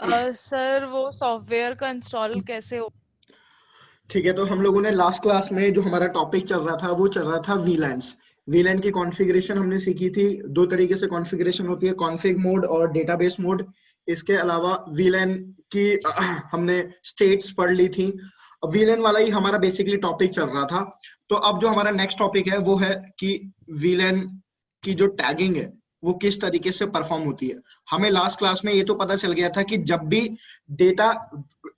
Sir वो software का install कैसे हो? ठीक है, तो हम लोगों ने लास्ट क्लास में जो हमारा टॉपिक चल रहा था वो चल रहा था वीलैंस। वीलैन की कॉन्फ़िगरेशन हमने सीखी थी। दो तरीके से कॉन्फ़िगरेशन होती है, कॉन्फ़िग मोड और डेटाबेस मोड। इसके अलावा वीलैन की हमने स्टेट्स पढ़ ली थी। वीलैन वाला ही हमारा बेसिकली टॉपिक चल रहा था। तो अब जो हमारा नेक्स्ट टॉपिक है वो है कि वीलैन की जो टैगिंग है वो किस तरीके से परफॉर्म होती है। हमें लास्ट क्लास में ये तो पता चल गया था कि जब भी डेटा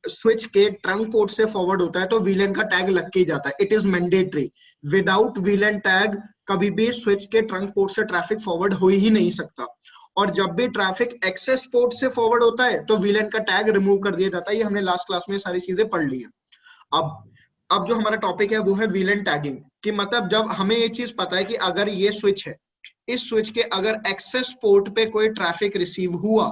स्विच के ट्रंक पोर्ट से फॉरवर्ड होता है तो वीलैन का टैग लग के ही जाता है। It is mandatory. Without वीलैन tag कभी भी स्विच के ट्रंक पोर्ट से ट्रैफिक फॉरवर्ड हो ही नहीं सकता। और जब भी ट्रैफिक एक्सेस पोर्ट से फॉरवर्ड होता है तो वीलैन का टैग रिमूव कर दिया जाता है। ये हमने लास्ट क्लास में सारी चीजें पढ़ ली है। अब जो हमारा टॉपिक है वो है वीलैन टैगिंग। कि मतलब जब हमें ये चीज पता है कि अगर ये स्विच है, इस स्विच के अगर एक्सेस पोर्ट पे कोई ट्रैफिक रिसीव हुआ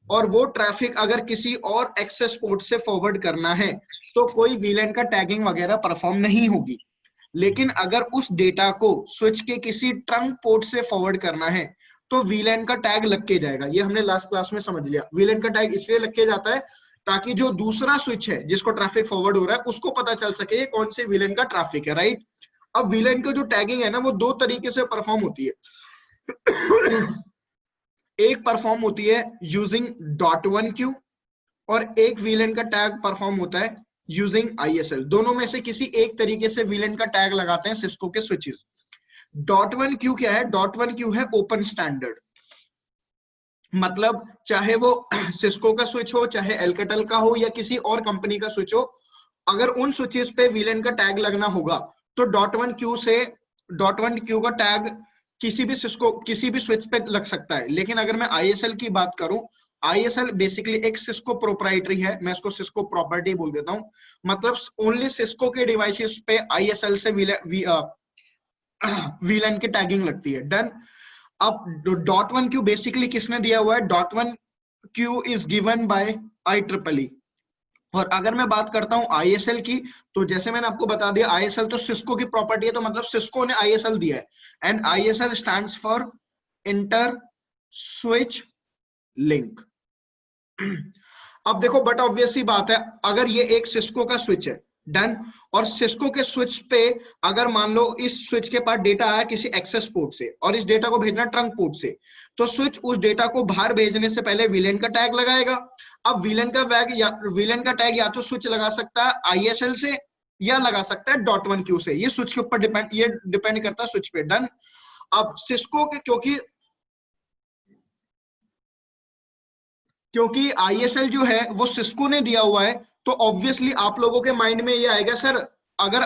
और वो ट्रैफिक अगर किसी और एक्सेस पोर्ट से फॉरवर्ड करना है तो कोई वीलैन का टैगिंग वगैरह परफॉर्म नहीं होगी। लेकिन अगर उस डेटा को स्विच के किसी ट्रंक पोर्ट से फॉरवर्ड करना है तो वीलैन का टैग लग के जाएगा। ये हमने लास्ट क्लास में समझ लिया। वीलैन का टैग इसलिए लग के जाता है ताकि जो दूसरा स्विच है जिसको ट्रैफिक फॉरवर्ड हो रहा है उसको पता चल सके ये कौन से वीलैन का ट्रैफिक है, राइट। अब वीलैन की जो टैगिंग है ना वो दो तरीके से परफॉर्म होती है। एक परफॉर्म होती है यूजिंग डॉट वन क्यू और एक वीलैन का टैग परफॉर्म होता है यूजिंग आईएसएल। दोनों में से किसी एक तरीके से वीलैन का टैग लगाते हैं सिस्को के स्विचेस। डॉट वन क्यू क्या है? डॉट वन क्यू है ओपन स्टैंडर्ड। मतलब चाहे वो सिस्को का स्विच हो, चाहे एल्केटेल का हो या किसी और कंपनी का स्विच हो, अगर उन स्विचेस पे वीलैन का टैग लगना होगा तो डॉट वन क्यू का टैग किसी भी स्विच पे लग सकता है। लेकिन अगर मैं आईएसएल की बात करूं, आईएसएल बेसिकली एक सिस्को प्रोप्राइटरी है। मैं इसको सिस्को प्रॉपर्टी बोल देता हूं। मतलब ओनली सिस्को के डिवाइसेस पे आईएसएल से वीलैन की टैगिंग लगती है। डन। अब डॉट वन क्यू बेसिकली किसने दिया हुआ है? Dot one Q is given by IEEE। और अगर मैं बात करता हूं आईएसएल की, तो जैसे मैंने आपको बता दिया आईएसएल तो सिस्को की प्रॉपर्टी है, तो मतलब सिस्को ने आईएसएल दिया है। And ISL stands for inter switch link. अब देखो, बट ऑब्वियस सी बात है, अगर ये एक सिस्को का स्विच है, डन, और सिस्को के स्विच पे अगर मान लो इस स्विच के पास डेटा आया किसी एक्सेस पोर्ट से और इस डेटा को भेजना ट्रंक पोर्ट से, तो स्विच उस डेटा को बाहर भेजने से पहले वीलैन का टैग लगाएगा। अब वीलैन का टैग या तो स्विच लगा सकता है आईएसएल से या लगा सकता है डॉट वन क्यू से। ये स्विच के ऊपर डिपेंड करता है स्विच पे। डन। अब सिस्को के क्योंकि आईएसएल जो है वो सिस्को ने दिया हुआ है, तो ऑब्वियसली आप लोगों के माइंड में ये आएगा सर अगर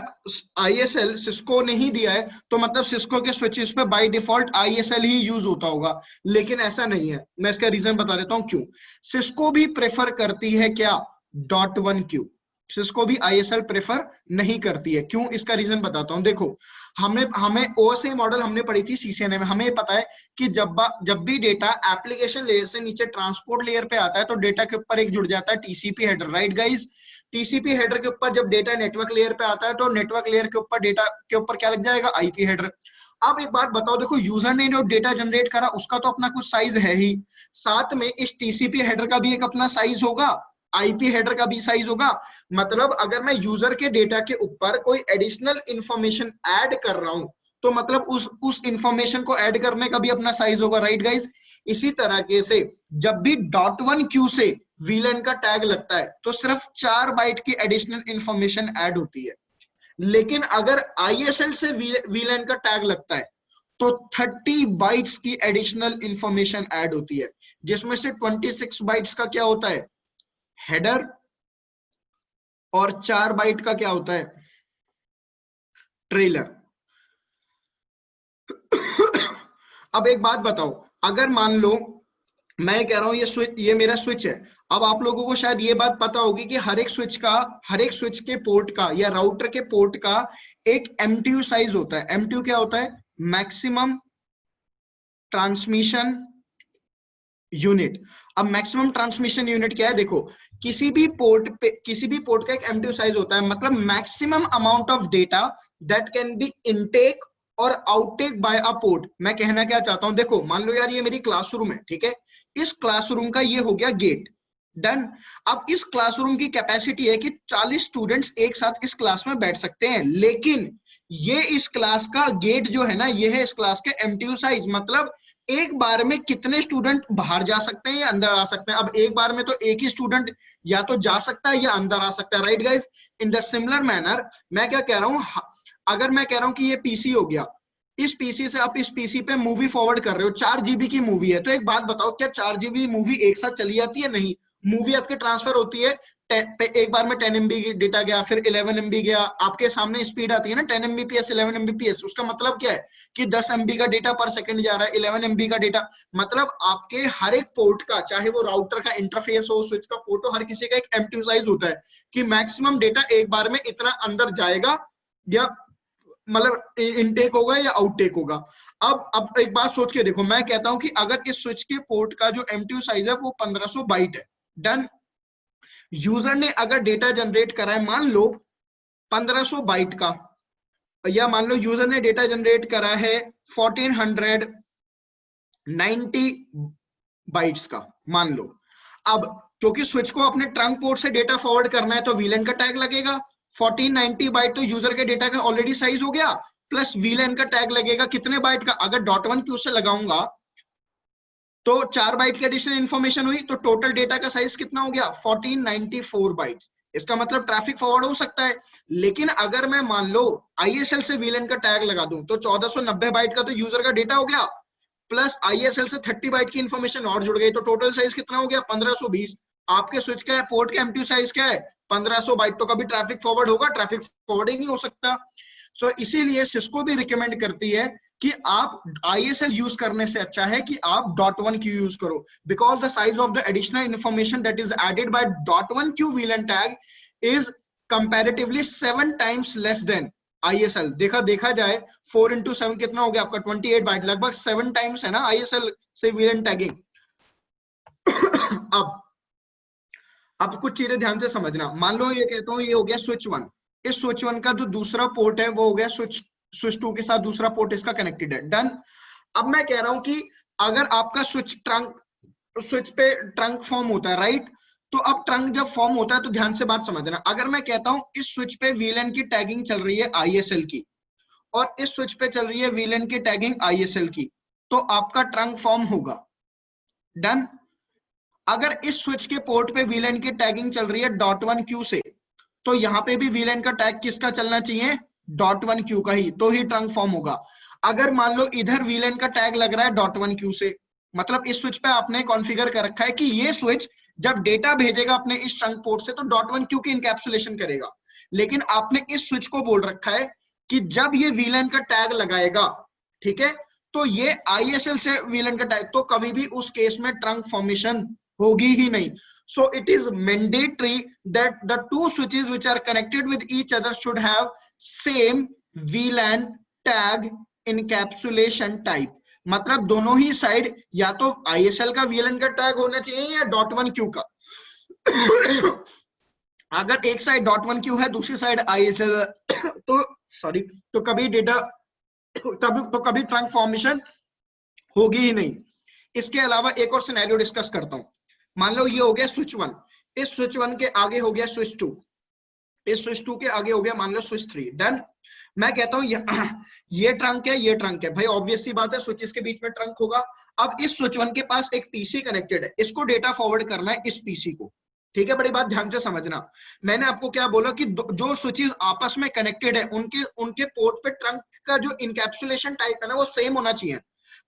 आईएसएल सिस्को ने ही दिया है तो मतलब सिस्को के स्विचेस पे by default ISL he use होता होगा। लेकिन ऐसा नहीं है। मैं इसका रीजन बता देता हूं क्यों। सिस्को भी प्रेफर करती है क्या? Dot one Q. सिस्को भी आईएसएल प्रेफर नहीं करती है। क्यों? इसका रीजन बताता हूं। देखो, हमें ओएसआई मॉडल हमने पढ़ी थी सीसीएनए में। हमें पता है कि जब भी डेटा एप्लीकेशन लेयर से नीचे ट्रांसपोर्ट लेयर पे आता है तो डेटा के ऊपर एक जुड़ जाता है TCP header, right guys. TCP header के ऊपर जब डेटा नेटवर्क लेयर पे आता है तो नेटवर्क लेयर के ऊपर डेटा के ऊपर क्या लग जाएगा? IP header. अब एक बात बताओ, देखो यूजर ने जो डेटा जनरेट करा उसका तो अपना कुछ साइज है ही, साथ में इस टीसीपी हेडर का भी एक अपना साइज होगा, आईपी हेडर का भी साइज होगा। मतलब अगर मैं यूजर के डेटा के ऊपर कोई एडिशनल इंफॉर्मेशन ऐड कर रहा हूं तो मतलब उस इंफॉर्मेशन को ऐड करने का भी अपना साइज होगा, राइट गाइस। इसी तरह से जब भी डॉट वन क्यू से वीलैन का टैग लगता है तो सिर्फ 4 बाइट की एडिशनल इंफॉर्मेशन ऐड होती है। लेकिन अगर आईएसएल से वीलैन का टैग लगता है तो 30 बाइट्स की एडिशनल इंफॉर्मेशन ऐड होती है, जिसमें से 26 बाइट्स का क्या होता है? हेडर, और 4 बाइट का क्या होता है? ट्रेलर। अब एक बात बताओ, अगर मान लो मैं कह रहा हूं ये मेरा स्विच है। अब आप लोगों को शायद ये बात पता होगी कि हर एक स्विच के पोर्ट का या राउटर के पोर्ट का एक एमटीयू साइज होता है। एमटीयू क्या होता है? Maximum transmission unit. अब मैक्सिमम ट्रांसमिशन यूनिट क्या है? देखो, किसी भी पोर्ट का एक एमटीयू साइज होता है, मतलब maximum amount of data that can be intake और आउटटेक बाय अ पोर्ट। मैं कहना क्या चाहता हूं, देखो मान लो यार ये मेरी क्लासरूम है, ठीक है। इस क्लासरूम का ये हो गया गेट। डन। अब इस क्लासरूम की कैपेसिटी है कि 40 स्टूडेंट्स एक साथ इस क्लास में बैठ सकते हैं, लेकिन ये इस क्लास का गेट जो है ना, ये है इस क्लास के एमटीयू साइज, मतलब एक बार में कितने स्टूडेंट बाहर जा सकते हैं या अंदर आ सकते हैं। अब एक बार में तो एक ही स्टूडेंट या तो जा सकता है या अंदर आ सकता है, right guys. In the similar manner मैं क्या कह रहा हूं, अगर मैं कह रहा हूं कि ये पीसी हो गया, इस पीसी से आप इस पीसी पे मूवी फॉरवर्ड कर रहे हो, 4 जीबी की मूवी है, तो एक बात बताओ, क्या 4 जीबी मूवी एक साथ चली जाती है? नहीं, मूवी आपके ट्रांसफर होती है, एक बार में 10 MB डेटा गया, फिर 11 MB गया, आपके सामने स्पीड आती है ना 10 Mbps 11 Mbps। उसका मतलब क्या है कि 10 MB का डेटा पर सेकंड जा रहा है, 11 MB का डेटा, मतलब आपके हर एक पोर्ट का, चाहे वो राउटर का इंटरफेस हो, स्विच का पोर्ट हो, हर किसी का एक एमटीयू साइज होता है कि मैक्सिमम डेटा एक बार में इतना अंदर जाएगा, या मतलब इनटेक होगा या आउटटेक होगा। अब एक बात सोच के देखो, मैं कहता हूं कि अगर इस स्विच के पोर्ट का जो एमटीयू साइज है वो 1500 बाइट है, डन। यूजर ने अगर डेटा जनरेट करा है मान लो 1500 बाइट का, या मान लो यूजर ने डेटा जनरेट करा है 1490 बाइट्स का, मान लो। अब क्योंकि स्विच को अपने ट्रंक पोर्ट से डेटा फॉरवर्ड करना है तो वीलैन का टैग लगेगा, 1490 बाइट तो यूजर के डेटा का ऑलरेडी साइज हो गया, प्लस वीलैन का टैग लगेगा कितने बाइट का, अगर .1 क्यू से लगाऊंगा तो 4 बाइट की एडिशनल इंफॉर्मेशन हुई, तो टोटल डेटा का साइज कितना हो गया 1494 बाइट्स। इसका मतलब ट्रैफिक फॉरवर्ड हो सकता है, लेकिन अगर मैं मान लो आईएसएल से वीलैन का टैग लगा दूं तो 1490 बाइट का तो यूजर का डेटा हो गया, प्लस आईएसएल से 30 बाइट की इंफॉर्मेशन और जुड़ गई, तो टोटल साइज कितना हो गया 1520। आपके स्विच का पोर्ट का एमटीयू साइज क्या है 1500 बाइट, तो कभी ट्रैफिक फॉरवर्ड होगा? ट्रैफिक फॉरवर्ड ही नहीं हो सकता। सो इसीलिए सिस्को भी रिकमेंड करती है कि आप आईएसएल यूज करने से अच्छा है कि आप .1 क्यू यूज करो, because the size of the additional information that is added by .1 Q VLAN tag is comparatively 7 times less than ISL. देखा जाए 4 into 7 कितना हो गया आपका 28 बाइट, लगभग 7 टाइम्स है ना आईएसएल से VLAN टैगिंग। अब कुछ चीजें ध्यान से समझना, मान लो ये कहता हूं ये हो गया स्विच 1, इस स्विच 1 का जो दूसरा पोर्ट है वो हो गया स्विच 2 के साथ दूसरा पोर्ट इसका कनेक्टेड है, डन। अब मैं कह रहा हूं कि अगर आपका स्विच पे ट्रंक फॉर्म होता है, राइट, तो अब ट्रंक जब फॉर्म होता है तो ध्यान से बात समझना, अगर मैं कहता हूं इस स्विच पे VLAN की टैगिंग चल रही है आईएसएल की, और इस स्विच पे चल रही है VLAN की टैगिंग आईएसएल की, तो आपका ट्रंक फॉर्म होगा, डन। अगर इस स्विच के पोर्ट पे VLAN की टैगिंग चल रही है .1 क्यू से, तो यहां पे भी VLAN का टैग किसका चलना चाहिए .1 क्यू का ही, तो ही ट्रंक फॉर्म होगा। अगर मान लो इधर VLAN का टैग लग रहा है .1 क्यू से, मतलब इस स्विच पे आपने कॉन्फ़िगर कर रखा है कि ये स्विच जब डेटा भेजेगा अपने इस ट्रंक पोर्ट से तो .1 क्यू की इनकैप्सुलेशन करेगा, लेकिन आपने इस स्विच को बोल रखा है कि जब ये VLAN का टैग लगाएगा, ठीक है, तो ये ISL से VLAN का टैग, तो कभी भी उस केस में ट्रंक फॉर्मेशन होगी ही नहीं। So it is mandatory that the two switches which are connected with each other should have same VLAN tag encapsulation type, मतलब दोनों ही साइड या तो ISL का VLAN का टैग होना चाहिए या .1 क्यू का। अगर एक साइड .1 क्यू है दूसरी साइड ISL तो सॉरी, तो कभी डेटा कभी ट्रंक फॉर्मेशन होगी ही नहीं। इसके अलावा एक और सिनेरियो डिस्कस करता हूं, मान लो ये हो गया स्विच 1, इस स्विच 1 के आगे हो गया स्विच 2, इस स्विच 2 के आगे हो गया मान लो स्विच 3, डन। मैं कहता हूं ये ट्रंक है, ये ट्रंक है, भाई ऑब्वियस सी बात है स्विचेस के बीच में ट्रंक होगा। अब इस स्विच 1 के पास एक पीसी कनेक्टेड है, इसको डेटा फॉरवर्ड करना है इस पीसी को, ठीक है, बड़ी बात ध्यान से समझना। मैंने आपको क्या बोला कि जो स्विचेस आपस में कनेक्टेड है उनके पोर्ट पे ट्रंक का जो इनकैप्सुलेशन टाइप है ना वो सेम होना चाहिए।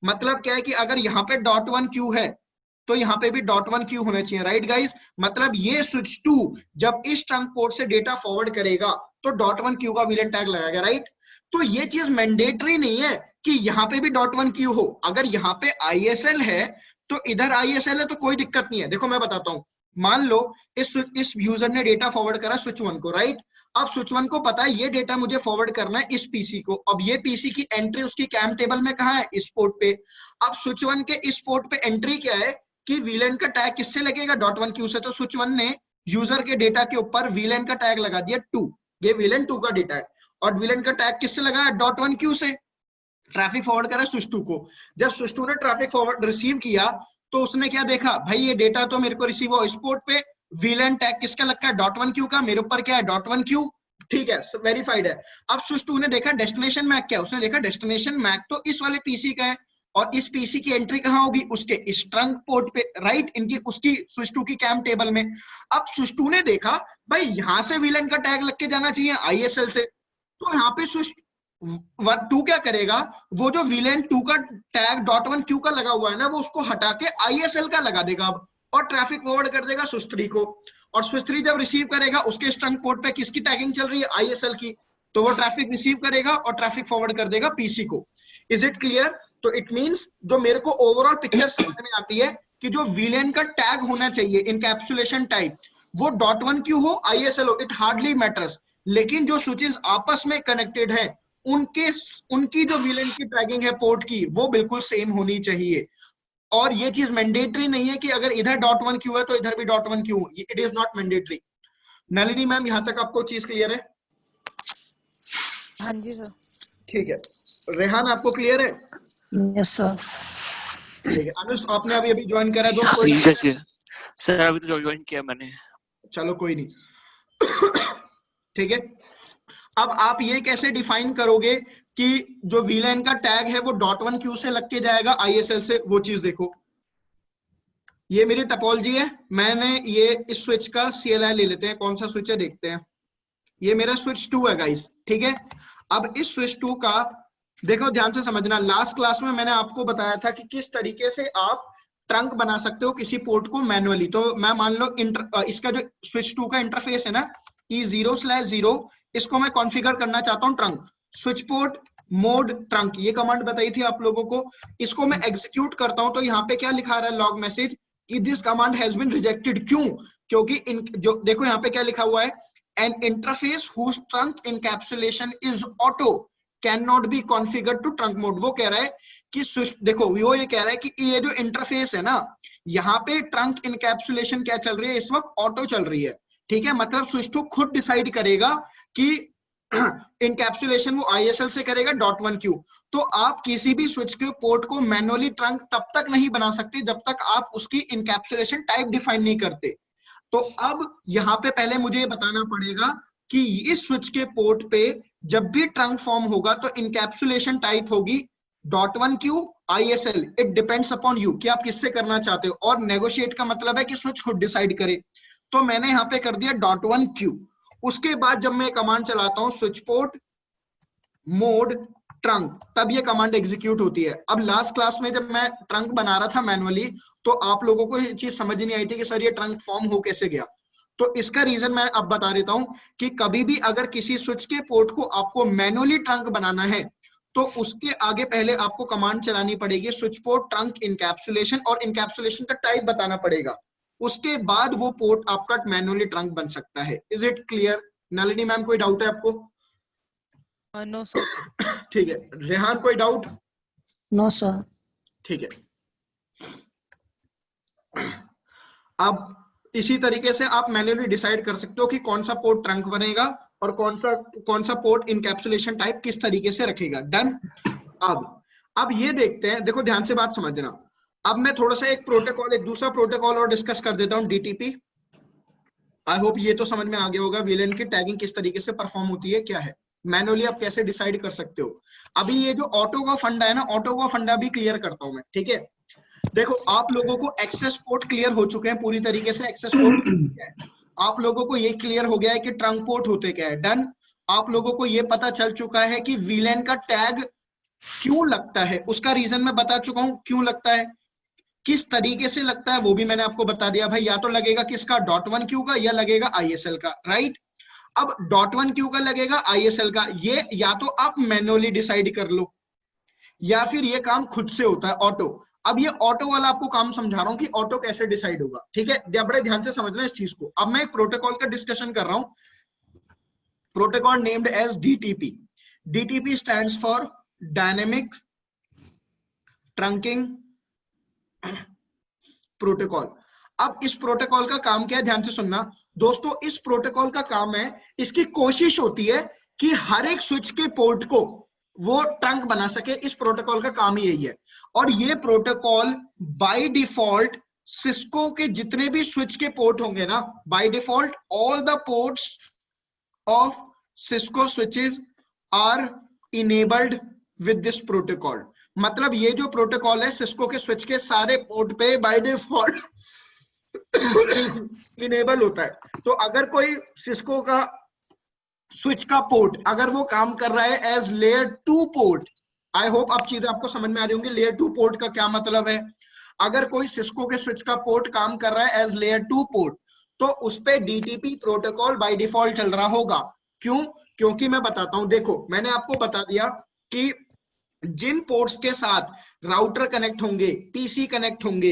मतलब क्या है कि अगर यहाँ पे .1 क्यू है तो यहाँ पे भी .1 क्यू होना चाहिए, राइट गाइस। मतलब ये स्विच 2 जब इस ट्रंक पोर्ट से डेटा फॉरवर्ड करेगा तो .1 क्यू का VLAN टैग लगाएगा, राइट। तो ये चीज मैंडेटरी नहीं है कि यहाँ पे भी .1 क्यू हो, अगर यहाँ पे ISL है तो इधर ISL है तो कोई दिक्कत नहीं है। देखो मैं बताता हूँ, मान लो इस यूजर ने डेटा फॉरवर्ड करा स्विच 1 को, राइट। अब स्विच 1 को पता है ये डेटा मुझे फॉरवर्ड करना है इस पीसी को, अब ये पीसी की एंट्री उसकी कैम टेबल में कहाँ है, इस पोर्ट पे। अब स्विच 1 के इस पोर्ट पे एंट्री क्या है कि VLAN का टैग किससे लगेगा .1 क्यू से, तो स्विच 1 ने यूजर के डेटा के ऊपर VLAN का टैग लगा दिया 2, ये VLAN 2 का डेटा है, और VLAN का टैग किससे लगा है .1 क्यू से, ट्रैफिक फॉरवर्ड करा स्विच 2 को। जब स्विच 2 ने ट्रैफिक फॉरवर्ड रिसीव किया तो उसने क्या देखा, भाई ये डेटा तो मेरे को रिसीव हो इस पोर्ट पे, वीलैन टैग किसका लगता है, .1q का, मेरे ऊपर क्या है .1q, ठीक है, वेरीफाइड है। अब स्विच 2 ने देखा डेस्टिनेशन मैक क्या है, उसने देखा डेस्टिनेशन मैक तो इस वाले पीसी का है, और इस पीसी की एंट्री कहां होगी, उसके इस ट्रंक पोर्ट पे, राइट, इनकी उसकी स्विच 2 की कैम टेबल में। अब स्विच 2 ने देखा भाई यहां से वीलन का टैग लग के जाना चाहिए आईएसएल से, तो यहाँ पे स्विच 2 क्या करेगा, वो जो वीलन 2 का टैग .1q का लगा हुआ है ना, वो उसको हटा के आईएसएल का लगा देगा अब, और ट्रैफिक फॉरवर्ड कर देगा स्विच 3 को। और स्विच 3 जब रिसीव करेगा उसके स्ट्रंग पोर्ट पे किसकी टैगिंग चल रही है, आईएसएल की, तो वो ट्रैफिक रिसीव करेगा और ट्रैफिक फॉरवर्ड कर देगा पीसी को। Is it clear? तो इट मींस जो मेरे को ओवरऑल पिक्चर समझ में आती है कि जो वीलन का टैग होना चाहिए इनकैप्सुलेशन टाइप, वो .1q हो आईएसएल हो, इट हार्डली मैटर्स, लेकिन जो स्विचेस आपस में कनेक्टेड है उनकी जो वीलन की टैगिंग है पोर्ट की, वो बिल्कुल सेम होनी चाहिए। और ये चीज मैंडेटरी नहीं है कि अगर इधर .1q है तो इधर भी .1q, it is not mandatory. Nalini ma'am, यहां तक आपको चीज क्लियर है? हाँ जी सर। ठीक है। रेहान, आपको क्लियर है? Yes sir. ठीक है। अनुज, आपने अभी ज्वाइन करा है, दोस्त कोई? सर अभी तो ज्वाइन किया मैंने। चलो कोई नहीं। ठीक है। अब आप ये कैसे डिफाइन करोगे कि जो वीलैन का टैग है वो .1q से लग के जाएगा आईएसएल से, वो चीज देखो। ये मेरी टपोलॉजी है, मैंने ये इस स्विच का CLI ले लेते हैं, कौन सा स्विच है देखते हैं। ये मेरा स्विच 2 है गाइस, ठीक है। अब इस स्विच 2 का देखो, ध्यान से समझना, लास्ट क्लास में मैंने आपको बताया था कि किस तरीके से आप ट्रंक बना सकते हो किसी पोर्ट को मैनुअली। तो मैं मान लो इसका जो स्विच 2 का इंटरफेस है ना, E0/0, इसको मैं कॉन्फ़िगर करना चाहता हूँ trunk, switch port mode trunk, ये कमांड बताई थी आप लोगों को। इसको मैं एग्जीक्यूट करता हूं तो यहाँ पे क्या लिखा रहा है लॉग मैसेज कि this command has been rejected. क्यों? क्योंकि जो देखो यहाँ पे क्या लिखा हुआ है, an interface whose trunk encapsulation is auto can not be configured to trunk mode. वो कह रहा है कि देखो वो ये कह रहा है कि ये जो इंटरफेस है ना, यहाँ पे ट्रंक इनकैप्सुलेशन क्या चल रही है इस वक्त, ऑटो चल रही है, ठीक है। मतलब स्विच 2 खुद डिसाइड करेगा कि इनकैप्सुलेशन वो आईएसएल से करेगा .1q। तो आप किसी भी स्विच के पोर्ट को मैनुअली ट्रंक तब तक नहीं बना सकते जब तक आप उसकी इनकैप्सुलेशन टाइप डिफाइन नहीं करते। तो अब यहाँ पे पहले मुझे बताना पड़ेगा कि इस स्विच के पोर्ट पे जब भी ट्रंक फॉर्म होगा तो इनकैप्सुलेशन टाइप होगी .1q ISL। It depends upon you कि आप किससे करना चाहते हो, और नेगोशिएट का मतलब है कि स्विच खुद डिसाइड करे। तो मैंने यहाँ पे कर दिया .1q। उसके बाद जब मैं कमांड चलाता हूं स्विच पोर्ट मोड ट्रंक, तब ये कमांड एग्जीक्यूट होती है। अब लास्ट क्लास में जब मैं ट्रंक बना रहा था मैनुअली, तो आप लोगों को ये चीज समझ नहीं आई थी कि सर ये ट्रंक फॉर्म हो कैसे गया। तो इसका रीजन मैं अब बता देता हूं कि कभी भी अगर किसी स्विच के पोर्ट को आपको मैनुअली ट्रंक बनाना है तो उसके आगे पहले आपको कमांड चलानी पड़ेगी स्विच पोर्ट ट्रंक इनकैप्सुलेशन, और इनकैप्सुलेशन का टाइप बताना पड़ेगा। उसके बाद वो पोर्ट आपका मैनुअली ट्रंक बन सकता है। Is it clear? Nalini ma'am, कोई डाउट है आपको? No sir. ठीक है। रेहान, कोई डाउट? No sir. ठीक है। अब इसी तरीके से आप मैन्युअली डिसाइड कर सकते हो कि कौन सा पोर्ट ट्रंक बनेगा और कौन सा पोर्ट इनकैप्सुलेशन टाइप किस तरीके से रखेगा। डन। अब ये देखते हैं, देखो ध्यान से बात समझना। अब मैं थोड़ा सा एक दूसरा प्रोटोकॉल और डिस्कस कर देता हूं, DTP। आई होप ये तो समझ में आ गया होगा वीलन की टैगिंग किस तरीके से परफॉर्म होती है, क्या है, मैनुअली आप कैसे डिसाइड कर सकते हो। अभी ये जो ऑटो का फंडा है ना, ऑटो का फंडा भी क्लियर करता हूं मैं, ठीक है। देखो आप लोगों को एक्सेस पोर्ट क्लियर हो चुके हैं पूरी तरीके से, एक्सेस पोर्ट क्या है, आप लोगों को ये क्लियर हो गया है कि ट्रंक पोर्ट होते क्या है। डन। आप लोगों को ये पता चल चुका है कि वीलन का टैग क्यों लगता है, उसका रीजन मैं बता चुका हूं क्यों लगता है, किस तरीके से लगता है वो भी मैंने आपको बता दिया। भाई या तो लगेगा किसका, .1q का, या लगेगा ISL का, राइट। अब .1q का लगेगा ISL का, ये या तो आप मैनुअली डिसाइड कर लो या फिर ये काम खुद से होता है ऑटो। अब ये ऑटो वाला आपको काम समझा रहा हूं कि ऑटो कैसे डिसाइड होगा, ठीक है। बड़े ध्यान से समझना इस चीज को। अब मैं एक प्रोटोकॉल का डिस्कशन कर रहा हूं, protocol named as DTP। DTP stands for dynamic trunking protocol. अब इस प्रोटोकॉल का काम क्या है, ध्यान से सुनना दोस्तों। इस प्रोटोकॉल का काम है, इसकी कोशिश होती है कि हर एक स्विच के पोर्ट को वो ट्रंक बना सके। इस प्रोटोकॉल का काम ही यही है। और ये प्रोटोकॉल बाय डिफॉल्ट सिस्को के जितने भी स्विच के पोर्ट होंगे ना, by default all the ports of Cisco switches are enabled with this protocol. मतलब ये जो प्रोटोकॉल है सिस्को के स्विच के सारे पोर्ट पे बाय डिफॉल्ट इनेबल होता है। तो अगर कोई सिस्को का स्विच का पोर्ट अगर वो काम कर रहा है edge layer 2 port, I hope अब चीजें आपको समझ में आ रही होंगी लेयर 2 पोर्ट का क्या मतलब है। अगर कोई सिस्को के स्विच का पोर्ट काम कर रहा है एज लेयर 2 पोर्ट, तो उस पे डीटीपी प्रोटोकॉल बाय डिफॉल्ट चल रहा होगा। क्यों? क्योंकि मैं बताता हूं, देखो मैंने आपको बता दिया कि जिन पोर्ट्स के साथ राउटर कनेक्ट होंगे, पीसी कनेक्ट होंगे,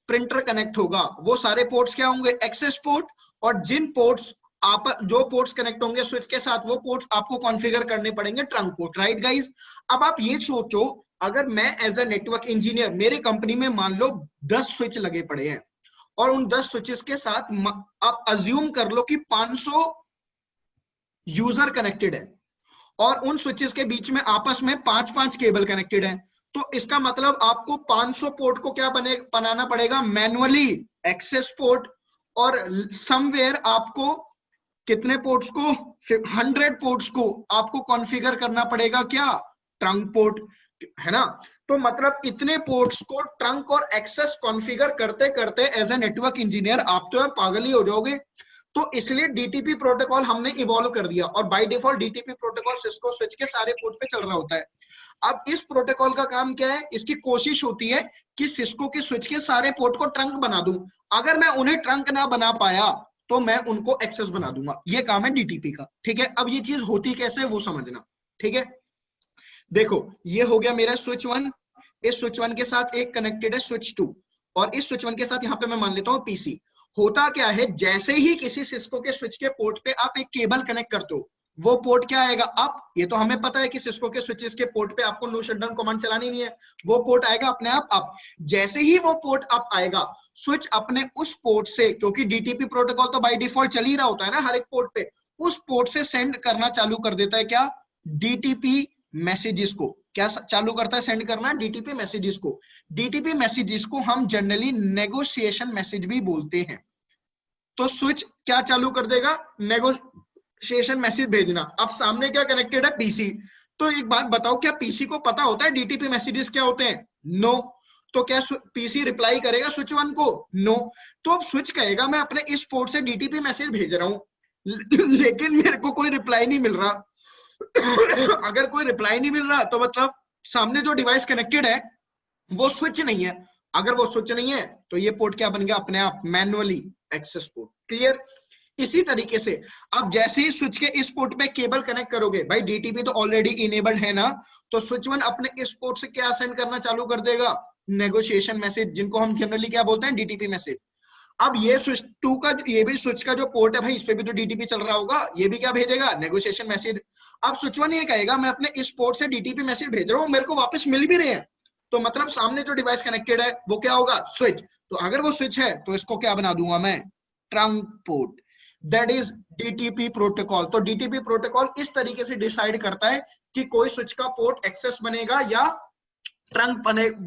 प्रिंटर कनेक्ट होगा, वो सारे पोर्ट्स क्या होंगे? Access port. और जिन पोर्ट्स जो पोर्ट्स कनेक्ट होंगे स्विच के साथ, वो पोर्ट्स आपको कॉन्फ़िगर करने पड़ेंगे ट्रंक पोर्ट, राइट गाइस? अब आप ये सोचो, अगर मैं एज अ नेटवर्क इंजीनियर, मेरी कंपनी में मान लो 10 स्विच लगे पड़े हैं और उन 10 स्विचेस के साथ आप अज्यूम कर लो कि 500 यूजर कनेक्टेड है और उन स्विचेस के बीच में आपस में 5-5 केबल कनेक्टेड है। तो इसका मतलब आपको 500 पोर्ट को क्या बनाना पड़ेगा? Manually access port. और समवेयर आपको कितने पोर्ट्स को? 100 पोर्ट्स को आपको कॉन्फ़िगर करना पड़ेगा क्या? ट्रंक पोर्ट, है ना? तो मतलब इतने पोर्ट्स को ट्रंक और एक्सेस कॉन्फ़िगर करते करते एज ए नेटवर्क इंजीनियर आप तो पागल ही हो जाओगे। तो इसलिए डीटीपी प्रोटोकॉल हमने इवॉल्व कर दिया और by default DTP protocol Cisco switch के सारे पोर्ट पे चल रहा होता है। अब इस प्रोटोकॉल का काम क्या है? इसकी कोशिश होती है कि सिस्को के स्विच के सारे पोर्ट को ट्रंक बना दूं। अगर मैं उन्हें ट्रंक ना बना पाया तो मैं उनको एक्सेस बना दूंगा। ये काम है डीटीपी का, ठीक है? अब ये चीज होती कैसे वो समझना, ठीक है? देखो ये हो गया मेरा स्विच 1। इस स्विच 1 के साथ एक कनेक्टेड है स्विच 2 और इस स्विच 1 के साथ यहाँ पे मैं मान लेता हूँ पीसी। होता क्या है, जैसे ही किसी सिस्को के स्विच के पोर्ट पे आप एक केबल कनेक्ट करते हो, वो पोर्ट क्या आएगा? अप। ये तो हमें पता है कि सिस्को के स्विचेस के पोर्ट पे आपको नो शटडाउन कमांड चलानी नहीं है, वो पोर्ट आएगा अपने आप अप। जैसे ही वो पोर्ट अप आएगा, स्विच अपने उस पोर्ट से, क्योंकि डीटीपी प्रोटोकॉल तो बाय डिफॉल्ट चल ही रहा होता है ना हर एक पोर्ट पे, उस पोर्ट से सेंड करना चालू कर देता है क्या? डीटीपी मैसेजेस को। क्या चालू करता है? सेंड करना डीटीपी मैसेजेस को। डीटीपी मैसेजेस को हम जनरली नेगोशिएशन मैसेज भी बोलते हैं। तो स्विच क्या चालू कर देगा? नेगोशिएशन मैसेज भेजना। अब सामने क्या कनेक्टेड है? पीसी। तो एक बात बताओ, क्या पीसी को पता होता है डीटीपी मैसेजेस क्या होते हैं? नो। तो क्या पीसी रिप्लाई करेगा स्विच 1 को? नो। तो अब स्विच कहेगा मैं अपने इस पोर्ट से डीटीपी मैसेज भेज रहा हूं लेकिन मेरे को कोई रिप्लाई नहीं मिल रहा। अगर कोई रिप्लाई नहीं मिल रहा तो मतलब सामने जो डिवाइस कनेक्टेड है वो स्विच नहीं है। अगर वो स्विच नहीं है तो ये पोर्ट क्या बन गया? अपने आप मैनुअली एक्सेस पोर्ट। क्लियर? इसी तरीके से अब जैसे ही स्विच के इस पोर्ट पे केबल कनेक्ट करोगे, भाई डीटीपी तो ऑलरेडी इनेबल्ड है ना, तो स्विच 1 अपने इस पोर्ट से क्या सेंड करना चालू कर देगा? नेगोशिएशन मैसेज, जिनको हम जनरली क्या बोलते हैं? DTP message. अब ये स्विच 2 का, ये भी स्विच का जो पोर्ट है भाई, इस पे भी तो डीटीपी चल रहा होगा, ये भी क्या भेजेगा? Negotiation message. अब स्विच 1 ये कहेगा मैं अपने इस पोर्ट से डीटीपी मैसेज भेज रहा हूँ, मेरे को वापस मिल भी रहे हैं, तो मतलब सामने जो डिवाइस कनेक्टेड है वो क्या होगा? स्विच। तो अगर वो स्विच है तो इसको क्या बना दूंगा मैं? Trunk port. That is DTP protocol. तो डीटीपी प्रोटोकॉल इस तरीके से डिसाइड करता है कि कोई स्विच का पोर्ट एक्सेस बनेगा या ट्रंक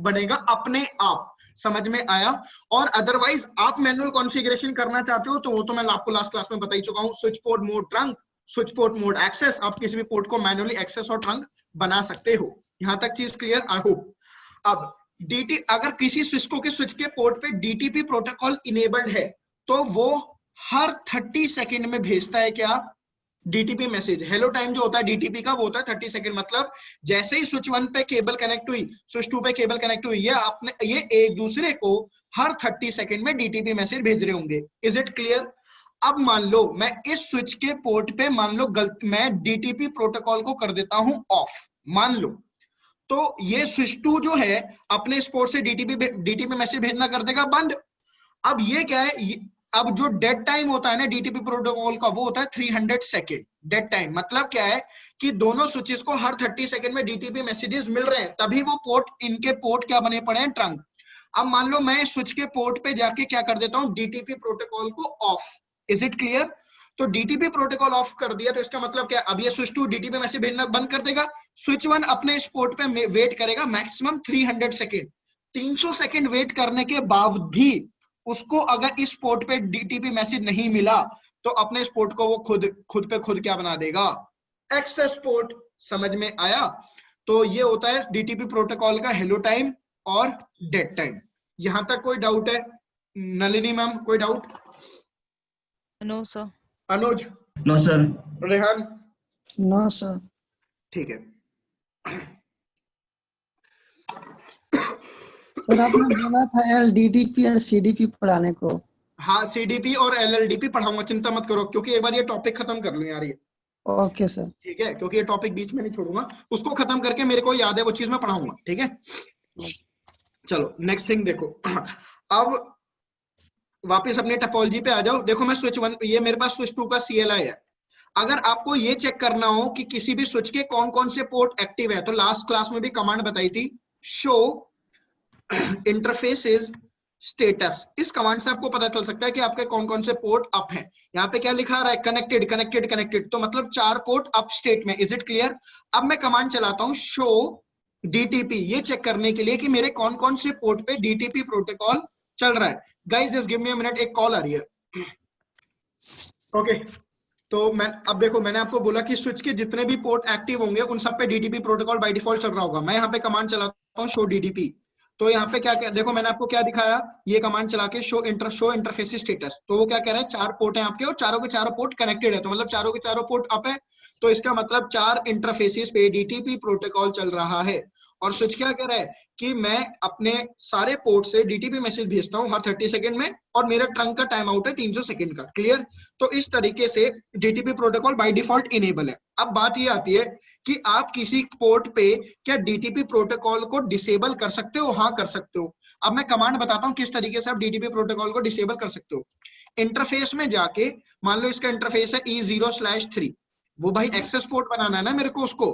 बनेगा अपने आप। समझ में आया? और अदरवाइज आप मैनुअल कॉन्फ़िगरेशन करना चाहते हो तो वो तो मैं आपको लास्ट क्लास में बता ही चुका हूं। Switch port mode trunk, switch port mode access, आप किसी भी पोर्ट को मैनुअली एक्सेस और ट्रंक बना सकते हो। यहां तक चीज क्लियर? I hope. अब डीटी अगर किसी सिस्को के स्विच के पोर्ट पे डीटीपी प्रोटोकॉल इनेबल्ड है तो वो हर 30 सेकंड में भेजता है क्या? DTP message. हेलो टाइम जो होता है डीटीपी का वो होता है 30 सेकंड। मतलब जैसे ही स्विच 1 पे केबल कनेक्ट हुई, स्विच 2 पे केबल कनेक्ट हुई, ये एक दूसरे को हर 30 सेकंड में डीटीपी मैसेज भेज रहे होंगे। Is it clear? अब मान लो मैं इस स्विच के पोर्ट पे मान लो मैं डीटीपी प्रोटोकॉल को कर देता हूं ऑफ, मान लो, तो ये स्विच 2 जो है अपने इस पोर्ट से डीटीपी मैसेज भेजना कर देगा बंद। अब ये क्या है? अब जो डेड टाइम होता है ना डीटीपी प्रोटोकॉल का, वो होता है 300 सेकेंड डेड टाइम। मतलब क्या है कि दोनों स्विचेस को हर 30 सेकेंड में डीटीपी मैसेजेस मिल रहे हैं, तभी वो पोर्ट, इनके पोर्ट क्या बने पड़े हैं? ट्रंक। अब मान लो मैं स्विच के पोर्ट पे जाके क्या कर देता हूं? डीटीपी प्रोटोकॉल को ऑफ। Is it clear? तो डीटीपी प्रोटोकॉल ऑफ कर दिया तो इसका मतलब क्या, अब ये स्विच 2 डीटीपी मैसेज भेजना बंद कर देगा। स्विच 1 अपने इस पोर्ट पे वेट करेगा मैक्सिमम 300 सेकेंड। 300 सेकेंड वेट करने के बाद भी उसको अगर इस पोर्ट पे डीटीपी मैसेज नहीं मिला तो अपने इस पोर्ट को वो खुद पे खुद क्या बना देगा, एक्सेस पोर्ट। समझ में आया? तो ये होता है डीटीपी प्रोटोकॉल का हेलो टाइम और डेड टाइम। यहां तक कोई डाउट है? नलिनी मैम कोई doubt? No sir. Anuj? No sir. Rehan? No sir. ठीक है। सर आपने बोला था एलडीडीपी और सीडीपी पढ़ाने को। हाँ, सीडीपी और एलएलडीपी पढ़ाऊंगा, चिंता मत करो, क्योंकि एक बार ये टॉपिक खत्म कर लूं यार ये। Okay sir. ठीक है, क्योंकि ये टॉपिक बीच में नहीं छोड़ूंगा, उसको खत्म करके मेरे को याद है वो चीज मैं पढ़ाऊंगा। ठीक है, चलो नेक्स्ट थिंग देखो। अब वापस अपने टोपोलॉजी पे आ जाओ। देखो मैं स्विच 1, ये मेरे पास स्विच 2 का CLI है। अगर आपको ये चेक करना हो कि किसी भी स्विच के कौन कौन से पोर्ट एक्टिव है, तो लास्ट क्लास में भी कमांड बताई थी, शो इंटरफेसेस स्टेटस। इस कमांड से आपको पता चल सकता है कि आपके कौन कौन से पोर्ट अप हैं। यहाँ पे क्या लिखा रहा है, कनेक्टेड कनेक्टेड कनेक्टेड, तो मतलब 4 पोर्ट अप स्टेट में। Is it clear? अब मैं कमांड चलाता हूँ शो डीटीपी, ये चेक करने के लिए कि मेरे कौन कौन से पोर्ट पे डीटीपी प्रोटोकॉल चल रहा है। Guys just give me a minute, एक कॉल आ रही है। ओके, तो मैं अब देखो, मैंने आपको बोला कि स्विच के जितने भी पोर्ट एक्टिव होंगे उन सब पे डीटीपी प्रोटोकॉल बाय डिफॉल्ट चल रहा होगा। मैं यहाँ पे कमांड चलाता हूँ शो डीटीपी, तो यहाँ पे क्या क्या देखो, मैंने आपको क्या दिखाया, ये कमांड चला के शो इंटरफेस स्टेटस। तो वो क्या कह रहा है, 4 पोर्ट हैं आपके और चारों के चारों पोर्ट कनेक्टेड है, तो मतलब चारों के चारों पोर्ट अप है, तो इसका मतलब 4 इंटरफेसेस पे डीटीपी प्रोटोकॉल चल रहा है। और स्विच क्या कह रहा है कि मैं अपने सारे पोर्ट से डीटीपी मैसेज भेजता हूँ हर 30 सेकंड में, और मेरा ट्रंक का टाइम आउट है 300 सेकंड का। क्लियर? तो इस तरीके से DTP protocol by default enable है। अब बात ये आती है कि आप किसी पोर्ट पे क्या डीटीपी प्रोटोकॉल को डिसेबल कर सकते हो? हाँ कर सकते हो। अब मैं कमांड बताता हूँ किस तरीके से आप डीटीपी प्रोटोकॉल को डिसेबल कर सकते हो। इंटरफेस में जाके, मान लो इसका इंटरफेस है E0/3, वो भाई एक्सेस पोर्ट बनाना है ना मेरे को उसको।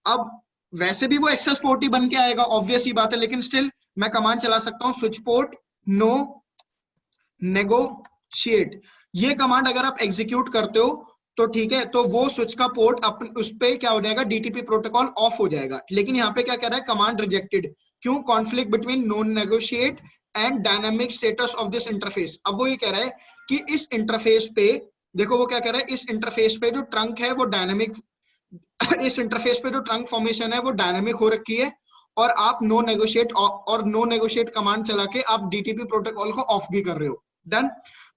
अब वैसे भी वो एक्सेस पोर्ट ही बन के आएगा, ऑब्वियस ही बात है, लेकिन स्टिल मैं कमांड चला सकता हूँ स्विच पोर्ट नो नेगोशिएट। ये कमांड अगर आप एग्जीक्यूट करते हो तो ठीक है, तो वो स्विच का पोर्ट उस पे क्या हो जाएगा, डीटीपी प्रोटोकॉल ऑफ हो जाएगा। लेकिन यहाँ पे क्या कह रहा है, कमांड रिजेक्टेड। क्यों? Conflict between non negotiate and dynamic status of this interface. अब वो ये कह रहा है कि इस इंटरफेस पे, देखो वो क्या कह रहा है, इस इंटरफेस पे जो ट्रंक है वो डायनामिक इस इंटरफेस पे जो ट्रंक फॉर्मेशन है वो डायनामिक हो रखी है, और आप नो नेगोशिएट कमांड चला के आप डीटीपी प्रोटोकॉल को ऑफ भी कर रहे हो। डन?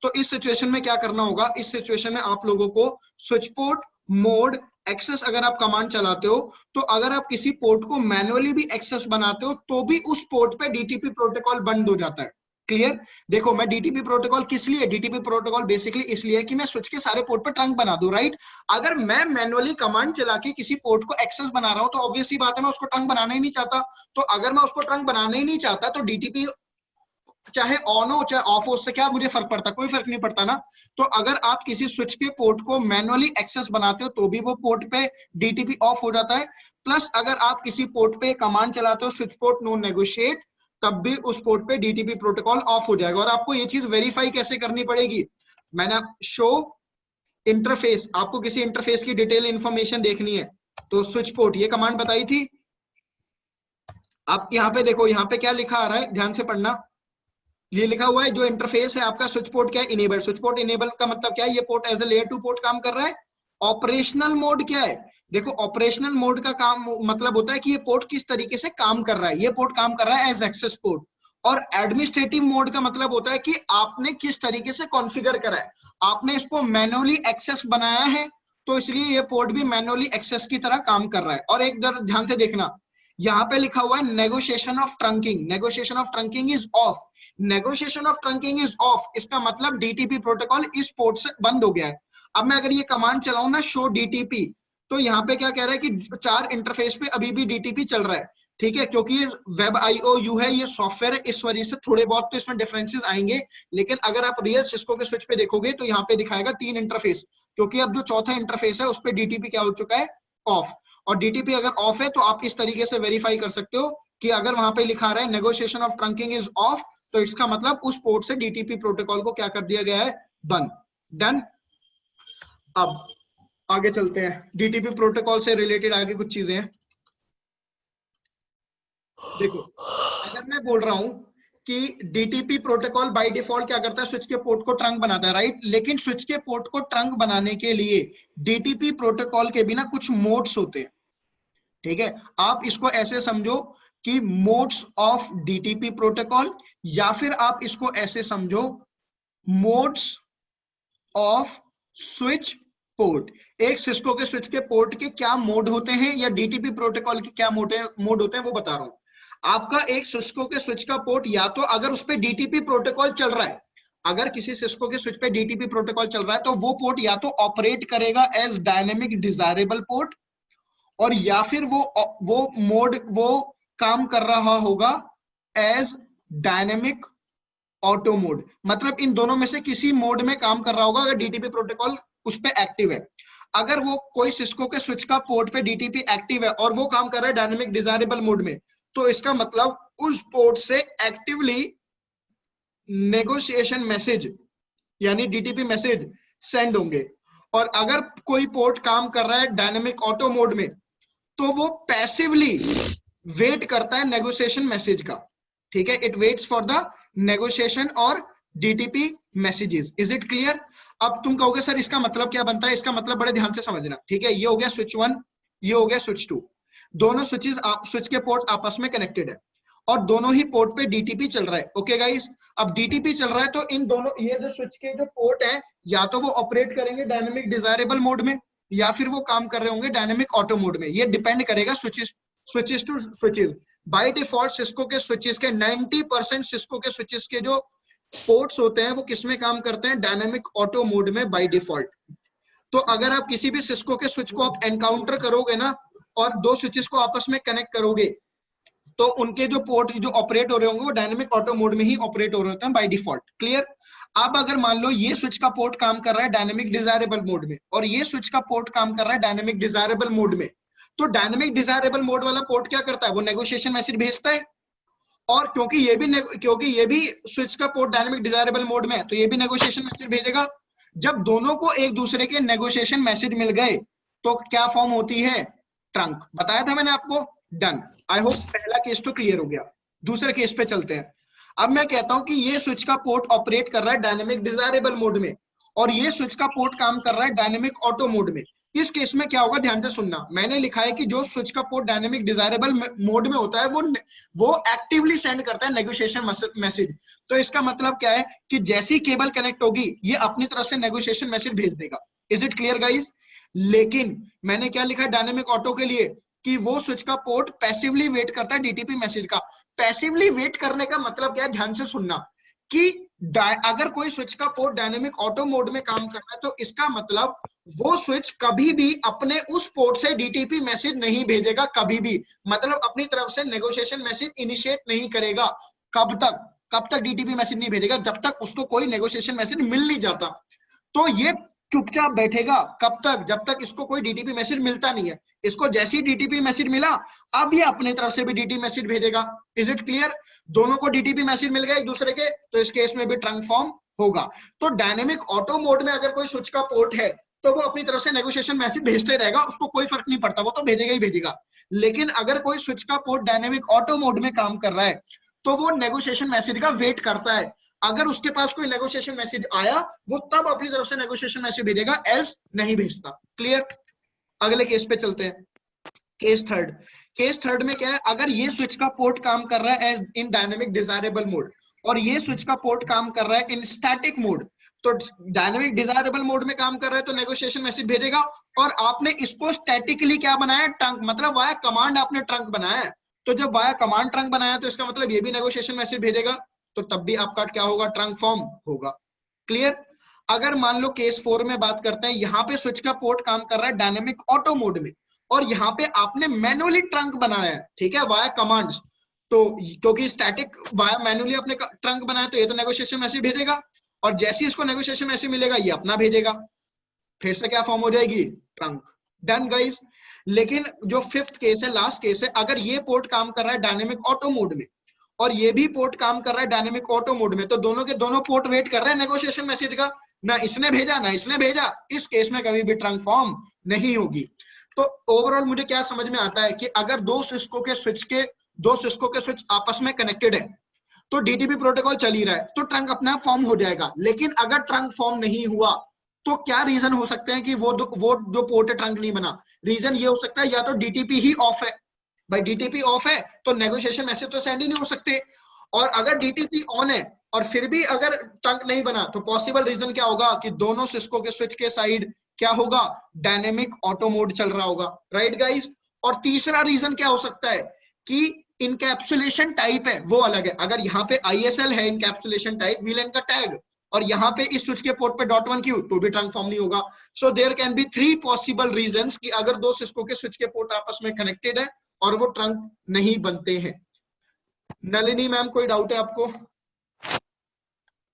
तो इस सिचुएशन में क्या करना होगा, इस सिचुएशन में आप लोगों को स्विच पोर्ट मोड एक्सेस अगर आप कमांड चलाते हो, तो अगर आप किसी पोर्ट को मैनुअली भी एक्सेस बनाते हो तो भी उस पोर्ट पे डीटीपी प्रोटोकॉल बंद हो जाता है। क्लियर? देखो मैं डीटीपी प्रोटोकॉल किस लिए, डीटीपी प्रोटोकॉल बेसिकली इसलिए कि मैं स्विच के सारे पोर्ट पे ट्रंक बना दूं, राइट? अगर मैं मैनुअली कमांड चला के किसी पोर्ट को एक्सेस बना रहा हूं तो ऑब्वियस ही बात है मैं उसको ट्रंक बनाना ही नहीं चाहता। तो अगर मैं उसको ट्रंक बनाना ही नहीं चाहता तो डीटीपी चाहे ऑन हो चाहे ऑफ हो, उससे क्या मुझे फर्क पड़ता? कोई फर्क नहीं पड़ता ना। तो अगर आप किसी स्विच के पोर्ट को मैनुअली एक्सेस बनाते हो तो भी वो पोर्ट पे डीटीपी ऑफ हो जाता है। प्लस अगर आप किसी पोर्ट पे कमांड चलाते हो स्विच पोर्ट नो नेगोशिएट, तब भी उस पोर्ट पे डीटीपी प्रोटोकॉल ऑफ हो जाएगा। और आपको ये चीज वेरीफाई कैसे करनी पड़ेगी, मैंने शो इंटरफेस, आपको किसी इंटरफेस की डिटेल इंफॉर्मेशन देखनी है तो स्विच पोर्ट ये कमांड बताई थी। आप यहाँ पे देखो, यहाँ पे क्या लिखा आ रहा है, ध्यान से पढ़ना। ये लिखा हुआ है जो इंटरफेस है आपका स्विच पोर्ट क्या है, इनेबल। स्विच पोर्ट इनेबल का मतलब क्या है, ये port as a layer 2 port काम कर रहा है। ऑपरेशनल मोड क्या है, देखो ऑपरेशनल मोड का काम मतलब होता है कि ये पोर्ट किस तरीके से काम कर रहा है। ये पोर्ट काम कर रहा है एज एक्सेस पोर्ट। और एडमिनिस्ट्रेटिव मोड का मतलब होता है कि आपने किस तरीके से कॉन्फ़िगर करा है, आपने इसको मैनुअली एक्सेस बनाया है तो इसलिए ये पोर्ट भी मैनुअली एक्सेस की तरह काम कर रहा है। और एक ध्यान से देखना, यहाँ पे लिखा हुआ है negotiation of trunking, negotiation of trunking is of. Negotiation of trunking is of, इसका मतलब डीटीपी प्रोटोकॉल इस पोर्ट से बंद हो गया है। अब मैं अगर ये कमांड चलाऊं ना शो डीटीपी, तो यहाँ पे क्या कह रहा है कि 4 इंटरफेस पे अभी भी डीटीपी चल रहा है। ठीक है, क्योंकि ये वेब IOU है, ये सॉफ्टवेयर है, इस वजह से थोड़े बहुत तो इसमें डिफरेंसेस आएंगे। लेकिन अगर आप रियल सिस्को के स्विच पे देखोगे तो यहाँ पे दिखाएगा 3 इंटरफेस, क्योंकि अब जो चौथा इंटरफेस है उस पर डीटीपी क्या हो चुका है, ऑफ। और डीटीपी अगर ऑफ है तो आप इस तरीके से वेरीफाई कर सकते हो कि अगर वहां पे लिखा रहा है negotiation of trunking is of, तो इसका मतलब उस पोर्ट से डीटीपी प्रोटोकॉल को क्या कर दिया गया है, बंद। डन? अब आगे चलते हैं, डीटीपी प्रोटोकॉल से रिलेटेड आगे कुछ चीजें हैं। देखो, अगर मैं बोल रहा हूं कि डीटीपी प्रोटोकॉल बाय डिफॉल्ट क्या करता है, स्विच के पोर्ट को ट्रंक बनाता है, राइट। लेकिन स्विच के पोर्ट को ट्रंक बनाने के लिए डीटीपी प्रोटोकॉल के बिना कुछ मोड्स होते हैं, ठीक है। आप इसको ऐसे समझो कि मोड्स ऑफ डीटीपी प्रोटोकॉल, या फिर आप इसको ऐसे समझो मोड्स ऑफ स्विच पोर्ट। एक सिस्को के स्विच के पोर्ट के क्या मोड होते हैं या डीटीपी प्रोटोकॉल के क्या मोड होते हैं वो बता रहा हूं। आपका एक सिस्को के स्विच का पोर्ट, या तो अगर उस पे डीटीपी प्रोटोकॉल चल रहा है, अगर किसी सिस्को के स्विच पे डीटीपी प्रोटोकॉल चल रहा है तो वो पोर्ट या तो ऑपरेट करेगा एज डायनेमिक डिजायरेबल पोर्ट, और या फिर वो काम कर रहा होगा एज डायनेमिक ऑटो मोड। मतलब इन दोनों में से किसी मोड में काम कर रहा होगा अगर डीटीपी प्रोटोकॉल उस पे एक्टिव है। अगर वो कोई सिस्को के स्विच का पोर्ट पे डीटीपी एक्टिव है और वो काम कर रहा है डायनेमिक डिजायरेबल मोड में, तो इसका मतलब उस पोर्ट से एक्टिवली नेगोशिएशन मैसेज यानी डीटीपी मैसेज सेंड होंगे। और अगर कोई पोर्ट काम कर रहा है डायनेमिक ऑटो मोड में, तो वो पैसिवली वेट करता है नेगोशिएशन मैसेज का, ठीक है। It waits for the negotiation और DTP messages. Is it clear? अब तुम कहोगे सर इसका मतलब क्या बनता है, इसका मतलब बड़े ध्यान से समझना, ठीक है। ये हो गया स्विच 1, ये हो गया स्विच 2। दोनों स्विच के पोर्ट आपस में कनेक्टेड है और दोनों ही पोर्ट पे डीटीपी चल रहा है। ओके गाइस, अब डीटीपी चल रहा है तो इन दोनों, ये जो स्विच के जो पोर्ट है, या तो वो ऑपरेट करेंगे डायनेमिक डिजायरेबल मोड में, या फिर वो काम कर रहे होंगे डायनेमिक ऑटो मोड में। ये डिपेंड करेगा switches to switches. By default Cisco के स्विचेस के 90% सिस्को के स्विचेस के जो पोर्ट्स होते हैं वो किसमें काम करते हैं, डायनेमिक ऑटो मोड में बाय डिफॉल्ट। तो अगर आप किसी भी सिस्को के स्विच को आप एनकाउंटर करोगे ना और दो स्विचेस को आपस में कनेक्ट करोगे, तो उनके जो पोर्ट जो ऑपरेट हो रहे होंगे वो डायनेमिक ऑटो मोड में ही ऑपरेट हो रहे होते हैं बाय डिफॉल्ट। क्लियर? अब अगर मान लो ये स्विच का पोर्ट काम कर रहा है डायनेमिक डिजायरेबल मोड में और ये स्विच का पोर्ट काम कर रहा है डायनेमिक डिजायरेबल मोड में, तो डायनेमिक डिजायरेबल मोड वाला पोर्ट क्या करता है, वो नेगोशिएशन मैसेज भेजता है। और क्योंकि ये भी स्विच का पोर्ट डायनेमिक डिजायरेबल मोड में है, तो ये भी नेगोशिएशन मैसेज भेजेगा। जब दोनों को एक दूसरे के नेगोशिएशन मैसेज मिल गए तो क्या फॉर्म होती है, ट्रंक। बताया था मैंने आपको, डन। आई होप पहला केस तो क्लियर हो गया। दूसरे केस पे चलते हैं। अब मैं कहता हूं कि ये स्विच का पोर्ट ऑपरेट कर रहा है डायनेमिक डिजायरेबल मोड में और ये स्विच का पोर्ट काम कर रहा है डायनेमिक ऑटो मोड में। इस केस में क्या होगा, ध्यान से सुनना। मैंने लिखा है कि जो स्विच का पोर्ट डायनेमिक डिजायरेबल मोड में होता है वो एक्टिवली सेंड करता है नेगोशिएशन मैसेज। तो इसका मतलब क्या है कि जैसी केबल कनेक्ट होगी ये अपनी तरफ से नेगोशिएशन मैसेज भेज देगा। Is it clear guys? लेकिन मैंने क्या लिखा है डायनेमिक ऑटो के लिए कि वो स्विच का पोर्ट पैसिवली वेट करता है डीटीपी मैसेज का। पैसिवली वेट करने का मतलब क्या है, ध्यान से सुनना, कि अगर कोई स्विच का पोर्ट डायनेमिक ऑटो मोड में काम कर रहा है तो इसका मतलब वो स्विच कभी भी अपने उस पोर्ट से डीटीपी मैसेज नहीं भेजेगा, कभी भी। मतलब अपनी तरफ से नेगोशिएशन मैसेज इनिशिएट नहीं करेगा। कब तक डीटीपी मैसेज नहीं भेजेगा, जब तक उसको कोई नेगोशिएशन मैसेज मिल नहीं जाता। तो ये चुपचाप बैठेगा कब तक, जब तक इसको कोई डीटीपी मैसेज मिलता नहीं है। इसको जैसे ही डीटीपी मैसेज मिला, अब ये अपनी तरफ से भी डीटीपी मैसेज भेजेगा। Is it clear? दोनों को डीटीपी मैसेज मिल गया एक दूसरे के, तो इस केस में भी ट्रंक फॉर्म होगा। तो डायनेमिक ऑटो मोड में अगर कोई स्विच का पोर्ट है तो वो अपनी तरफ से नेगोशिएशन मैसेज भेजते रहेगा, उसको कोई फर्क नहीं पड़ता, वो तो भेजेगा ही भेजेगा। लेकिन अगर कोई स्विच का पोर्ट डायनेमिक ऑटो मोड में काम कर रहा है तो वो नेगोशिएशन मैसेज का वेट करता है। अगर उसके पास कोई नेगोशिएशन मैसेज आया वो तब अपनी तरफ से नेगोशिएशन मैसेज भेजेगा, एल्स नहीं भेजता। क्लियर? अगले केस पे चलते हैं, केस थर्ड। केस थर्ड में क्या है, अगर ये स्विच का पोर्ट काम कर रहा है as in dynamic desirable mode और ये स्विच का पोर्ट काम कर रहा है इन स्टैटिक मोड, तो डायनेमिक डिजायरेबल मोड में काम कर रहा है तो नेगोशिएशन मैसेज भेजेगा। और आपने इसको स्टैटिकली क्या बनाया, ट्रंक, मतलब वाया कमांड आपने ट्रंक बनाया है। तो जब वाया कमांड ट्रंक बनाया तो इसका मतलब ये भी नेगोशिएशन मैसेज भेजेगा, तो तब भी आपका क्या होगा, ट्रंक फॉर्म होगा। क्लियर? अगर मान लो केस 4 में बात करते हैं, यहाँ पे स्विच का पोर्ट काम कर रहा है डायनेमिक ऑटो मोड में और यहाँ पे आपने मैनुअली ट्रंक बनाया है, ठीक है, वाया कमांड्स। तो क्योंकि स्टैटिक वाया मैनुअली आपने ट्रंक बनाया तो ये तो नेगोशिएशन मैसेज भेजेगा, और जैसे ही इसको नेगोशिएशन मैसेज मिलेगा ये अपना भेजेगा, फिर से क्या फॉर्म हो जाएगी, ट्रंक। Done guys? लेकिन जो फिफ्थ केस है, लास्ट केस है, अगर ये पोर्ट काम कर रहा है डायनेमिक ऑटो मोड में और ये भी पोर्ट काम कर रहा है डायनेमिक ऑटो मोड में, तो दोनों के दोनों पोर्ट वेट कर रहे हैं नेगोशिएशन मैसेज का, ना इसने भेजा ना इसने भेजा, इस केस में कभी भी ट्रंक फॉर्म नहीं होगी। तो ओवरऑल मुझे क्या समझ में आता है कि अगर दो सिस्को के स्विच आपस में कनेक्टेड है तो डीटीपी प्रोटोकॉल चल ही रहा है, तो ट्रंक अपना फॉर्म हो जाएगा। लेकिन अगर ट्रंक फॉर्म नहीं हुआ तो क्या रीजन हो सकते हैं कि वो जो पोर्ट है ट्रंक नहीं बना? रीजन ये हो सकता है या तो डीटीपी ही ऑफ है, भाई डीटीपी ऑफ है तो नेगोशिएशन मैसेज तो सेंड ही नहीं हो सकते, और अगर डीटीपी ऑन है और फिर भी अगर ट्रंक नहीं बना तो पॉसिबल रीजन क्या होगा कि दोनों सिस्को के स्विच के साइड क्या होगा, डायनेमिक ऑटो मोड चल रहा होगा, राइट गाइस। और तीसरा रीजन क्या हो सकता है कि इनकैप्सुलेशन टाइप है वो अलग है। अगर यहाँ पे ISL है इनकैप्सुलेशन टाइप वीलन का टैग, और यहाँ पे इस स्विच के पोर्ट पे .1Q, तो भी ट्रंक फॉर्म नहीं होगा। So there can be 3 possible reasons कि अगर दो सिस्को के स्विच के पोर्ट आपस में कनेक्टेड है और वो ट्रंक नहीं बनते हैं। नलिनी मैम कोई डाउट है आपको?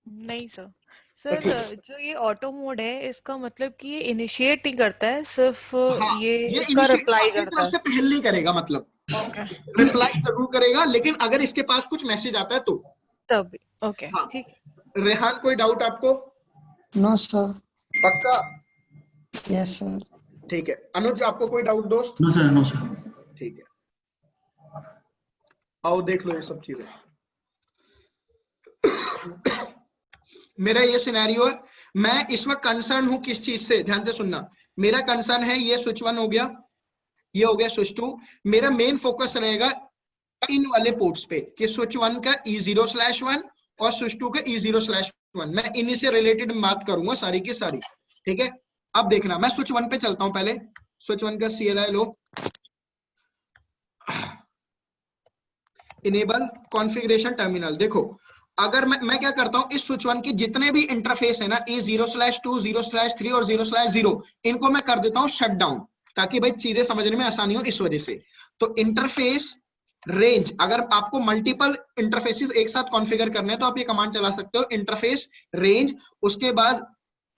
नहीं सर। सर जो ये ऑटो मोड है इसका मतलब कि ये इनिशिएट नहीं करता है, सिर्फ हाँ, ये इसका इनिशिएट रिप्लाई अपनी करता तरफ है। से पहले ही करेगा, मतलब ओके, रिप्लाई जरूर करेगा, लेकिन अगर इसके पास कुछ मैसेज आता है तो। तब ओके हाँ, ठीक है। रेहान कोई डाउट आपको? No sir. पक्का? Yes sir. ठीक है। अनुज आपको कोई डाउट दोस्त? No sir, no sir. ठीक है, आओ देख लो ये सब चीजें। मेरा ये सिनेरियो है, मैं इस वक्त कंसर्न हूं किस चीज से, ध्यान से सुनना। मेरा कंसर्न है ये स्विच 1 हो गया, ये हो गया स्विच 2। मेरा मेन फोकस रहेगा इन वाले पोर्ट्स पे कि स्विच 1 का E0/1 और स्विच 2 का E0/1। मैं इन्हीं से रिलेटेड बात करूंगा सारी की सारी, ठीक है। अब देखना, मैं स्विच 1 पे चलता हूं पहले। स्विच 1 का CLI लो, इनेबल कॉन्फ़िगरेशन टर्मिनल। देखो अगर मैं क्या करता हूं, इस स्विच 1 के जितने भी इंटरफेस है ना, E0/2, 0/3 और 0/0, इनको मैं कर देता हूं शट डाउन, ताकि भाई चीजें समझने में आसानी हो इस वजह से। तो इंटरफेस रेंज, अगर आपको मल्टीपल इंटरफेसेस एक साथ कॉन्फ़िगर करने हैं तो आप ये कमांड चला सकते हो, इंटरफेस रेंज, उसके बाद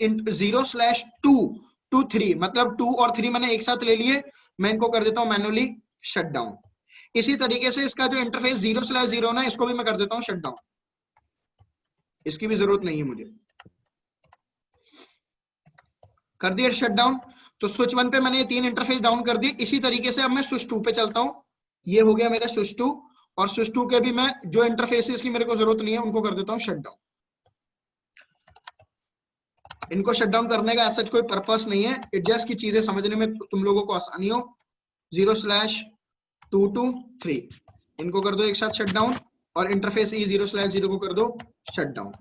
0/2 to 3, मतलब 2 और 3 मैंने एक साथ ले लिए, मैं इनको कर देता हूं मैनुअली शट डाउन। इसी तरीके से इसका जो इंटरफेस 0/0 ना, इसको भी मैं कर देता हूं शट डाउन, इसकी भी जरूरत नहीं है मुझे, कर दिया शट डाउन। तो स्विच 1 पे मैंने ये 3 इंटरफेस डाउन कर दिए। इसी तरीके से अब मैं स्विच 2 पे चलता हूं, ये हो गया मेरा स्विच 2, और स्विच 2 के भी मैं जो इंटरफेसेस की मेरे को जरूरत नहीं है उनको कर देता हूं शट डाउन। इनको शट डाउन करने का ऐसा कोई पर्पस नहीं है, जस्ट की चीजें समझने में तुम लोगों को आसानी हो। 0/2 to 3 इनको कर दो एक साथ शट डाउन, और इंटरफेस E0/0 को कर दो शट डाउन।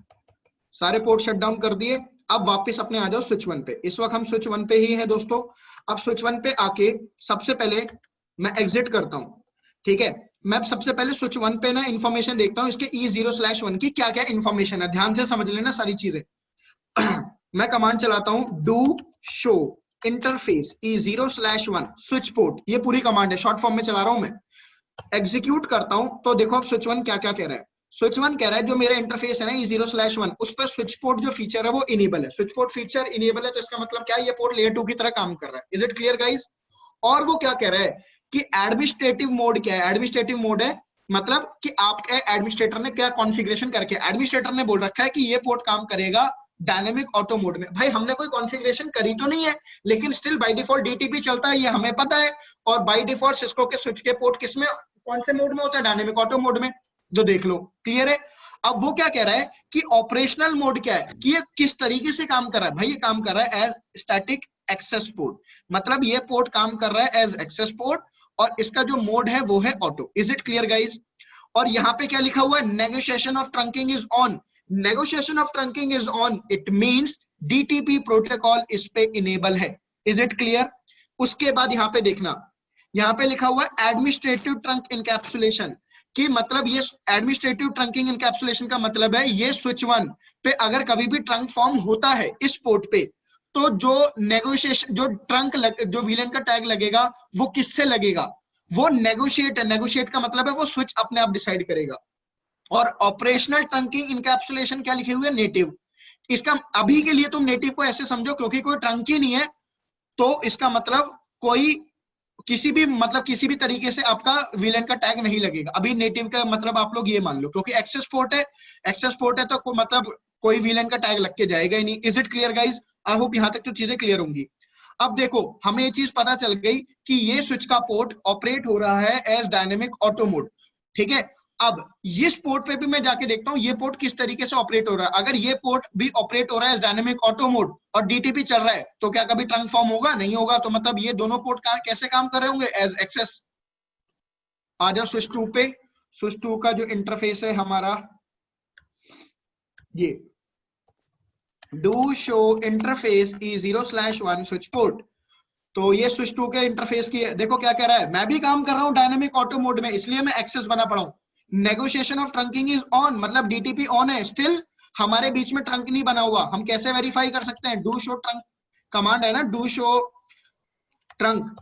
सारे पोर्ट शट डाउन कर दिए। अब वापस अपने आ जाओ स्विच 1 पे। इस वक्त हम स्विच 1 पे ही है दोस्तों। अब स्विच 1 पे आके सबसे पहले मैं एग्जिट करता हूं, ठीक है। मैं सबसे पहले स्विच 1 पे ना इंफॉर्मेशन देखता हूं, इसके E0/1 की क्या क्या इंफॉर्मेशन है, ध्यान से समझ लेना सारी चीजें। मैं कमांड चलाता हूं do show interface E0/1 switch port, ये पूरी कमांड है, शॉर्ट फॉर्म में चला रहा हूं मैं। एग्जीक्यूट करता हूं तो देखो अब स्विच 1 क्या क्या कह रहा है। स्विच 1 कह रहा है जो मेरा इंटरफेस है ना E0/1, उस पर स्विच पोर्ट जो फीचर है वो इनेबल है। स्विच पोर्ट फीचर इनेबल है तो इसका मतलब क्या है, ये पोर्ट लेयर 2 की तरह काम कर रहा है। Is it clear guys? और वो क्या कह रहा है कि एडमिनिस्ट्रेटिव मोड क्या है। एडमिनिस्ट्रेटिव मोड है मतलब कि आपके एडमिनिस्ट्रेटर ने क्या कॉन्फ़िगरेशन करके, एडमिनिस्ट्रेटर ने बोल रखा है कि ये पोर्ट काम करेगा डायनेमिक ऑटो मोड में। भाई हमने कोई कॉन्फ़िगरेशन करी तो नहीं है, लेकिन स्टिल बाय डिफॉल्ट डीटीपी चलता है, ये हमें पता है। और बाय डिफॉल्ट सिस्को के स्विच के पोर्ट किसमें, कौन से मोड में होता है, डायनेमिक ऑटो मोड में। जो देख लो क्लियर है। अब वो क्या कह रहा है कि ऑपरेशनल मोड क्या है, कि ये किस तरीके से काम कर रहा है। भाई ये काम कर रहा है एज स्टैटिक एक्सेस पोर्ट, मतलब ये पोर्ट काम कर रहा है एज एक्सेस पोर्ट, और इसका जो मोड है वो है auto. Is it clear guys? और यहाँ पे क्या लिखा हुआ है, negotiation of trunking is on. Negotiation of trunking is on, it means DTP protocol इस पे इनेबल है। Is it clear? उसके बाद यहाँ पे देखना, यहाँ पे लिखा हुआ है एडमिनिस्ट्रेटिव ट्रंक इनकैप्सुलेशन, कि मतलब ये एडमिनिस्ट्रेटिव ट्रंकिंग इनकैप्सुलेशन का मतलब है ये स्विच 1 पे अगर कभी भी ट्रंक फॉर्म होता है इस पोर्ट पे, तो जो नेगोशिएशन, जो ट्रंक जो विलेन का टैग लगेगा वो किससे लगेगा, वो नेगोशिएट है। नेगोशिएट का मतलब है वो स्विच अपने आप डिसाइड करेगा। और ऑपरेशनल ट्रंकिंग इनकैप्सुलेशन क्या लिखे हुए, नेटिव। इसका अभी के लिए तुम नेटिव को ऐसे समझो क्योंकि कोई ट्रंक ही नहीं है, तो इसका मतलब कोई किसी भी मतलब किसी भी तरीके से आपका वीलन का टैग नहीं लगेगा। अभी नेटिव का मतलब आप लोग ये मान लो, क्योंकि एक्सेस पोर्ट है, एक्सेस पोर्ट है तो मतलब कोई वीलन का टैग लग के जाएगा ही नहीं। Is it clear guys? I hope यहाँ तक तो चीजें क्लियर होंगी। अब देखो हमें ये चीज पता चल गई कि ये स्विच का पोर्ट ऑपरेट हो रहा है एज डायनेमिक ऑटो मोड, ठीक है। अब इस पोर्ट पे भी मैं जाके देखता हूँ ये पोर्ट किस तरीके से ऑपरेट हो रहा है। अगर ये पोर्ट भी ऑपरेट हो रहा है डायनेमिक ऑटो मोड और डीटीपी चल रहा है तो क्या कभी ट्रंक फॉर्म होगा? नहीं होगा। तो मतलब ये दोनों पोर्ट कैसे काम कर रहे होंगे? As access. आ जाओ स्विच 2 पे। स्विच 2 का जो इंटरफेस है हमारा ये do show interface E0/1 switch port. तो ये स्विच 2 के इंटरफेस की है। देखो क्या कह रहा है, मैं भी काम कर रहा हूं डायनेमिक ऑटो मोड में, इसलिए मैं एक्सेस बना पड़ा हूं। Negotiation of trunking is on, मतलब डीटीपी ऑन है, स्टिल हमारे बीच में ट्रंक नहीं बना हुआ। हम कैसे वेरीफाई कर सकते हैं? डू शो ट्रंक कमांड है ना, do show trunk,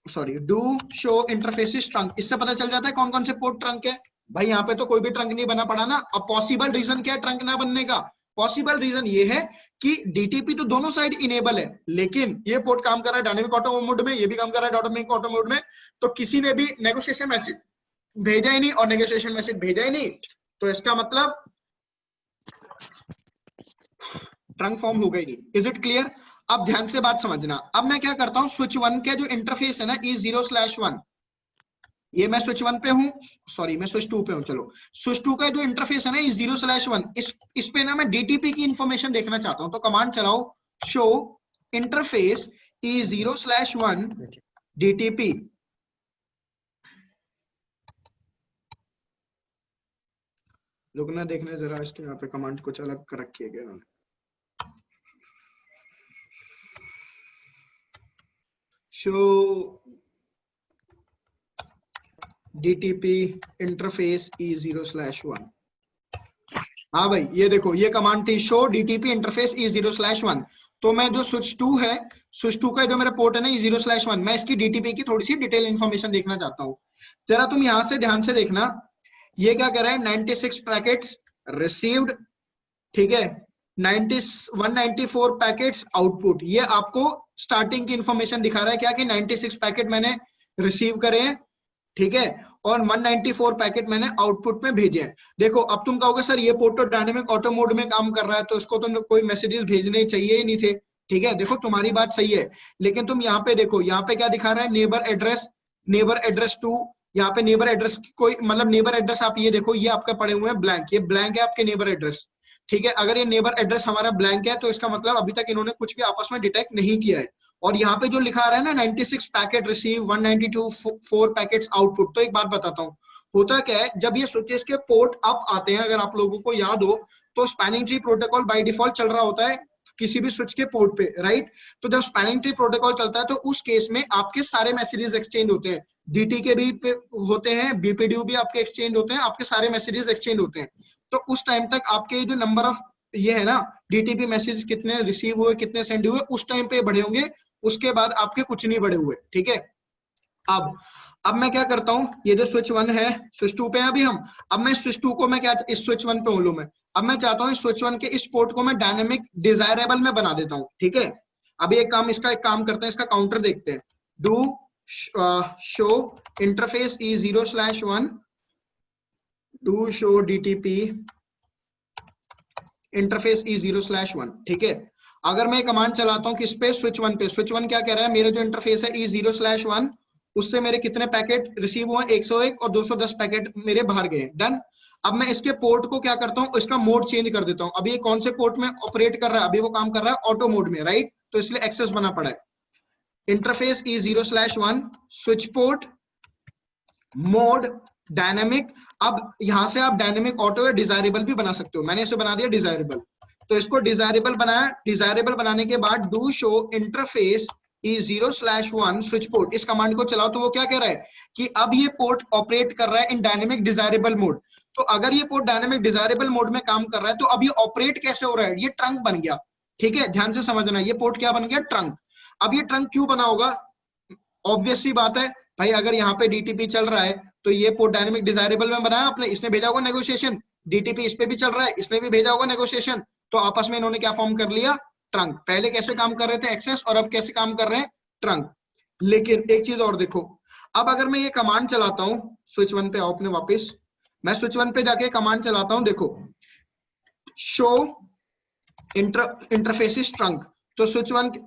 sorry do show interfaces trunk, इससे पता चल जाता है कौन कौन से पोर्ट ट्रंक है। भाई यहाँ पे तो कोई भी ट्रंक नहीं बना पड़ा ना। अब पॉसिबल रीजन क्या है ट्रंक ना बनने का? पॉसिबल रीजन ये है कि डीटीपी तो दोनों साइड इनेबल है, लेकिन ये पोर्ट काम कर रहा है डायनेमिक ऑटो मोड में, ये भी काम कर रहा है डायनेमिक ऑटो मोड में, तो किसी ने भी नेगोशिएशन मैसेज भेजा ही नहीं और नेगोशिएशन मैसेज भेजा ही नहीं, तो इसका मतलब ट्रंक फॉर्म हो गई नहीं। Is it clear? अब ध्यान से बात समझना। अब मैं क्या करता हूं, स्विच 1 का जो इंटरफेस है ना E0/1, ये मैं स्विच 1 पे हूं, सॉरी मैं स्विच 2 पे हूं। चलो स्विच 2 का जो इंटरफेस है ना E0/1, इस पे ना मैं डीटीपी की इंफॉर्मेशन देखना चाहता हूं, तो कमांड चलाओ शो इंटरफेस E0/1 डीटीपी। रुकना देखने जरा, इसके यहाँ पे कमांड कुछ अलग कर रखी है इन्होंने। Show DTP interface E0/1। हाँ भाई ये देखो ये कमांड थी शो डीटीपी इंटरफेस E0/1। तो मैं जो स्विच 2 है, स्विच 2 का जो मेरा पोर्ट है ना E0/1, मैं इसकी डीटीपी की थोड़ी सी डिटेल इंफॉर्मेशन देखना चाहता हूँ। जरा तुम यहां से ध्यान से देखना, ये क्या कर रहा है, 96 पैकेट्स रिसीव्ड, ठीक है, 194 पैकेट्स आउटपुट। ये आपको स्टार्टिंग की इंफॉर्मेशन दिखा रहा है क्या कि 96 पैकेट मैंने रिसीव करे हैं, ठीक है, और 194 पैकेट मैंने आउटपुट में भेजे हैं। देखो अब तुम कहोगे सर ये पोर्ट तो डायनेमिक ऑटो मोड में काम कर रहा है, तो इसको तो कोई मैसेजेस भेजने चाहिए ही नहीं थे, ठीक है। देखो तुम्हारी बात सही है, लेकिन तुम यहाँ पे देखो, यहाँ पे क्या दिखा रहा है, नेबर एड्रेस 2, यहाँ पे नेबर एड्रेस कोई मतलब नेबर एड्रेस आप ये देखो, ये आपके पड़े हुए हैं ब्लैंक, ये ब्लैंक है आपके नेबर एड्रेस, ठीक है। अगर ये नेबर एड्रेस हमारा ब्लैंक है तो इसका मतलब अभी तक इन्होंने कुछ भी आपस में डिटेक्ट नहीं किया है। और यहाँ पे जो लिखा रहा है ना 96 पैकेट रिसीव, 192 पैकेट्स आउटपुट, तो एक बात बताता हूँ, होता क्या है जब ये स्विचेस के पोर्ट अप आते हैं, अगर आप लोगों को याद हो तो spanning tree protocol by default चल रहा होता है किसी भी स्विच के पोर्ट पे, राइट। तो जब स्पैनिंग ट्री प्रोटोकॉल चलता है तो उस केस में आपके सारे मैसेजेस एक्सचेंज होते हैं, डीटी के भी होते हैं, बीपीडीयू भी आपके एक्सचेंज होते हैं, आपके सारे मैसेजेस एक्सचेंज होते हैं। तो उस टाइम तक आपके जो नंबर ऑफ ये है ना डीटीपी मैसेज कितने रिसीव हुए, कितने सेंड हुए, उस टाइम पे बढ़े होंगे, उसके बाद आपके कुछ नहीं बढ़े हुए, ठीक है। अब मैं क्या करता हूं, ये जो स्विच 1 है, स्विच 2 पे अभी हम, अब मैं स्विच 2 को मैं क्या इस स्विच 1 पे हूं मैं, अब मैं चाहता हूं इस स्विच 1 के इस पोर्ट को मैं डायनेमिक डिजायरेबल में बना देता हूं, ठीक है। अभी एक काम करते हैं, इसका काउंटर देखते हैं। Do show interface E0/1 do show DTP interface E0/1, ठीक है। अगर मैं कमांड चलाता हूं किस पे, स्विच 1 पे, स्विच 1 क्या कह रहा है, मेरा जो इंटरफेस है E0/1 उससे मेरे कितने पैकेट रिसीव हुए, 101 और 210 पैकेट मेरे बाहर गए, डन। अब मैं इसके पोर्ट को क्या करता हूँ, इसका मोड चेंज कर देता हूँ। अभी ये कौन से पोर्ट में ऑपरेट कर रहा है, अभी वो काम कर रहा है ऑटो मोड में, राइट, तो इसलिए एक्सेस बना पड़ा है। Interface E0/1 switch port mode dynamic. अब यहां से आप डायनेमिक ऑटो या डिजायरेबल भी बना सकते हो, मैंने इसे बना दिया डिजायरेबल, तो इसको डिजायरेबल बनाया। डिजायरेबल बनाने के बाद do show interface E0/1 switch port, इस कमांड को चलाओ तो वो क्या कह रहा है कि अब ये पोर्ट ऑपरेट कर रहा है इन डायनेमिक डिजायरेबल मोड। तो अगर ये पोर्ट डायनेमिक डिजायरेबल मोड में काम कर रहा है तो अब ये ऑपरेट कैसे हो रहा है, ये ट्रंक बन गया, ठीक है। ध्यान से समझना, ये पोर्ट क्या बन गया, ट्रंक। अब ये ट्रंक क्यों बना होगा, ऑब्वियस सी बात है भाई, अगर यहाँ पे डीटीपी चल रहा है तो ये पोर्ट डायनेमिक डिजायरेबल में बनाया आपने, इसने भेजा होगा नेगोशिएशन, डीटीपी इस पे भी चल रहा है, इसने भी भेजा होगा नेगोशिएशन, तो आपस में इन्होंने क्या फॉर्म कर लिया, ट्रंक। पहले कैसे काम कर रहे थे, एक्सेस, और अब कैसे काम कर रहे हैं, ट्रंक। लेकिन एक चीज और देखो, अब अगर मैं ये कमांड चलाता हूं, स्विच 1 पे आओ अपने वापस, मैं स्विच 1 पे जाके कमांड चलाता हूं, देखो शो इंटरफेसिस ट्रंक, तो switch 1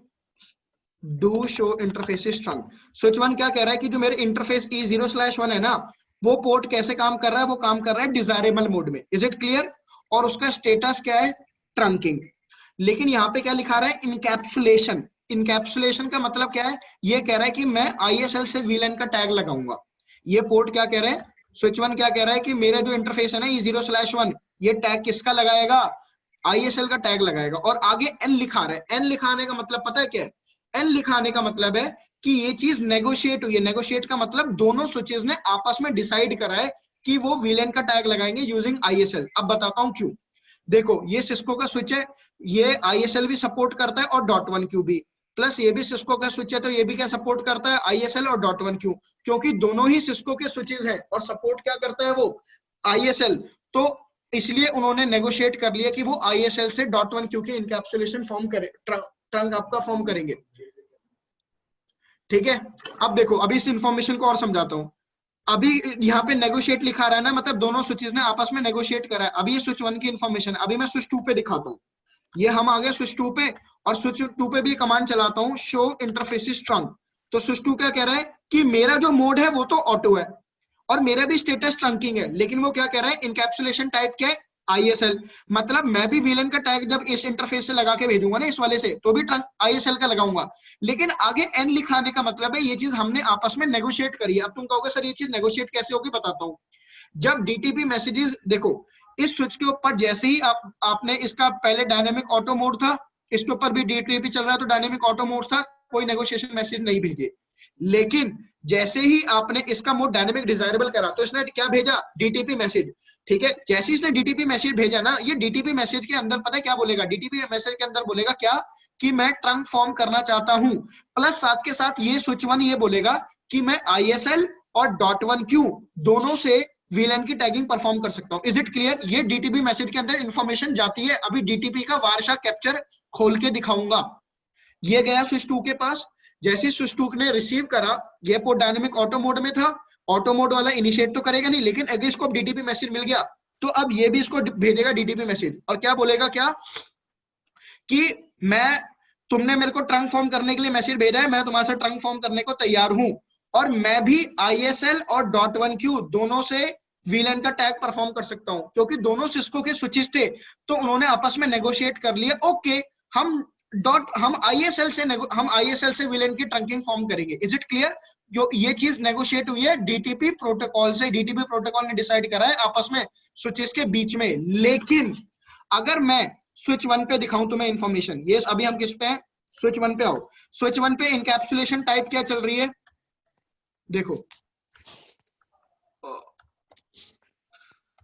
do show interfaces trunk, switch 1 क्या कह रहा है कि जो मेरे इंटरफेस E0/1 है ना, वो पोर्ट कैसे काम कर रहा है, वो काम कर रहा है डिजायरेबल मोड में, इज इट क्लियर, और उसका स्टेटस क्या है, ट्रंकिंग। लेकिन यहाँ पे क्या लिखा रहा है, इनकैप्सुलेशन। इनकैप्सुलेशन का मतलब क्या है, ये कह रहा है कि मैं ISL से VLAN का टैग लगाऊंगा। ये पोर्ट क्या कह रहा है, स्विच 1 क्या कह रहा है कि मेरा जो इंटरफेस है ना E0/1, ये टैग किसका लगाएगा, ISL का टैग लगाएगा। और आगे N लिखा रहा है, N लिखाने का मतलब पता है क्या है, N लिखाने का मतलब है कि ये चीज नेगोशिएट हुई है। नेगोशिएट का मतलब दोनों स्विचेस ने आपस में डिसाइड करा है कि वो VLAN का टैग लगाएंगे यूजिंग ISL। अब बताता हूं क्यों। देखो ये सिस्को का स्विच है, ये ISL भी सपोर्ट करता है और .1Q भी, प्लस ये भी सिस्को का स्विच है तो ये भी क्या सपोर्ट करता है, ISL और .1Q, क्योंकि दोनों ही सिस्को के स्विचेस हैं और सपोर्ट क्या करता है वो, ISL। तो इसलिए उन्होंने नेगोशिएट कर लिया कि वो ISL से .1Q की इनकैप्सुलेशन फॉर्म करे, ट्रंक आपका फॉर्म करेंगे। ठीक है, अब देखो अभी इस इंफॉर्मेशन को और समझाता हूं। अभी यहाँ पे नेगोशिएट लिखा रहा है ना, मतलब दोनों स्विचेस ने आपस में नेगोशिएट करा है। अभी ये स्विच 1 की इंफॉर्मेशन, अभी मैं स्विच 2 पे दिखाता हूँ। ये हम आ गए स्विच 2 पे, और स्विच 2 पे भी कमांड चलाता हूँ, शो इंटरफेसिस ट्रंक। तो स्विच 2 क्या कह रहा है कि मेरा जो मोड है वो तो ऑटो है और मेरा भी स्टेटस ट्रंकिंग है, लेकिन वो क्या कह रहा है, इनकैप्सुलेशन टाइप क्या है, ISL। मतलब मैं भी VLAN का टैग जब इस इंटरफेस से लगा के भेजूंगा ना, इस वाले से, तो भी ISL का लगाऊंगा। लेकिन आगे N लिखाने का मतलब है ये चीज हमने आपस में नेगोशिएट करी है। अब तुम कहोगे सर ये चीज नेगोशिएट कैसे होगी, बताता हूँ। जब DTP मैसेजेस, देखो इस स्विच के ऊपर जैसे ही आपने इसका पहले डायनेमिक ऑटो मोड था, इसके ऊपर भी DTP चल रहा है तो डायनेमिक ऑटो मोड था, कोई नेगोशिएशन मैसेज नहीं भेजे। लेकिन जैसे ही आपने इसका मोड डायनेमिक डिजायरेबल करा तो इसने क्या भेजा, DTP मैसेज। ठीक है, जैसे ही इसने DTP मैसेज भेजा ना, ये DTP मैसेज के अंदर पता है क्या बोलेगा, DTP मैसेज के अंदर बोलेगा क्या, कि मैं ट्रंक फॉर्म करना चाहता हूं, प्लस साथ के साथ ये स्विच 1 ये बोलेगा कि मैं ISL और .1Q दोनों से VLAN की टैगिंग परफॉर्म कर सकता हूं। इज इट क्लियर, ये DTP मैसेज के अंदर इंफॉर्मेशन जाती है। अभी DTP का वारशा कैप्चर खोल के दिखाऊंगा। ये गया स्विच 2 के पास, जैसे स्विच 2 ने रिसीव करा, ये पोर्ट डायनेमिक ऑटो मोड में था, ऑटो मोड वाला इनिशिएट तो करेगा नहीं, लेकिन अगर इसको DTP मैसेज मिल गया तो अब ये भी इसको भेजेगा DTP मैसेज, और क्या बोलेगा, क्या कि मैं, तुमने मेरे को ट्रंक फॉर्म करने के लिए मैसेज भेजा है, मैं तुम्हारे साथ ट्रंक फॉर्म करने को तैयार हूं, और मैं भी ISL और .1Q दोनों से VLAN का टैग परफॉर्म कर सकता हूं। क्योंकि दोनों सिस्को के स्विचेस थे तो उन्होंने आपस में नेगोशिएट कर लिया, ओके हम ISL से VLAN की ट्रंकिंग फॉर्म करेंगे। इज इट क्लियर, जो ये चीज नेगोशिएट हुई है DTP प्रोटोकॉल से, DTP प्रोटोकॉल ने डिसाइड करा है आपस में स्विचेस के बीच में। लेकिन अगर मैं स्विच 1 पे दिखाऊं तुम्हें इंफॉर्मेशन, ये अभी हम किस पे हैं, स्विच 1 पे आओ। स्विच 1 पे इनकैप्सुलेशन टाइप क्या चल रही है, देखो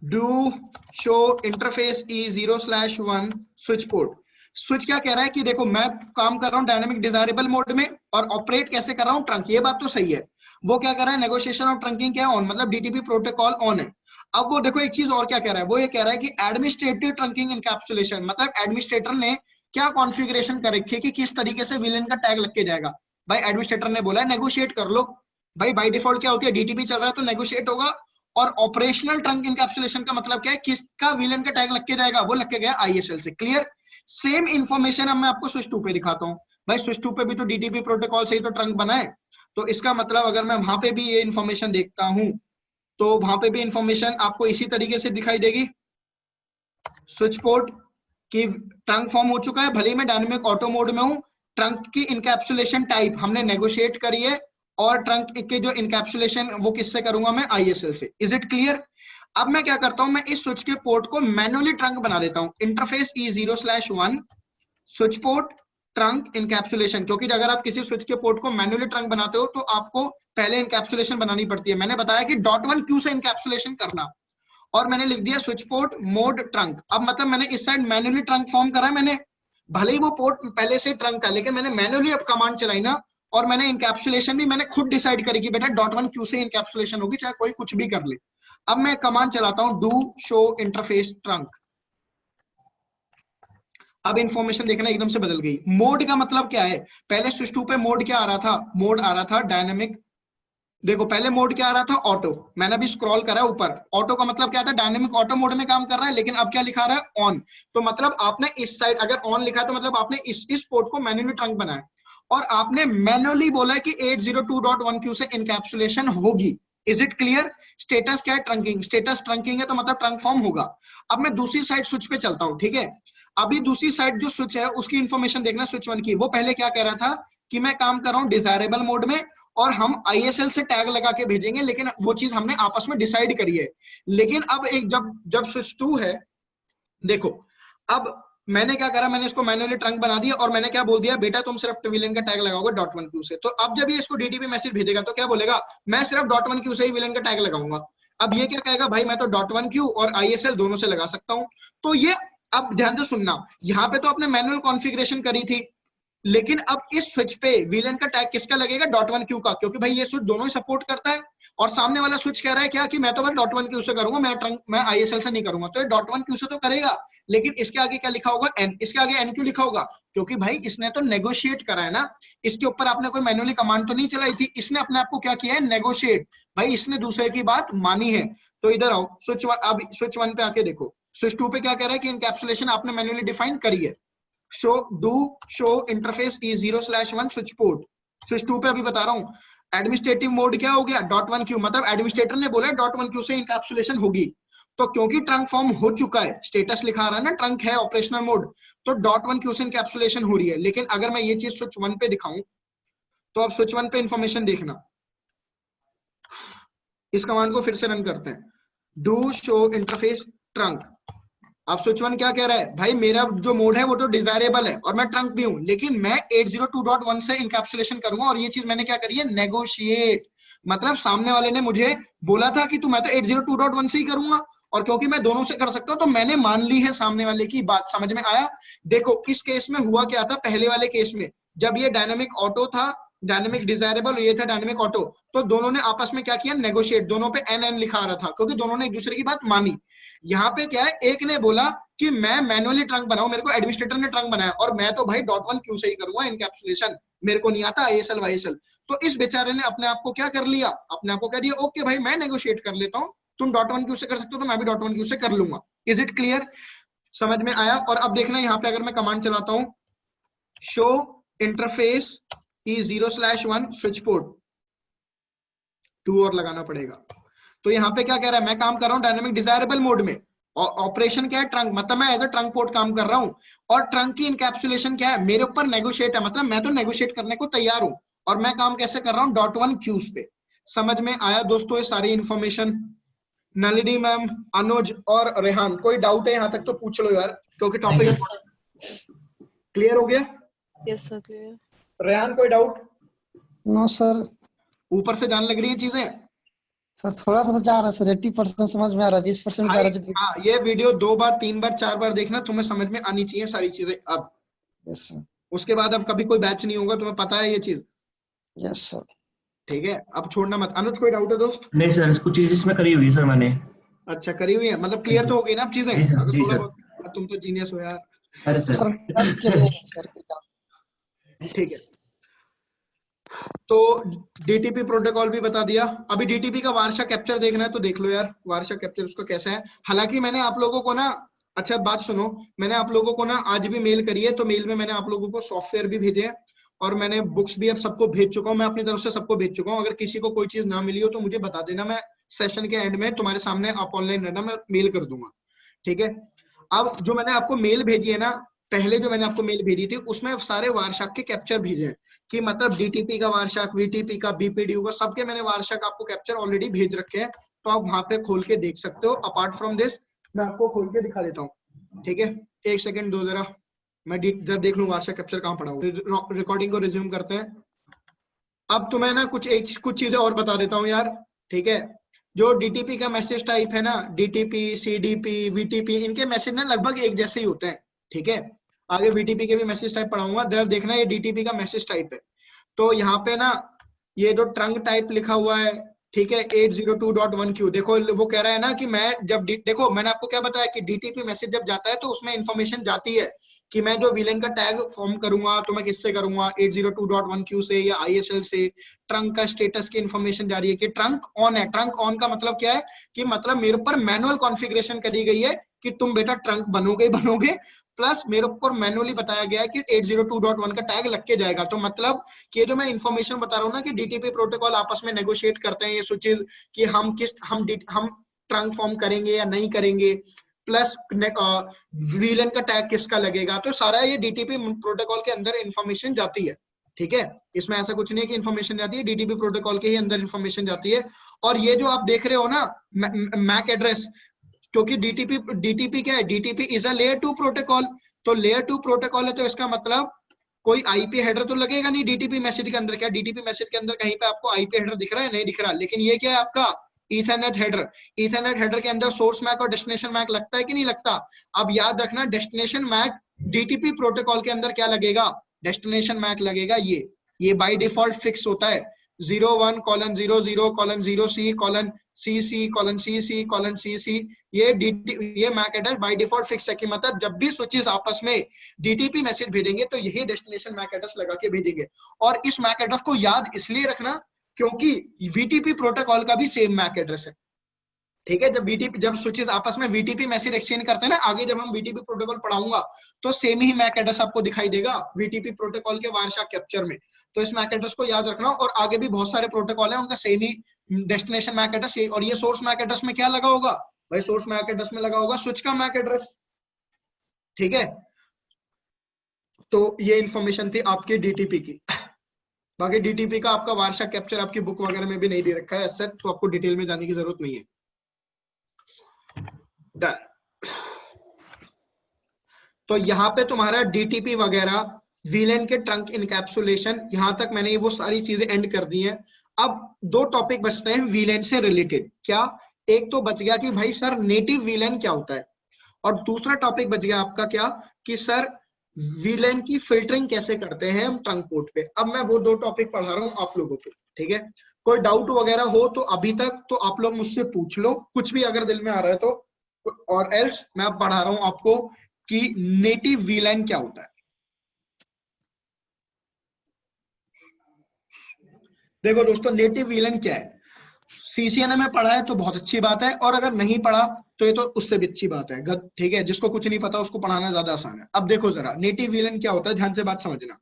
do show interface E0/1 switch port. Switch क्या कह रहा है कि देखो मैं काम कर रहा हूं डायनेमिक डिजायरेबल मोड में और ऑपरेट कैसे कर रहा हूं, ट्रंक। ये बात तो सही है। वो क्या कर रहा है, नेगोशिएशन ऑफ ट्रंकिंग क्या ऑन, मतलब DTP प्रोटोकॉल ऑन है। अब वो देखो एक चीज और क्या कह रहा है, वो ये कह रहा है कि एडमिनिस्ट्रेटिव ट्रंकिंग इनकैप्सुलेशन, मतलब एडमिनिस्ट्रेटर ने क्या कॉन्फ़िगरेशन कर रखी है कि किस तरीके से VLAN का टैग लग के जाएगा। भाई एडमिनिस्ट्रेटर ने बोला है नेगोशिएट कर लो, भाई बाय डिफॉल्ट क्या होती है, DTP चल रहा है तो नेगोशिएट होगा। और ऑपरेशनल ट्रंक इनकैप्सुलेशन का मतलब क्या है, किसका VLAN का टैग लग के जाएगा, वो लग के गया ISL से। क्लियर, सेम इंफॉर्मेशन अब मैं आपको स्विच 2 पे दिखाता हूं। भाई स्विच 2 पे भी तो DTP प्रोटोकॉल से ही तो ट्रंक बना है, तो इसका मतलब अगर मैं वहां पे भी ये इंफॉर्मेशन देखता हूं तो वहां पे भी इंफॉर्मेशन आपको इसी तरीके से दिखाई देगी। स्विच पोर्ट की ट्रंक फॉर्म हो चुका है, भले ही मैं डायनेमिक ऑटो मोड में हूं। ट्रंक की इनकैप्सुलेशन टाइप हमने नेगोशिएट करी है, और ट्रंक के जो इनकैप्सुलेशन वो किससे करूंगा मैं, ISL से। Is it clear. अब मैं क्या करता हूं, मैं इस स्विच के पोर्ट को मैनुअली ट्रंक बना देता हूं, interface E0/1 switch port trunk encapsulation. क्योंकि अगर आप किसी स्विच के पोर्ट को मैनुअली ट्रंक बनाते हो तो आपको पहले इनकैप्सुलेशन बनानी पड़ती है। मैंने बताया कि .1Q से इनकैप्सुलेशन करना, और मैंने लिख दिया स्विच पोर्ट मोड ट्रंक। अब मतलब मैंने इस साइड मैनुअली ट्रंक फॉर्म करा है, मैंने भले ही वो पोर्ट पहले से ट्रंक था, लेकिन मैंने मैनुअली अब कमांड चलाई ना, और मैंने इनकैप्सुलेशन भी मैंने खुद डिसाइड करी कि बेटा .1Q से इनकैप्सुलेशन होगी, चाहे कोई कुछ भी कर ले। अब मैं कमांड चलाता हूं, डू शो इंटरफेस ट्रंक। अब इन्फॉर्मेशन देखना एकदम से बदल गई। मोड का मतलब क्या है, पहले स्विच 2 पे मोड क्या आ रहा था, मोड आ रहा था डायनेमिक। देखो पहले मोड क्या आ रहा था, ऑटो। मैंने अभी स्क्रॉल करा ऊपर, ऑटो का मतलब क्या था, डायनेमिक ऑटो मोड में काम कर रहा है। लेकिन अब क्या लिखा रहा है, ऑन। तो मतलब आपने इस साइड अगर ऑन लिखा है तो मतलब आपने इस पोर्ट को मैन्युअली ट्रंक बनाया और आपने मैन्युअली बोला है कि 802.1q से इनकैप्सुलेशन होगी। Is it clear? स्टेटस क्या है, ट्रंकिंग। स्टेटस ट्रंकिंग है तो मतलब ट्रंक फॉर्म होगा। अब मैं दूसरी साइड स्विच पे चलता हूं, ठीक है। अभी दूसरी साइड जो स्विच है उसकी इंफॉर्मेशन देखना, स्विच 1 की। वो पहले क्या कह रहा था कि मैं काम कर रहा हूं डिजायरेबल मोड में और हम ISL से टैग लगा के भेजेंगे, लेकिन वो चीज हमने आपस में डिसाइड करी है। लेकिन अब एक जब जब स्विच 2 है, देखो अब मैंने क्या करा, मैंने इसको मैन्युअली ट्रंक बना दिया और मैंने क्या बोल दिया, बेटा तुम सिर्फ विलेन का टैग लगाओगे .1q से। तो अब जब ये इसको DTP मैसेज भेजेगा तो क्या बोलेगा, मैं सिर्फ .1q से ही विलेन का टैग लगाऊंगा। अब ये क्या कहेगा, भाई मैं तो .1q और ISL दोनों से लगा सकता हूं। तो ये, अब ध्यान से सुनना, यहाँ पे तो आपने मैनुअल कॉन्फ़िगरेशन करी थी, लेकिन अब इस स्विच पे वीलन का टैग किसका लगेगा, .1q का, क्योंकि भाई ये स्विच दोनों ही सपोर्ट करता है। और सामने वाला स्विच कह रहा है क्या कि मैं तो मैं .1q से करूंगा, मैं ISL से नहीं करूंगा। तो ये .1q से तो करेगा, लेकिन इसके आगे क्या लिखा होगा, n। इसके आगे n क्यों लिखा होगा, क्योंकि भाई इसने तो नेगोशिएट करा है ना। इसके ऊपर आपने कोई मैन्युअली कमांड तो नहीं चलाई थी, इसने अपने आप को क्या किया है, नेगोशिएट। भाई इसने दूसरे की बात मानी है। तो इधर आओ, स्विच 1, अब स्विच 1 पे आके देखो। स्विच 2 पे क्या कह रहा है कि इनकैप्सुलेशन आपने मैन्युअली डिफाइन करी है। Show interface E0/1 switch port. Switch 2 पे अभी बता रहा हूं, एडमिनिस्ट्रेटिव मोड क्या हो गया, .1q। मतलब एडमिनिस्ट्रेटर ने बोला .1q से इनकैप्सुलेशन होगी। तो क्योंकि ट्रंक फॉर्म हो चुका है, स्टेटस लिखा रहा है ना, ट्रंक है ऑपरेशनल मोड, तो .1q से इनकैप्सुलेशन हो रही है। लेकिन अगर मैं ये चीज स्विच 1 पे दिखाऊं, तो अब स्विच 1 पे इंफॉर्मेशन देखना। इस कमांड को फिर से रन करते हैं, डू शो इंटरफेस ट्रंक। अब स्विच 1 क्या कह रहा है, भाई मेरा जो मोड है वो तो डिजायरेबल है और मैं ट्रंक भी हूं, लेकिन मैं 802.1 से इनकैप्सुलेशन करूंगा। और ये चीज मैंने क्या करी है, नेगोशिएट। मतलब सामने वाले ने मुझे बोला था कि तू मैं तो 802.1 से ही करूंगा, और क्योंकि मैं दोनों से कर सकता हूं तो मैंने मान ली है सामने वाले की बात। समझ में आया? देखो इस केस में हुआ क्या था, पहले वाले केस में जब ये डायनेमिक ऑटो था, डायनेमिक डिजायरेबल, ये था डायनेमिक ऑटो, तो दोनों ने आपस में क्या किया, नेगोशिएट। दोनों पे एन लिखा रहा था क्योंकि दोनों ने एक दूसरे की बात मानी। यहाँ पे क्या है, एक ने बोला कि मैं मैनुअली ट्रंक बनाऊं, मेरे को एडमिनिस्ट्रेटर ने ट्रंक बनाया और मैं तो भाई .1q से ही करूंगा इनकैप्सुलेशन, मेरे को नहीं आता ISL वाईएसएल। तो इस बेचारे ने अपने आप को क्या कर लिया, अपने आप को कह दिया ओके भाई मैं नेगोशिएट कर लेता हूं, तुम .1q से कर सकते हो तो मैं भी .1q से कर लूंगा। Is it clear? समझ में आया? और अब देखना यहाँ पे अगर मैं कमांड चलाता हूं, show interface E0/1 switch port, 2 और लगाना पड़ेगा। तो यहाँ पे क्या कह रहा है, मैं काम कर रहा हूँ डायनेमिक डिजायरेबल मोड में, और ऑपरेशन क्या है, ट्रंक। मतलब मैं एज अ ट्रंक पोर्ट काम कर रहा हूँ, और ट्रंक की इनकैप्सुलेशन क्या है, मेरे ऊपर नेगोशिएट है। मतलब मैं तो नेगोशिएट करने को तैयार हूँ, और मैं काम कैसे कर रहा हूँ, .1q पे। समझ में आया दोस्तों ये सारी इंफॉर्मेशन? नलिनी मैम, अनुज और रेहान, कोई डाउट है यहाँ तक तो पूछ लो यार, क्योंकि टॉपिक क्लियर हो गया। Yes sir, clear. रेहान कोई डाउट? No sir. ऊपर से जान लग रही है चीजें? सर थोड़ा सा तो जा रहा है सर, 80% समझ में आ रहा है, 20% जा रहा है। हाँ, ये वीडियो 2 बार 3 बार 4 बार देखना, तुम्हें समझ में आनी चाहिए सारी चीजें। अब यस सर। उसके बाद अब कभी कोई बैच नहीं होगा, तुम्हें पता है ये चीज, यस सर। ठीक है? अब छोड़ना मत। अनुज कोई डाउट है दोस्त? नहीं सर, कुछ चीज इसमें करी हुई सर मैंने। अच्छा, करी हुई है, मतलब क्लियर तो हो गई ना अब चीजें? जी सर, अगर जी थोड़ा सर। बहुत, तुम तो जीनियस हो यार। अरे सर सर ठीक है, तो DTP प्रोटोकॉल भी बता दिया। अभी DTP का वारसा कैप्चर देखना है तो देख लो यार, वारसा कैप्चर उसका कैसा है। हालांकि मैंने आप लोगों को ना, अच्छा बात सुनो, मैंने आप लोगों को ना आज भी मेल करी है, तो मेल में मैंने आप लोगों को सॉफ्टवेयर भी भेजे हैं, और मैंने बुक्स भी अब सबको भेज चुका हूँ, मैं अपनी तरफ से सबको भेज चुका हूँ। अगर किसी को कोई चीज ना मिली हो तो मुझे बता देना, मैं सेशन के एंड में तुम्हारे सामने, आप ऑनलाइन रहना, मैं मेल कर दूंगा, ठीक है? अब जो मैंने आपको मेल भेजी है ना, पहले जो मैंने आपको मेल भेजी थी उसमें सारे वारशाक के कैप्चर भेजे हैं, कि मतलब DTP का वारशाक, VTP का, BPDU का, सबके मैंने वारशाक आपको कैप्चर ऑलरेडी भेज रखे हैं, तो आप वहां पे खोल के देख सकते हो। अपार्ट फ्रॉम दिस मैं आपको खोल के दिखा देता हूँ, ठीक है? एक सेकंड दो जरा, मैं देख लूँ वारशाक कैप्चर कहाँ पड़ा हुआ। रिकॉर्डिंग को रिज्यूम करते हैं। अब तुम्हें ना कुछ चीजें और बता देता हूँ यार, ठीक है? जो DTP का मैसेज टाइप है ना, DTP, CDP, VTP, इनके मैसेज ना लगभग एक जैसे ही होते हैं, ठीक है? आगे VTP के भी मैसेज टाइप पढ़ाऊंगा, दर देखना ये DTP का मैसेज टाइप है। तो यहाँ पे ना ये जो ट्रंक टाइप लिखा हुआ है, ठीक है, 802.1q, देखो वो कह रहा है ना कि मैं जब देखो मैंने आपको क्या बताया कि DTP मैसेज जब जाता है तो उसमें इंफॉर्मेशन जाती है कि मैं जो वीलन का टैग फॉर्म करूंगा तो मैं किससे करूंगा, 802.1q से या ISL से। ट्रंक का स्टेटस की इंफॉर्मेशन जा रही है कि ट्रंक ऑन है। ट्रंक ऑन का मतलब क्या है कि मतलब मेरे ऊपर मैनुअल कॉन्फ़िगरेशन करी गई है कि तुम बेटा ट्रंक बनोगे ही बनोगे, प्लस मेरे ऊपर मैनुअली बताया गया है कि 802.1 का टैग लग के जाएगा। तो मतलब कि जो मैं इंफॉर्मेशन बता रहा हूँ ना कि डीटीपी प्रोटोकॉल आपस में नेगोशिएट करते हैं ये स्विचेस कि हम ट्रंक फॉर्म करेंगे या नहीं करेंगे, प्लस वीलन का टैग किसका लगेगा, तो सारा ये डीटीपी प्रोटोकॉल के अंदर इंफॉर्मेशन जाती है। ठीक है, इसमें ऐसा कुछ नहीं है कि इंफॉर्मेशन जाती है, डीटीपी प्रोटोकॉल के ही अंदर इंफॉर्मेशन जाती है। और ये जो आप देख रहे हो ना मैक एड्रेस, क्योंकि डीटीपी क्या है, DTP is a layer 2 protocol. तो लेयर 2 प्रोटोकॉल है तो इसका मतलब कोई आईपी हेडर तो लगेगा नहीं डीटीपी मैसेज के अंदर। क्या डीटीपी मैसेज के अंदर कहीं पे आपको आईपी हेडर दिख रहा है? नहीं दिख रहा। लेकिन ये क्या है आपका ईथरनेट हेडर। ईथरनेट हेडर के अंदर सोर्स मैक और डेस्टिनेशन मैक लगता है कि नहीं लगता? अब याद रखना डेस्टिनेशन मैक डीटीपी प्रोटोकॉल के अंदर क्या लगेगा, डेस्टिनेशन मैक लगेगा। ये बाय डिफॉल्ट फिक्स होता है 01:00:0C:C::CC::CC। ये MAC address by default fix है कि मतलब जब भी स्विचेस आपस में डीटीपी मैसेज भेजेंगे तो यही डेस्टिनेशन मैक एड्रेस लगा के भेजेंगे। और इस मैक एड्रेस को याद इसलिए रखना क्योंकि वीटीपी प्रोटोकॉल का भी सेम मैक एड्रेस है। ठीक है, जब स्विचेस आपस में वीटीपी मैसेज एक्सचेंज करते हैं ना, आगे जब हम वीटीपी प्रोटोकॉल पढ़ाऊंगा तो सेम ही मैक एड्रेस आपको दिखाई देगा वीटीपी प्रोटोकॉल के वारशार्क कैप्चर में। तो इस मैक एड्रेस को याद रखना। और आगे भी बहुत सारे प्रोटोकॉल है उनका सेम ही डेस्टिनेशन मैक एड्रेस। और ये सोर्स मैक एड्रेस में क्या लगा होगा भाई, सोर्स मैक एड्रेस में लगा होगा स्विच का मैक एड्रेस। ठीक है, तो ये इंफॉर्मेशन थी आपकी डीटीपी की। बाकी डीटीपी का आपका वारशार्क कैप्चर आपकी बुक वगैरह में भी नहीं दे रखा है ऐसा, तो आपको डिटेल में जाने की जरूरत नहीं है। डन। तो यहाँ पे तुम्हारा डीटीपी वगैरह, वीलन के ट्रंक इनकैप्सुलेशन, यहां तक मैंने ये वो सारी चीजें एंड कर दी हैं। अब दो टॉपिक बचते हैं वीलन से रिलेटेड। क्या? एक तो बच गया कि भाई सर नेटिव वीलन क्या होता है, और दूसरा टॉपिक बच गया आपका क्या कि सर वीलन की फिल्टरिंग कैसे करते हैं हम ट्रंक पोर्ट पे। अब मैं वो दो टॉपिक पढ़ा रहा हूँ आप लोगों को। ठीक है, कोई डाउट वगैरह हो तो अभी तक तो आप लोग मुझसे पूछ लो, कुछ भी अगर दिल में आ रहा है तो। और एल्स मैं अब पढ़ा रहा हूं आपको कि नेटिव वीलन क्या होता है। देखो दोस्तों, नेटिव वीलन क्या है, सीसीएनए में पढ़ा है तो बहुत अच्छी बात है, और अगर नहीं पढ़ा तो ये तो उससे भी अच्छी बात है। ठीक है, जिसको कुछ नहीं पता उसको पढ़ाना ज्यादा आसान है। अब देखो जरा नेटिव वीलन क्या होता है, ध्यान से बात समझना।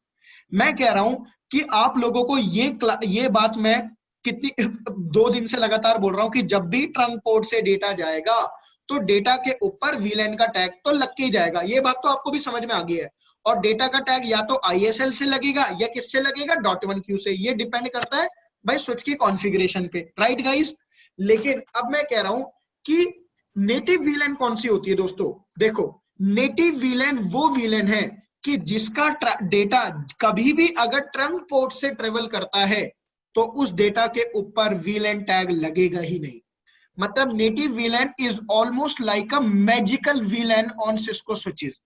मैं कह रहा हूं कि आप लोगों को ये बात मैं कितनी 2 दिन से लगातार बोल रहा हूं कि जब भी ट्रंक पोर्ट से डेटा जाएगा तो डेटा के ऊपर वीलन का टैग तो लग के ही जाएगा। ये बात तो आपको भी समझ में आ गई है। और डेटा का टैग या तो ISL से लगेगा या किससे लगेगा, .1q से। ये डिपेंड करता है भाई स्विच की कॉन्फ़िगरेशन पे, राइट गाइस। लेकिन अब मैं कह रहा हूं कि नेटिव वीलन कौन सी होती है दोस्तों। देखो, नेटिव वीलन वो वीलन है कि जिसका डेटा कभी भी अगर ट्रंक पोर्ट से ट्रेवल करता है तो उस डेटा के ऊपर वीलन टैग लगेगा ही नहीं। मतलब native VLAN is almost like a magical VLAN on Cisco switches.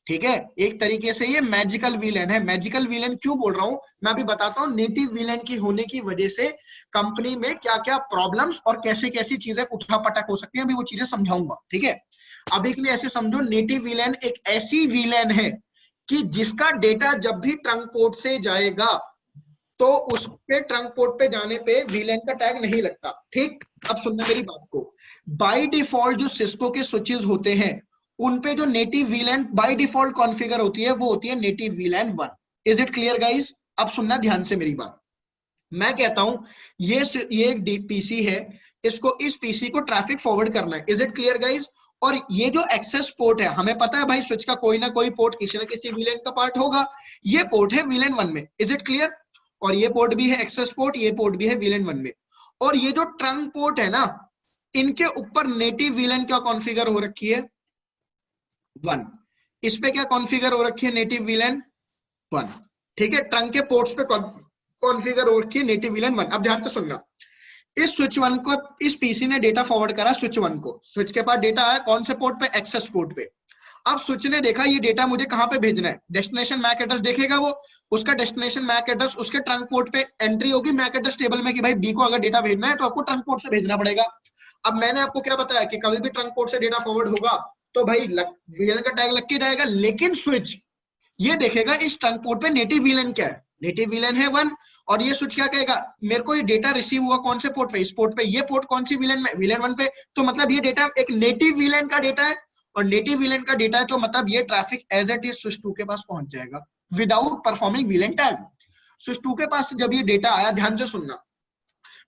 ठीक है, एक तरीके से ये मैजिकल वीलन है। मैजिकल वीलन क्यों बोल रहा हूं मैं अभी बताता हूं। नेटिव वीलन की होने की वजह से कंपनी में क्या क्या प्रॉब्लम्स और कैसे कैसी चीजें उठापटक हो सकती हैं, अभी वो चीजें समझाऊंगा। ठीक है, अभी के लिए ऐसे समझो, नेटिव वीलन एक ऐसी वीलन है कि जिसका डेटा जब भी ट्रंक पोर्ट से जाएगा तो उसके ट्रंक पोर्ट पे जाने पे वीलन का टैग नहीं लगता। ठीक, अब सुनना मेरी बात को। बाय डिफॉल्ट जो सिस्को के स्विचेस होते हैं उनपे जो native VLAN by default configure होती है वो होती है native VLAN 1। Is it clear guys? अब सुनना ध्यान से मेरी बात। मैं कहता हूं ये एक डीपीसी है, इसको इस पीसी को ट्रैफिक फॉरवर्ड करना है। Is it clear guys? और ये जो एक्सेस पोर्ट है, हमें पता है भाई स्विच का कोई ना कोई पोर्ट किसी ना किसी वीलन का पार्ट होगा। ये पोर्ट है वीलन 1 में। Is it clear? और ये पोर्ट भी है एक्सेस पोर्ट, ये पोर्ट भी है वीलन 1 में। और ये जो ट्रंक पोर्ट है ना, इनके ऊपर नेटिव वीलन क्या कॉन्फ़िगर हो रखी है, 1। इस पे क्या कॉन्फ़िगर हो रखी है, नेटिव वीलन 1। ठीक है, ट्रंक के पोर्ट्स पे कॉन्फ़िगर हो रखी है नेटिव वीलन 1। अब ध्यान से सुनना, इस स्विच 1 को, इस पीसी ने डेटा फॉरवर्ड करा स्विच 1 को। स्विच के पास डेटा आया कौन से पोर्ट पे, एक्सेस पोर्ट पे। अब स्विच ने देखा ये डेटा मुझे कहां पे भेजना है, डेस्टिनेशन मैक एड्रेस देखेगा वो, उसका डेस्टिनेशन मैक एड्रेस उसके ट्रंक पोर्ट पे एंट्री होगी मैक एड्रेस टेबल में कि भाई बी को अगर डेटा भेजना है तो आपको ट्रंक पोर्ट से भेजना पड़ेगा। अब मैंने आपको क्या बताया कि कभी भी ट्रंक पोर्ट से डेटा फॉरवर्ड होगा तो भाई वीलन का टैग लग के जाएगा। लेकिन स्विच ये देखेगा इस ट्रंक पोर्ट पे नेटिव वीलन क्या है, नेटिव वीलन है 1, और ये स्विच क्या कहेगा, मेरे को ये डेटा रिसीव हुआ कौन से पोर्ट पे, इस पोर्ट पे, ये पोर्ट कौन सी वीलन में, वीलन 1 पे, तो मतलब ये डेटा एक नेटिव वीलन का डेटा है, और नेटिव वीलन का डेटा है तो मतलब ये traffic as it is switch 2 के पास पहुंच जाएगा without performing VLAN tag. Switch 2 के पास जब ये डेटा आया, ध्यान से सुनना,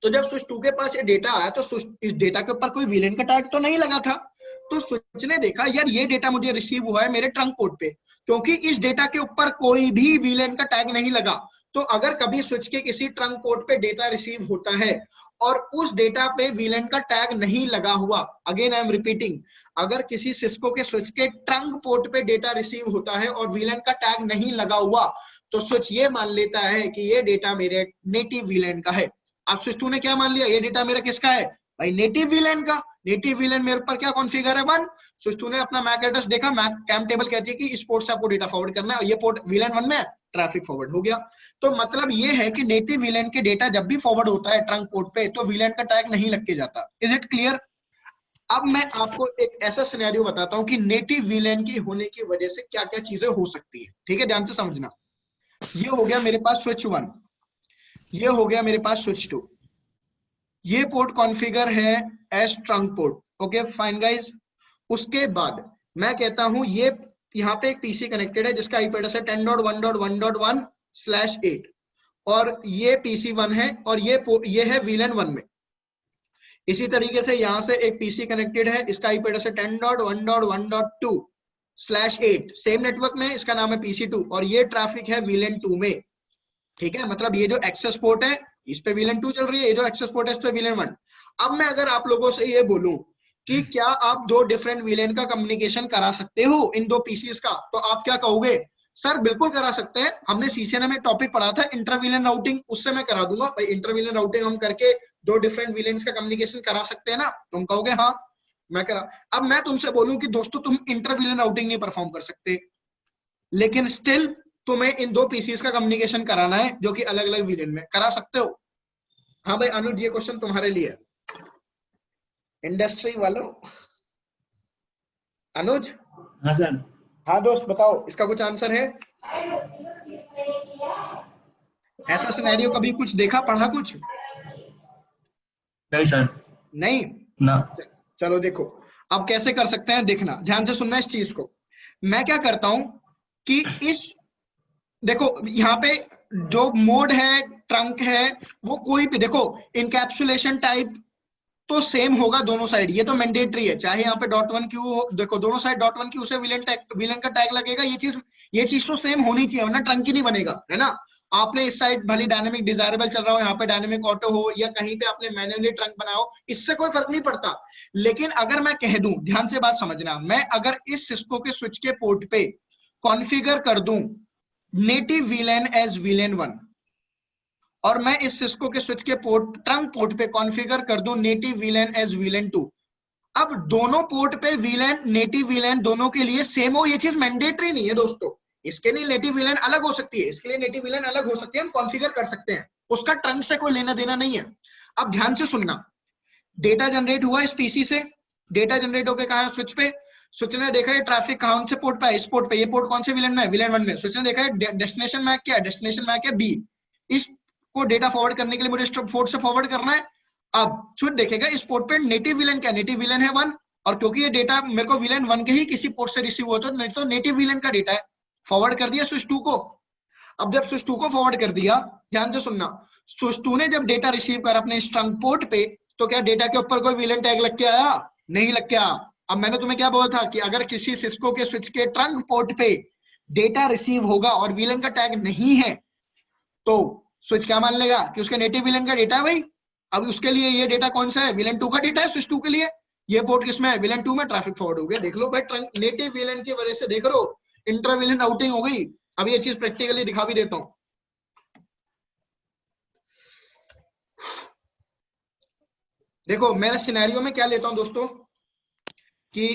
तो जब स्विच 2 के पास ये डेटा आया तो इस डेटा के ऊपर कोई वीलन का टैग तो नहीं लगा था, तो स्विच ने देखा यार ये डेटा मुझे रिसीव हुआ है मेरे ट्रंक पोर्ट पे, क्योंकि इस डेटा के ऊपर कोई भी वीलन का टैग नहीं लगा। तो अगर कभी स्विच के किसी ट्रंक पोर्ट पे डेटा रिसीव होता है और उस डेटा पे वीलन का टैग नहीं लगा हुआ, अगेन आई एम रिपीटिंग, अगर किसी सिस्को के स्विच के ट्रंक पोर्ट पे डेटा रिसीव होता है और वीलन का टैग नहीं लगा हुआ, तो स्विच ये मान लेता है कि ये डेटा मेरे नेटिव वीलन का है। अब स्विच 2 ने क्या मान लिया, ये डेटा मेरा किसका है भाई, नेटिव वीलन का। नेटिव वीलन मेरे ऊपर क्या कॉन्फ़िगर है 1, स्विच 2 ने अपना मैक एड्रेस देखा, मैक कैम टेबल कहती है कि इस पोर्ट से आपको डेटा फॉरवर्ड करना है, और ये पोर्ट वीलन 1 में ट्रैफिक फॉरवर्ड हो गया। तो मतलब ये है कि नेटिव वीलन के डेटा जब भी फॉरवर्ड होता है ट्रंक पोर्ट पे तो वीलन का टैग नहीं लग के जाता। Is it clear? अब मैं आपको एक ऐसा सिनेरियो बताता हूं कि नेटिव वीलन की होने की वजह से क्या क्या चीजें हो सकती है, ठीक है, ध्यान से समझना। ये हो गया मेरे पास स्विच 1, ये हो गया मेरे पास स्विच 2, ये पोर्ट कॉन्फ़िगर है as trunk port, okay fine guys. उसके बाद मैं कहता हूं ये यहाँ पे एक पीसी कनेक्टेड है जिसका आईपी एड्रेस है 10.1.1.1/8 और ये पीसी 1 है और ये है वीलन 1 में। इसी तरीके से यहां से एक पीसी कनेक्टेड है, इसका आईपी एड्रेस है 10.1.1.2/8, सेम नेटवर्क में, इसका नाम है PC2 और ये ट्रैफिक है वीलन 2 में, ठीक है। मतलब ये जो एक्सेस पोर्ट है इस पे वीलन 2 चल रही है, ये जो एक्सेस पोर्ट है इस पे वीलन 1। अब मैं अगर आप लोगों से ये बोलूं कि क्या आप दो डिफरेंट वीलन का कम्युनिकेशन करा सकते हो इन दो पीसीज का, तो आप क्या कहोगे, सर बिल्कुल करा सकते हैं, हमने सीसीएनए में टॉपिक पढ़ा था इंटरवीलन राउटिंग, उससे मैं करा दूंगा भाई, इंटरवीलन राउटिंग हम करके दो डिफरेंट वीलेंस का कम्युनिकेशन करा सकते हैं ना, तुम कहोगे हाँ मैं करा। अब मैं तुमसे बोलूं कि दोस्तों तुम इंटरवीलन राउटिंग नहीं परफॉर्म कर सकते, लेकिन स्टिल तुम्हें इन दो पीसीज का कम्युनिकेशन कराना है जो कि अलग अलग वीलेन में, करा सकते हो? हाँ भाई अनुज, ये क्वेश्चन तुम्हारे लिए, इंडस्ट्री वालों। अनुज? हाँ सर। हाँ दोस्त बताओ, इसका कुछ आंसर है? ऐसा सिनेरियो कभी कुछ देखा, पढ़ा कुछ? नहीं सर। नहीं ना। चलो देखो अब कैसे कर सकते हैं, देखना ध्यान से सुनना इस चीज को। मैं क्या करता हूं कि इस देखो यहाँ पे जो मोड है ट्रंक है वो कोई भी, देखो इनकैप्सुलेशन टाइप तो सेम होगा दोनों साइड, ये तो मैंडेटरी है, चाहे यहाँ पे .1 क्यू हो, देखो दोनों साइड .1 क्यू से विलेन का टैग लगेगा, ये चीज तो सेम होनी चाहिए वरना ट्रंक ही नहीं बनेगा, है ना। आपने इस साइड भले डायनेमिक डिजायरेबल चल रहा हो, यहाँ पे डायनेमिक ऑटो हो या कहीं पे आपने मैन्युअली ट्रंक बनाओ, इससे कोई फर्क नहीं पड़ता। लेकिन अगर मैं कह दूं, ध्यान से बात समझना, मैं अगर इस सिस्को के स्विच के पोर्ट पे कॉन्फ़िगर कर दूं नेटिव वीलन एज वीलन 1 और मैं इस सिस्को के स्विच के पोर्ट ट्रंक पोर्ट पे कॉन्फ़िगर कर दूं नेटिव वीलन एज वीलन 2, अब दोनों पोर्ट पे वीलन नेटिव वीलन दोनों के लिए सेम हो, ये चीज मैंडेटरी नहीं है दोस्तों, इसके लिए नेटिव वीलन अलग हो सकती है, इसके लिए नेटिव वीलन अलग हो सकती है, हम कॉन्फ़िगर कर सकते हैं, उसका ट्रंक से कोई लेना देना नहीं है। अब ध्यान से सुनना, डेटा जनरेट हुआ इस पीसी से, डेटा जनरेट होकर कहा स्विच पे, स्विच ने देखा ये ट्रैफिक कौन से पोर्ट पे है, इस पोर्ट पे, ये पोर्ट कौन से विलेन में है, विलेन 1 में। स्विच ने देखा है डेस्टिनेशन मैक क्या है, डेस्टिनेशन मैक है B, इसको डेटा फॉरवर्ड करने के लिए मुझे पोर्ट से फॉरवर्ड करना है। अब स्विच देखेगा इस पोर्ट पे नेटिव विलेन क्या है, नेटिव विलेन है 1 और क्योंकि ये डेटा मेरे को विलेन 1 के ही किसी पोर्ट से रिसीव हुआ तो नेटिव विलेन का डेटा है, फॉरवर्ड कर दिया स्विच 2 को। अब जब स्विच 2 को फॉरवर्ड कर दिया, ध्यान से सुनना, स्विच 2 ने जब डेटा रिसीव कर अपने ट्रंक पोर्ट पे, तो क्या डेटा के ऊपर कोई विलेन टैग लग के आया? नहीं लग के आया। अब मैंने तुम्हें क्या बोला था कि अगर किसी सिस्को के स्विच के ट्रंक पोर्ट पे डेटा रिसीव होगा और विलेन का टैग नहीं है तो स्विच क्या मान लेगा कि उसके नेटिव विलेन का डेटा है भाई। अब उसके लिए ये डेटा कौन सा है, विलेन 2 का डेटा है स्विच 2 के लिए, ये पोर्ट किसमें है, विलेन 2 में, ट्रैफिक फॉरवर्ड हो गया। देख लो भाई ट्रंक नेटिव विलेन की वजह से देख लो इंटर विलेन राउटिंग हो गई। अब ये चीज प्रैक्टिकली दिखा भी देता हूं, देखो मेरा सिनेरियो में क्या लेता हूं दोस्तों कि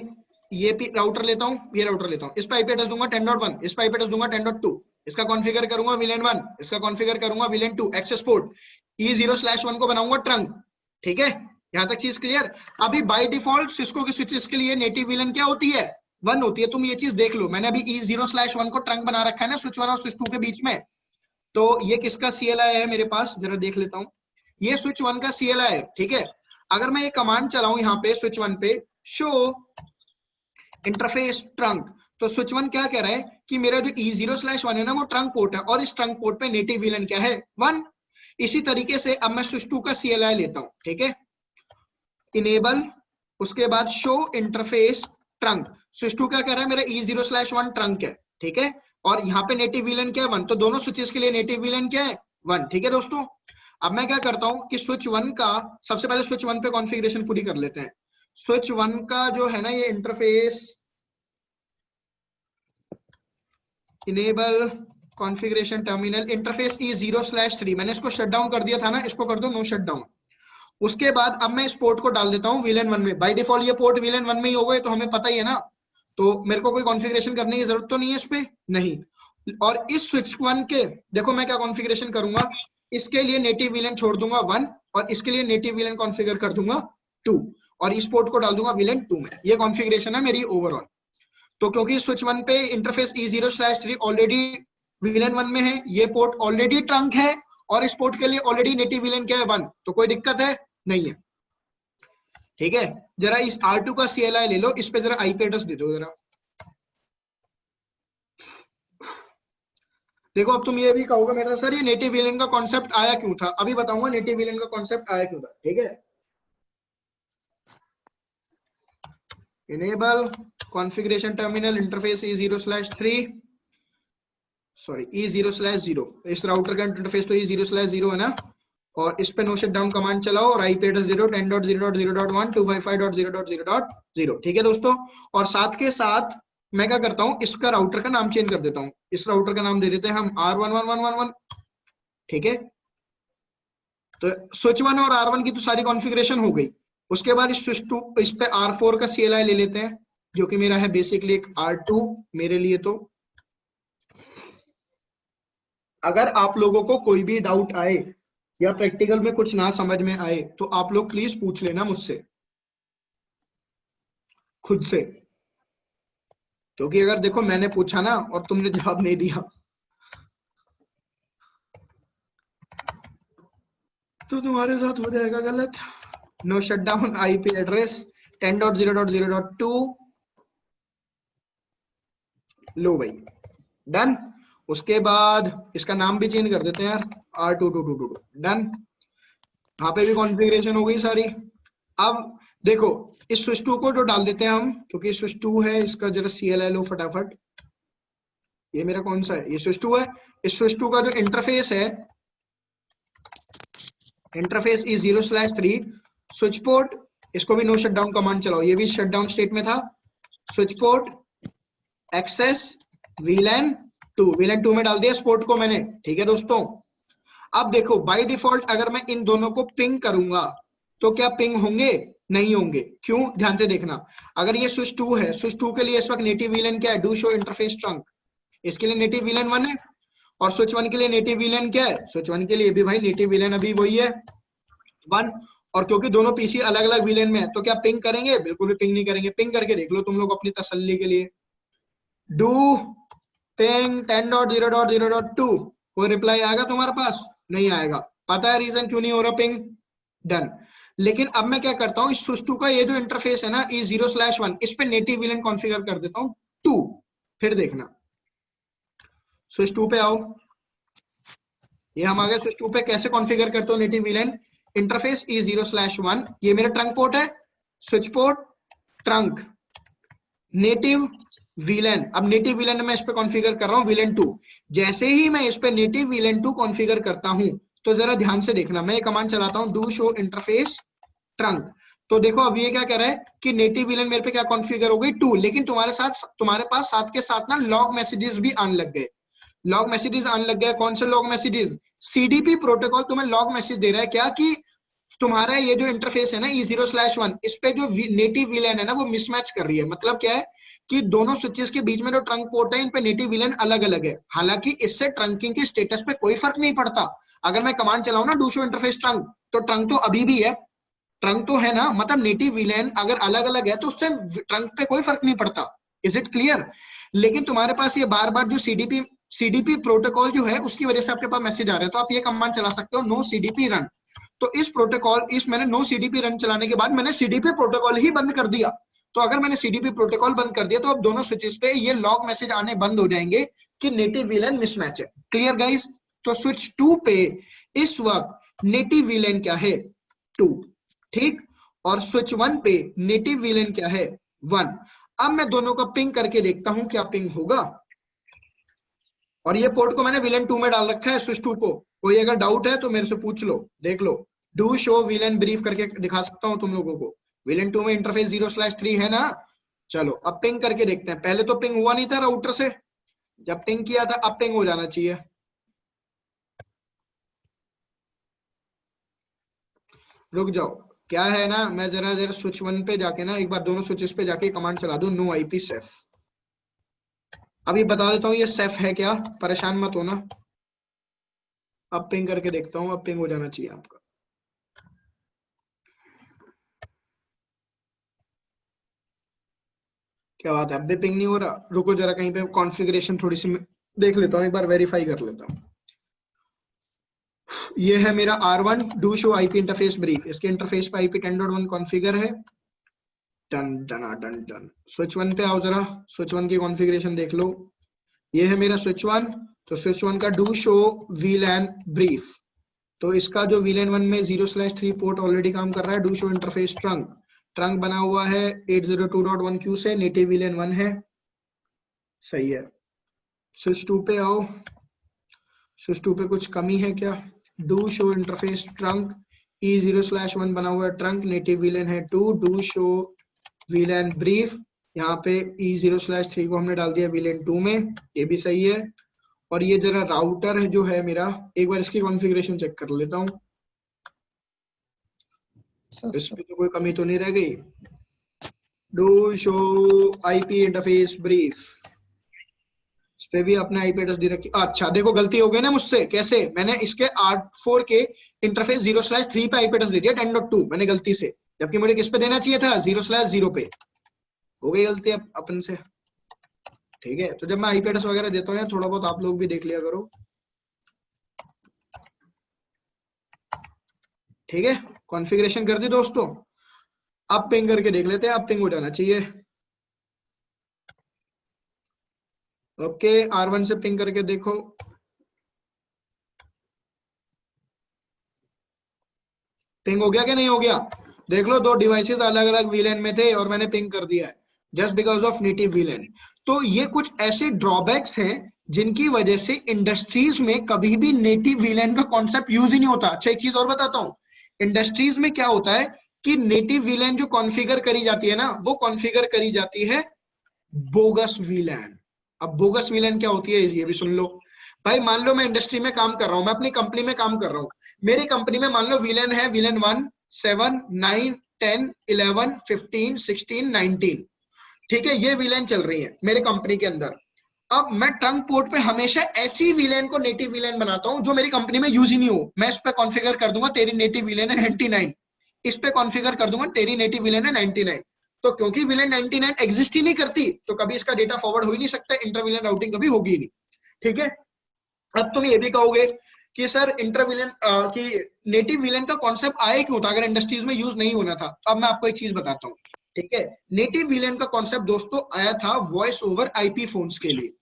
ये राउटर लेता हूं, ये राउटर लेता हूं, इस पे आईपी एड्रेस दूंगा 10.1, इस पे आईपी एड्रेस दूंगा 10.2, इसका कॉन्फ़िगर करूंगा विलेन 1, इसका कॉन्फ़िगर करूंगा विलेन 2, एक्सेस पोर्ट E0/1 को बनाऊंगा ट्रंक, ठीक है, यहां तक चीज क्लियर। अभी बाय डिफॉल्ट सिस्को के स्विचेस के लिए नेटिव विलेन क्या होती है, 1 होती है। तुम ये चीज देख लो, मैंने अभी E0/1 को ट्रंक बना रखा है ना स्विच 1 और स्विच 2 के बीच में। तो ये किसका CLI है मेरे पास, जरा देख लेता हूँ। ये स्विच 1 का CLI है, ठीक है। अगर मैं ये कमांड चलाऊं यहाँ पे स्विच 1 पे, शो इंटरफेस ट्रंक, तो स्विच 1 क्या कह रहा है कि मेरा जो E0/1 है ना वो ट्रंक पोर्ट है, और इस ट्रंक पोर्ट पे नेटिव VLAN क्या है, 1। इसी तरीके से अब मैं स्विच 2 का CLI लेता हूं, ठीक है। इनेबल, उसके बाद शो इंटरफेस ट्रंक। स्विच 2 क्या कह रहा है, मेरा E0/1 ट्रंक है, ठीक है, और यहाँ पे नेटिव VLAN क्या है, 1। तो दोनों स्विचेस के लिए नेटिव VLAN क्या है, 1, ठीक है दोस्तों। अब मैं क्या करता हूं कि स्विच 1 का, सबसे पहले स्विच 1 पे कॉन्फ़िगरेशन पूरी कर लेते हैं। स्विच 1 का जो है ना ये interface, enable configuration terminal interface E0/3, मैंने इसको शट डाउन कर दिया था ना, इसको कर दो नो शट डाउन। उसके बाद अब मैं इस पोर्ट को डाल देता हूँ VLAN 1 में। बाय डिफॉल्ट ये पोर्ट VLAN 1 में ही होगा, तो हमें पता ही है ना, तो मेरे को कोई कॉन्फ़िगरेशन करने की जरूरत तो नहीं है इस पे, नहीं। और इस स्विच 1 के देखो मैं क्या कॉन्फ़िगरेशन करूंगा, इसके लिए नेटिव VLAN छोड़ दूंगा 1, और इसके लिए नेटिव VLAN कॉन्फ़िगर कर दूंगा 2, और इस पोर्ट को डाल दूंगा VLAN 2 में। ये कॉन्फ़िगरेशन है मेरी ओवरऑल। तो क्योंकि स्विच 1 पे इंटरफेस E0/3 ऑलरेडी VLAN 1 में है, ये पोर्ट ऑलरेडी ट्रंक है, और इस पोर्ट के लिए ऑलरेडी नेटिव VLAN क्या है, 1, तो कोई दिक्कत है नहीं है, ठीक है। जरा इस R2 का CLI ले लो, इस पे जरा IP एड्रेस दे दो जरा। देखो अब तुम ये भी कहोगे मेरा सर ये नेटिव VLAN का कॉन्सेप्ट आया क्यों था, अभी बताऊंगा नेटिव VLAN का कॉन्सेप्ट आया क्यों था, ठीक है। Enable configuration terminal interface E0/3, sorry E0/0, इस राउटर का इंटरफेस तो E0/0 है ना, और इस पे नो शट डाउन कमांड चलाओ और IP एड्रेस दे दो 10.0.0.1 255.0.0.0, ठीक है दोस्तों। और साथ के साथ मैं क्या करता हूं, इसका राउटर का नाम चेंज कर देता हूं, इस राउटर का नाम दे देते हैं हम R11111, ठीक है। तो स्विच 1 और R1 की तो सारी कॉन्फ़िगरेशन हो गई। उसके बाद इस स्विच 2, इस पे R4 का CLI ले लेते हैं, जो कि मेरा है बेसिकली एक R2 मेरे लिए। तो अगर आप लोगों को कोई भी डाउट आए या प्रैक्टिकल में कुछ ना समझ में आए, तो आप लोग प्लीज पूछ लेना मुझसे खुद से, क्योंकि अगर देखो मैंने पूछा ना और तुमने जवाब नहीं दिया तो तुम्हारे साथ हो जाएगा गलत। No shut down IP address 10.0.0.2, लो भाई डन। उसके बाद इसका नाम भी चेंज कर देते हैं यार, R2222 डन। यहाँ पे भी कॉन्फ़िगरेशन हो गई सारी। अब देखो इस स्विच 2 को जो डाल देते हैं हम, क्योंकि स्विच 2 है, इसका जरा CLI लो फटाफट। ये मेरा कौन सा है, ये स्विच 2 है। इस स्विच 2 का जो इंटरफेस है, इंटरफेस E0/3 स्विच पोर्ट, इसको भी नो शट डाउन कमांड चलाओ, ये भी शट डाउन स्टेट में था। स्विच पोर्ट एक्सेस VLAN 2 में डाल दिया इस पोर्ट को मैंने, ठीक है दोस्तों। अब देखो बाय डिफॉल्ट अगर मैं इन दोनों को पिंग करूंगा तो क्या पिंग होंगे, नहीं होंगे। क्यों, ध्यान से देखना। अगर ये स्विच 2 है, स्विच 2 के लिए इस वक्त नेटिव VLAN क्या है, डू शो इंटरफेस ट्रंक, इसके लिए नेटिव VLAN 1 है। और स्विच 1 के लिए नेटिव VLAN क्या है, स्विच 1 के लिए भी भाई नेटिव VLAN अभी वही है 1। और क्योंकि दोनों PC अलग अलग VLAN में है, तो क्या पिंग करेंगे, बिल्कुल भी पिंग नहीं करेंगे। पिंग करके देख लो तुम लोग अपनी तसल्ली के लिए, डू पिंग 10.0.0.2, कोई रिप्लाई आएगा तुम्हारे पास, नहीं आएगा। पता है रीजन क्यों नहीं हो रहा पिंग, डन। लेकिन अब मैं क्या करता हूँ, इस स्विच 2 का ये जो इंटरफेस है ना E0/1, इस पे नेटिव VLAN कॉन्फ़िगर कर देता हूँ 2। फिर देखना स्विच 2 पे आओ, ये हम आ गए स्विच 2 पे। कैसे कॉन्फ़िगर करते हो नेटिव VLAN, इंटरफेस E0/1, ये मेरा ट्रंक पोर्ट है, switch port trunk native VLAN। अब नेटिव VLAN मैं इस पे कॉन्फ़िगर कर रहा हूँ VLAN 2। जैसे ही मैं इस पे नेटिव VLAN 2 कॉन्फ़िगर करता हूँ, तो जरा ध्यान से देखना, मैं ये कमांड चलाता हूँ डू शो इंटरफेस ट्रंक। तो देखो अब ये क्या कह रहा है कि नेटिव VLAN मेरे पे क्या कॉन्फ़िगर हो गई 2, लेकिन तुम्हारे पास साथ के साथ ना लॉग मैसेजेस भी आने लग गए। लॉग मैसेजेस आने लग गए, कौन से लॉग मैसेजेस, CDP प्रोटोकॉल तुम्हें लॉग मैसेज दे रहा है क्या, कि तुम्हारा ये जो इंटरफेस है ना E0/1, इस पे जो नेटिव VLAN है ना वो मिसमैच कर रही है। मतलब क्या है कि दोनों स्विचेस के बीच में जो ट्रंक पोर्ट है, इन पे नेटिव VLAN अलग अलग है। हालांकि इससे ट्रंकिंग के स्टेटस पे कोई फर्क नहीं पड़ता। अगर मैं कमांड चलाऊं ना डू शो इंटरफेस ट्रंक, तो ट्रंक तो अभी भी है, ट्रंक तो है ना, मतलब नेटिव VLAN अगर अलग अलग है तो उससे ट्रंक पे कोई फर्क नहीं पड़ता। Is it clear? लेकिन तुम्हारे पास ये बार बार जो सीडीपी प्रोटोकॉल जो है उसकी वजह से आपके पास मैसेज आ रहा है, तो आप ये कमांड चला सकते हो नो सीडीपी रन। तो मैंने नो सीडीपी रन चलाने के बाद मैंने सीडीपी प्रोटोकॉल ही बंद कर दिया। तो अगर मैंने सीडीपी प्रोटोकॉल बंद कर दिया तो अब दोनों स्विचेस पे ये लॉग मैसेज आने बंद हो जाएंगे कि नेटिव वीलन मिसमैच है। Clear guys? तो स्विच 2 पे इस वक्त नेटिव वीलन क्या है? 2, ठीक। और स्विच 1 पे नेटिव वीलन क्या है? 1। अब मैं दोनों का पिंग करके देखता हूं क्या पिंग होगा। और ये पोर्ट को मैंने वीलन 2 में डाल रखा है, स्विच 2 को। कोई अगर डाउट है तो मेरे से पूछ लो, देख लो। डू शो वीलन ब्रीफ करके दिखा सकता हूं तुम लोगों को। वीलन 2 में इंटरफेस 0/3 है ना। चलो अब पिंग करके देखते हैं। पहले तो पिंग हुआ नहीं था राउटर से, जब पिंग किया था, अब पिंग हो जाना चाहिए। रुक जाओ, क्या है ना, मैं जरा स्विच 1 पे जाके ना एक बार दोनों स्विचेस पे जाके कमांड चला दूं नो आईपी सेफ। अभी बता देता हूं ये सेफ है क्या, परेशान मत होना। अब पिंग करके देखता हूं, अब पिंग हो जाना चाहिए आपका। क्या बात है, अब भी पिंग नहीं हो रहा। रुको जरा कहीं पे कॉन्फ़िगरेशन थोड़ी सी देख लेता हूं, एक बार वेरीफाई कर लेता हूं। ये है मेरा R1 do show IP interface brief. इसके इंटरफेस पे आईपी 10.1 कॉन्फ़िगर है। Done done done done. Switch 1 पे आओ जरा, स्विच 1 की कॉन्फ़िगरेशन देख लो। ये है मेरा स्विच 1। तो स्विच 1 का डू शो वीलैन ब्रीफ। तो इसका जो वीलैन 1 में 0/3 पोर्ट ऑलरेडी काम कर रहा है। डू शो इंटरफेस ट्रंक बना हुआ है 802.1q से, नेटिव वीलैन 1 है। सही है। स्विच 2 पे आओ, स्विच 2 पे कुछ कमी है क्या? Do show interface trunk E0/1 बना हुआ है ट्रंक, नेटिव वीलैन है 2। डू शो वीलैन ब्रीफ, यहाँ पे E0/3 को हमने डाल दिया वीलैन 2 में, ये भी सही है। और ये जरा राउटर है जो है मेरा, एक बार इसकी कॉन्फ़िगरेशन चेक कर लेता हूँ। इस पे तो कोई कमी तो नहीं रह गई। Do show IP interface brief, इस पे भी अपने आईपी एड्रेस दे रखी। अच्छा देखो गलती हो गई ना मुझसे। कैसे? मैंने इसके R4 के इंटरफेस 0/3 पे आईपी एड्रेस दे दिया 10.2 मैंने गलती से, जबकि मुझे किस पे देना चाहिए था? 0/0 पे। हो गई गलती अपन से, ठीक है। तो जब मैं आईपी एड्रेस वगैरह देता हूँ थोड़ा बहुत आप लोग भी देख लिया करो, ठीक है। कॉन्फ़िगरेशन कर दी दोस्तों। अब पिंग करके देख लेते हैं, अब पिंग हो जाना चाहिए। ओके, R1 से पिंग करके देखो। पिंग हो गया कि नहीं हो गया? देख लो, दो डिवाइसेस अलग अलग वीलैन में थे और मैंने पिंग कर दिया है जस्ट बिकॉज ऑफ नेटिव वीलैन। तो ये कुछ ऐसे ड्रॉबैक्स हैं जिनकी वजह से इंडस्ट्रीज में कभी भी नेटिव वीलैन का कॉन्सेप्ट यूज ही नहीं होता। अच्छा एक चीज और बताता हूँ, इंडस्ट्रीज में क्या होता है कि नेटिव वीलैन जो कॉन्फ़िगर करी जाती है ना, वो कॉन्फ़िगर करी जाती है बोगस वीलैन। अब बोगस वीलैन क्या होती है ये भी सुन लो भाई। मान लो मैं इंडस्ट्री में काम कर रहा हूं, मैं अपनी कंपनी में काम कर रहा हूं, मेरी कंपनी में मान लो वीलैन है वीलैन 1, 7, 9, 10, 11, 15, 16, 19, ठीक है। ये वीलैन चल रही है मेरे कंपनी के अंदर। अब मैं ट्रंक पोर्ट पे हमेशा ऐसी वीलैन को नेटिव वीलैन बनाता हूं जो मेरी कंपनी में यूज ही नहीं हो। मैं इस पे कॉन्फ़िगर कर दूंगा तेरी नेटिव वीलैन है 99, इस पे कॉन्फ़िगर कर दूंगा तेरी नेटिव वीलैन है 99। तो क्योंकि वीलैन 99 एग्जिस्ट ही नहीं करती तो कभी इसका डेटा फॉरवर्ड हो ही नहीं सकता, इंटर वीलैन राउटिंग कभी होगी ही नहीं, ठीक है। अब तुम ये भी कहोगे कि सर इंटर वीलैन की नेटिव वीलैन का कॉन्सेप्ट आया क्यों था अगर इंडस्ट्रीज में यूज नहीं होना था? तो अब मैं आपको एक चीज बताता हूँ, ठीक है। नेटिव वीलैन का कॉन्सेप्ट दोस्तों आया था वॉइस ओवर आईपी फोन्स के लिए।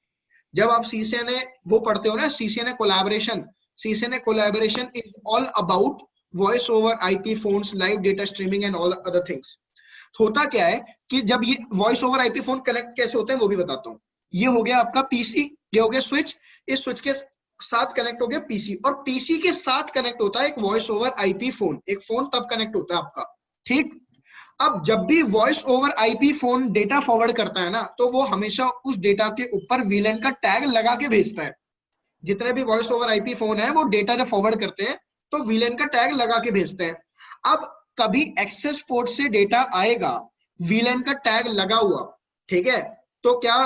जब आप CCNA वो पढ़ते हो ना, CCNA collaboration is all about voice over IP phones, live data streaming and all other things. होता क्या है कि जब ये voice over IP phone connect कैसे होते हैं वो भी बताता हूँ। ये हो गया आपका पीसी, ये हो गया स्विच, इस स्विच के साथ कनेक्ट हो गया पीसी, और पीसी के साथ कनेक्ट होता है एक वॉइस ओवर आईपी फोन। एक फोन तब कनेक्ट होता है आपका, ठीक। अब जब भी voice over IP phone data forward करता है ना, तो वो हमेशा उस डेटा के ऊपर वीलैन का टैग लगा के भेजता है। जितने भी वॉइस ओवर आईपी फोन है वो डेटा जब फॉरवर्ड करते हैं तो वीलैन का टैग लगा के भेजते हैं। अब कभी एक्सेस पोर्ट से डेटा आएगा वीलैन का टैग लगा हुआ, ठीक है, तो क्या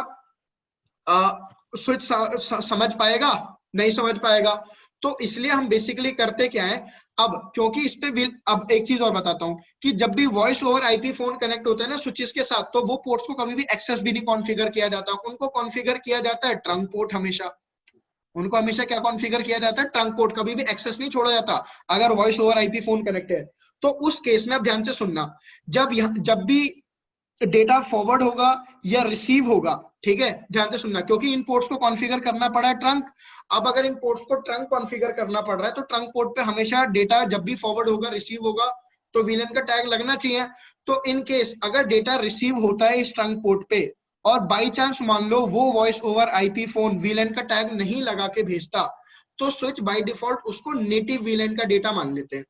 स्विच समझ पाएगा? नहीं समझ पाएगा। तो इसलिए हम बेसिकली करते क्या है, अब क्योंकि इस पे अब एक चीज और बताता हूं कि जब भी voice over IP phone connect होता है ना स्विचेस के साथ, तो वो पोर्ट्स को कभी भी एक्सेस भी नहीं कॉन्फ़िगर किया जाता, उनको कॉन्फ़िगर किया जाता है ट्रंक पोर्ट हमेशा। उनको हमेशा क्या कॉन्फ़िगर किया जाता है, ट्रंक पोर्ट, कभी भी एक्सेस नहीं छोड़ा जाता अगर voice over IP phone connect है। तो उस केस में आप ध्यान से सुनना, जब भी डेटा फॉरवर्ड होगा या रिसीव होगा, ठीक है, ध्यान से सुनना, क्योंकि इन पोर्ट्स को कॉन्फ़िगर करना पड़ा है ट्रंक। अब अगर इन पोर्ट्स को ट्रंक कॉन्फ़िगर करना पड़ रहा है तो ट्रंक पोर्ट पे हमेशा डेटा जब भी फॉरवर्ड होगा, रिसीव होगा, तो वीलन का टैग लगना चाहिए। तो इन केस अगर डेटा रिसीव होता है इस ट्रंक पोर्ट पे और बाई चांस मान लो वो voice over IP phone VLAN का टैग नहीं लगा के भेजता, तो स्विच बाय डिफॉल्ट उसको नेटिव वीलन का डेटा मान लेते हैं,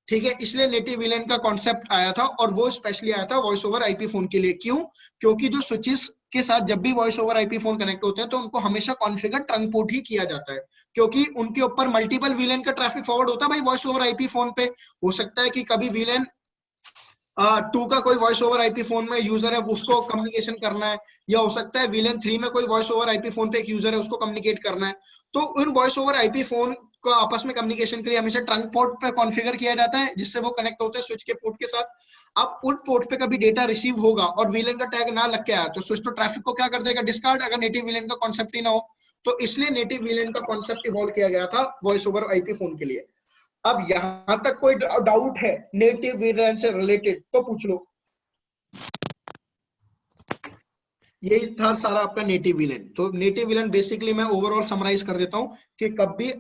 ठीक है। इसलिए नेटिव वीलन का कॉन्सेप्ट आया था और वो स्पेशली आया था वॉइस ओवर आईपी फोन के लिए। क्यों? क्योंकि जो स्विचेस के साथ जब भी voice over IP phone connect होते हैं तो उनको हमेशा कॉन्फ़िगर ट्रंक पोर्ट ही किया जाता है, क्योंकि उनके ऊपर मल्टीपल वीलन का ट्रैफिक फॉरवर्ड होता है भाई वॉइस ओवर आईपी फोन पे। हो सकता है कि कभी वीलन 2 का कोई वॉइस ओवर आईपी फोन में यूजर है, उसको कम्युनिकेशन करना है, या हो सकता है वीलन 3 में कोई वॉइस ओवर आईपी फोन पे एक यूजर है, उसको कम्युनिकेट करना है। तो उन वॉइस ओवर आईपी फोन को आपस में कम्युनिकेशन के लिए हमेशा ट्रंक पोर्ट पे कॉन्फ़िगर किया जाता है, जिससे वो कनेक्ट होते हैं स्विच के पोर्ट के साथ। अब उन पोर्ट पे कभी डेटा रिसीव होगा और वीलन का टैग ना लग के आया तो स्विच तो ट्रैफिक को क्या कर देगा, डिस्कार्ड, अगर नेटिव वीलन का कॉन्सेप्ट ही ना हो। तो इसलिए नेटिव वीलन का कॉन्सेप्ट इवॉल्व किया गया था वॉइस ओवर आईपी फोन के लिए। अब यहां तक कोई डाउट है नेटिव वीलन से रिलेटेड तो पूछ लो। यही था सारा आपका नेटिव वीलन। तो नेटिव वीलन बेसिकली मैं ओवरऑल समराइज कर देता हूं कि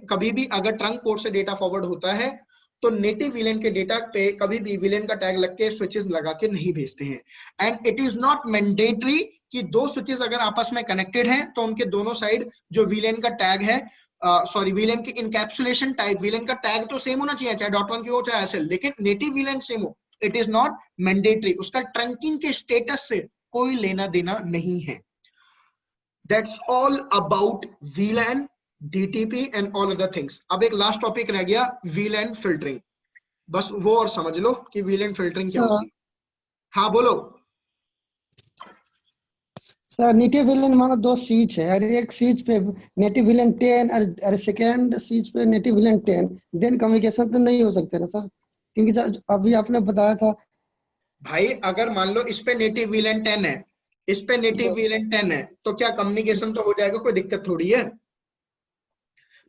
कभी भी अगर ट्रंक पोर्ट से डेटा फॉरवर्ड होता है तो नेटिव वीलन के डेटा पे कभी भी वीलन का टैग लग के स्विचेस लगा के नहीं भेजते हैं। And it is not mandatory कि 2 स्विचेस अगर आपस में कनेक्टेड हैं तो उनके दोनों साइड जो वीलन का टैग है, वीलन की इनकैप्सुलेशन टाइप, वीलन का टैग तो सेम होना चाहिए, चाहे .1 की हो चाहे एसएल, लेकिन नेटिव वीलन सेम हो, इट इज नॉट मैंडेटरी। उसका ट्रंकिंग के स्टेटस से कोई लेना देना नहीं है। That's all about VLAN, DTP and all other things. अब एक लास्ट टॉपिक रह गया VLAN फिल्टरिंग, बस वो और समझ लो कि VLAN फिल्टरिंग क्या होती है। हाँ बोलो सर। नेटिव विलन मानो 2 स्विच है और एक स्विच पे नेटिव विलन 10 और सेकेंड स्विच पे नेटिव विलन 10, देन कम्युनिकेशन तो नहीं हो सकते ना सर? क्योंकि अभी आपने बताया था भाई, अगर मान लो इस पे नेटिव VLAN 10 है, इस पे नेटिव VLAN 10 है, तो क्या कम्युनिकेशन तो हो जाएगा, कोई दिक्कत थोड़ी है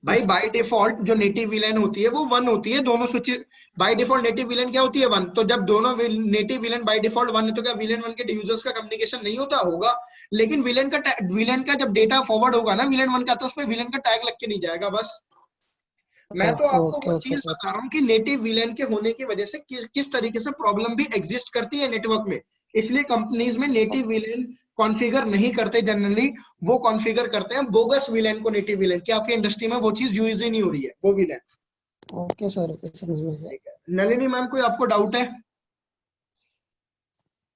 भाई। बाय डिफॉल्ट जो नेटिव VLAN होती है वो 1 होती है, दोनों switch by default native VLAN क्या होती है 1। तो जब दोनों नेटिव VLAN बाय डिफॉल्ट 1 है तो क्या VLAN 1 के यूजर्स का कम्युनिकेशन नहीं होता होगा, लेकिन VLAN का जब डेटा फॉरवर्ड होगा ना VLAN 1 का, तो उसमें VLAN का टैग लग के नहीं जाएगा बस। मैं तो आपको वो चीज बता रहा हूँ कि नेटिव VLAN के होने की वजह से किस तरीके से प्रॉब्लम भी एग्जिस्ट करती है नेटवर्क में। इसलिए कंपनीज में नेटिव VLAN कॉन्फ़िगर नहीं करते जनरली, वो कॉन्फ़िगर करते हैं बोगस VLAN को नेटिव VLAN, कि आपकी इंडस्ट्री में वो चीज यूज ही नहीं हो रही है वो VLAN। ओके सर, ओके समझ में आया। नलिनी मैम कोई आपको डाउट है?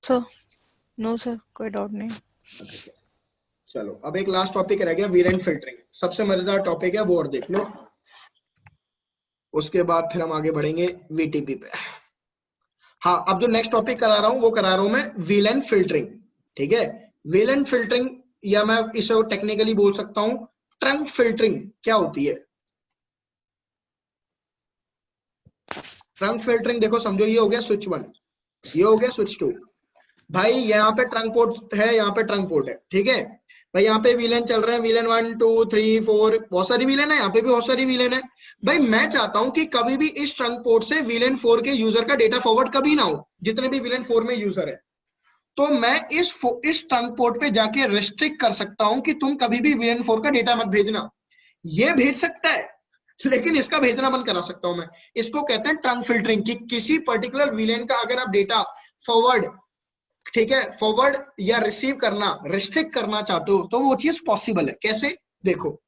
सर नो सर, कोई डाउट नहीं। चलो अब एक लास्ट टॉपिक रह गया VLAN फिल्टरिंग, सबसे मजेदार टॉपिक है वो और देख लो, उसके बाद फिर हम आगे बढ़ेंगे VTP पे। हाँ, अब जो नेक्स्ट टॉपिक करा रहा हूं वो करा रहा हूं मैं VLAN फिल्टरिंग, ठीक है। VLAN फिल्टरिंग, या मैं इसे टेक्निकली बोल सकता हूं ट्रंक फिल्टरिंग, क्या होती है ट्रंक फिल्टरिंग? देखो समझो, ये हो गया स्विच 1, ये हो गया स्विच 2। भाई यहाँ पे ट्रंक पोर्ट है, यहाँ पे ट्रंक पोर्ट है, ठीक है भाई। यहाँ पे VLAN चल रहे हैं, VLAN 1 2 3 4, बहुत सारी VLAN है, यहाँ पे भी बहुत सारी VLAN है। भाई मैं चाहता हूं कि कभी भी इस ट्रंक पोर्ट से VLAN 4 के यूजर का डेटा फॉरवर्ड कभी ना हो, जितने भी VLAN 4 में यूजर है। तो मैं इस ट्रंक पोर्ट पे जाके रेस्ट्रिक्ट कर सकता हूं कि तुम कभी भी VLAN 4 का डेटा मत भेजना। ये भेज सकता है, लेकिन इसका भेजना बंद करा सकता हूं मैं। इसको कहते हैं ट्रंक फिल्टरिंग, कि किसी पर्टिकुलर VLAN का अगर आप डेटा फॉरवर्ड, ठीक है, फॉरवर्ड या रिसीव करना, रिस्ट्रिक्ट करना चाहते हो तो वो चीज पॉसिबल है। कैसे? देखो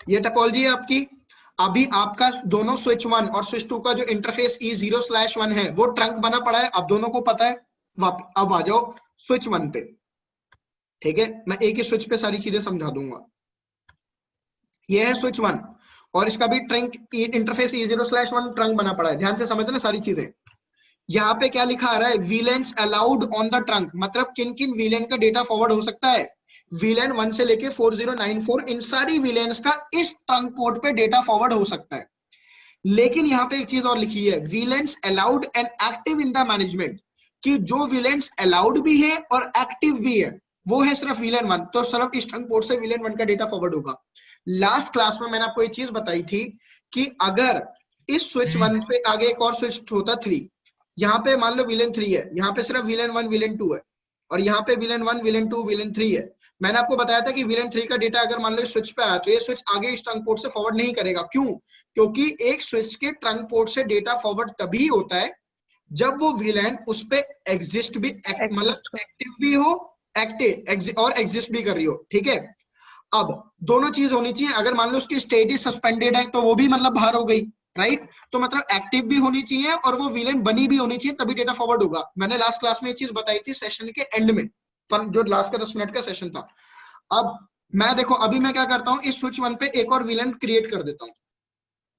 ये टोपोलॉजी है आपकी। अभी आपका दोनों स्विच 1 और स्विच 2 का जो इंटरफेस E0/1 है वो ट्रंक बना पड़ा है, अब दोनों को पता है। अब आ जाओ स्विच 1 पे, ठीक है, मैं एक ही स्विच पे सारी चीजें समझा दूंगा। ये है स्विच 1 और इसका भी ट्रंक इंटरफेस E0/1 ट्रंक बना पड़ा है, ध्यान से समझना सारी चीजें। यहाँ पे क्या लिखा आ रहा है, VLANs allowed on the trunk, मतलब किन किन VLAN का डेटा फॉरवर्ड हो सकता है। VLAN 1 से लेके 4094 इन सारी VLANs का इस ट्रंक पोर्ट पे डेटा फॉरवर्ड हो सकता है। लेकिन यहाँ पे एक चीज और लिखी है, VLANs allowed and active in the management, कि जो VLANs अलाउड भी है और एक्टिव भी है वो है सिर्फ VLAN 1, तो सिर्फ इस ट्रंक पोर्ट से VLAN 1 का डेटा फॉरवर्ड होगा। लास्ट क्लास में मैंने आपको एक चीज बताई थी कि अगर इस स्विच 1 पे आगे एक और स्विच होता 3, यहाँ पे मान लो VLAN 3 है, यहाँ पे सिर्फ VLAN 1 VLAN 2 है, और यहाँ पे VLAN 1 VLAN 2 VLAN 3 है। मैंने आपको बताया था कि VLAN 3 का डेटा अगर मान लो स्विच पे आया तो ये स्विच आगे इस ट्रंक पोर्ट से फॉरवर्ड नहीं करेगा। क्यों? क्योंकि एक स्विच के ट्रंक पोर्ट से डेटा फॉरवर्ड तभी होता है जब वो VLAN उस पे एग्जिस्ट भी, मतलब एक्टिव भी हो, एक्टिव और एग्जिस्ट भी कर रही हो। ठीक है, अब दोनों चीज होनी चाहिए। अगर मान लो उसकी स्टेट ही सस्पेंडेड है तो वो भी मतलब बाहर हो गई, राइट? तो मतलब एक्टिव भी होनी चाहिए और वो VLAN बनी भी होनी चाहिए, तभी डेटा फॉरवर्ड होगा। मैंने लास्ट क्लास में ये चीज बताई थी सेशन के एंड में, जो लास्ट का 10 मिनट का सेशन था। अब मैं देखो अभी मैं क्या करता हूं, इस स्विच 1 पे एक और VLAN क्रिएट कर देता हूं।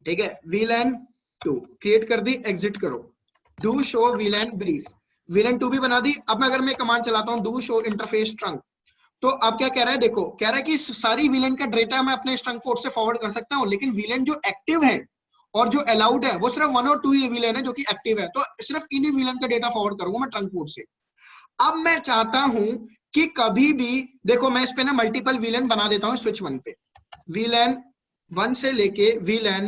ठीक है, VLAN 2 क्रिएट कर दी, एग्जिट करो, do show VLAN brief, VLAN 2 भी बना दी। अब अगर मैं कमांड चलाता हूं डू शो इंटरफेस ट्रंक, तो अब क्या कह रहा है, देखो कह रहा है कि सारी VLAN का डेटा मैं अपने ट्रंक पोर्ट से फॉरवर्ड कर सकता हूं, लेकिन VLAN जो एक्टिव है और जो अलाउड है वो सिर्फ 1 और 2 ही VLAN है जो कि एक्टिव है, तो सिर्फ इन्हीं VLAN का डेटा फॉरवर्ड करूंगा मैं ट्रंक पोर्ट से। अब मैं चाहता हूं कि कभी भी देखो मैं इस पे ना मल्टीपल VLAN बना देता हूं स्विच 1 पे, VLAN 1 से लेके VLAN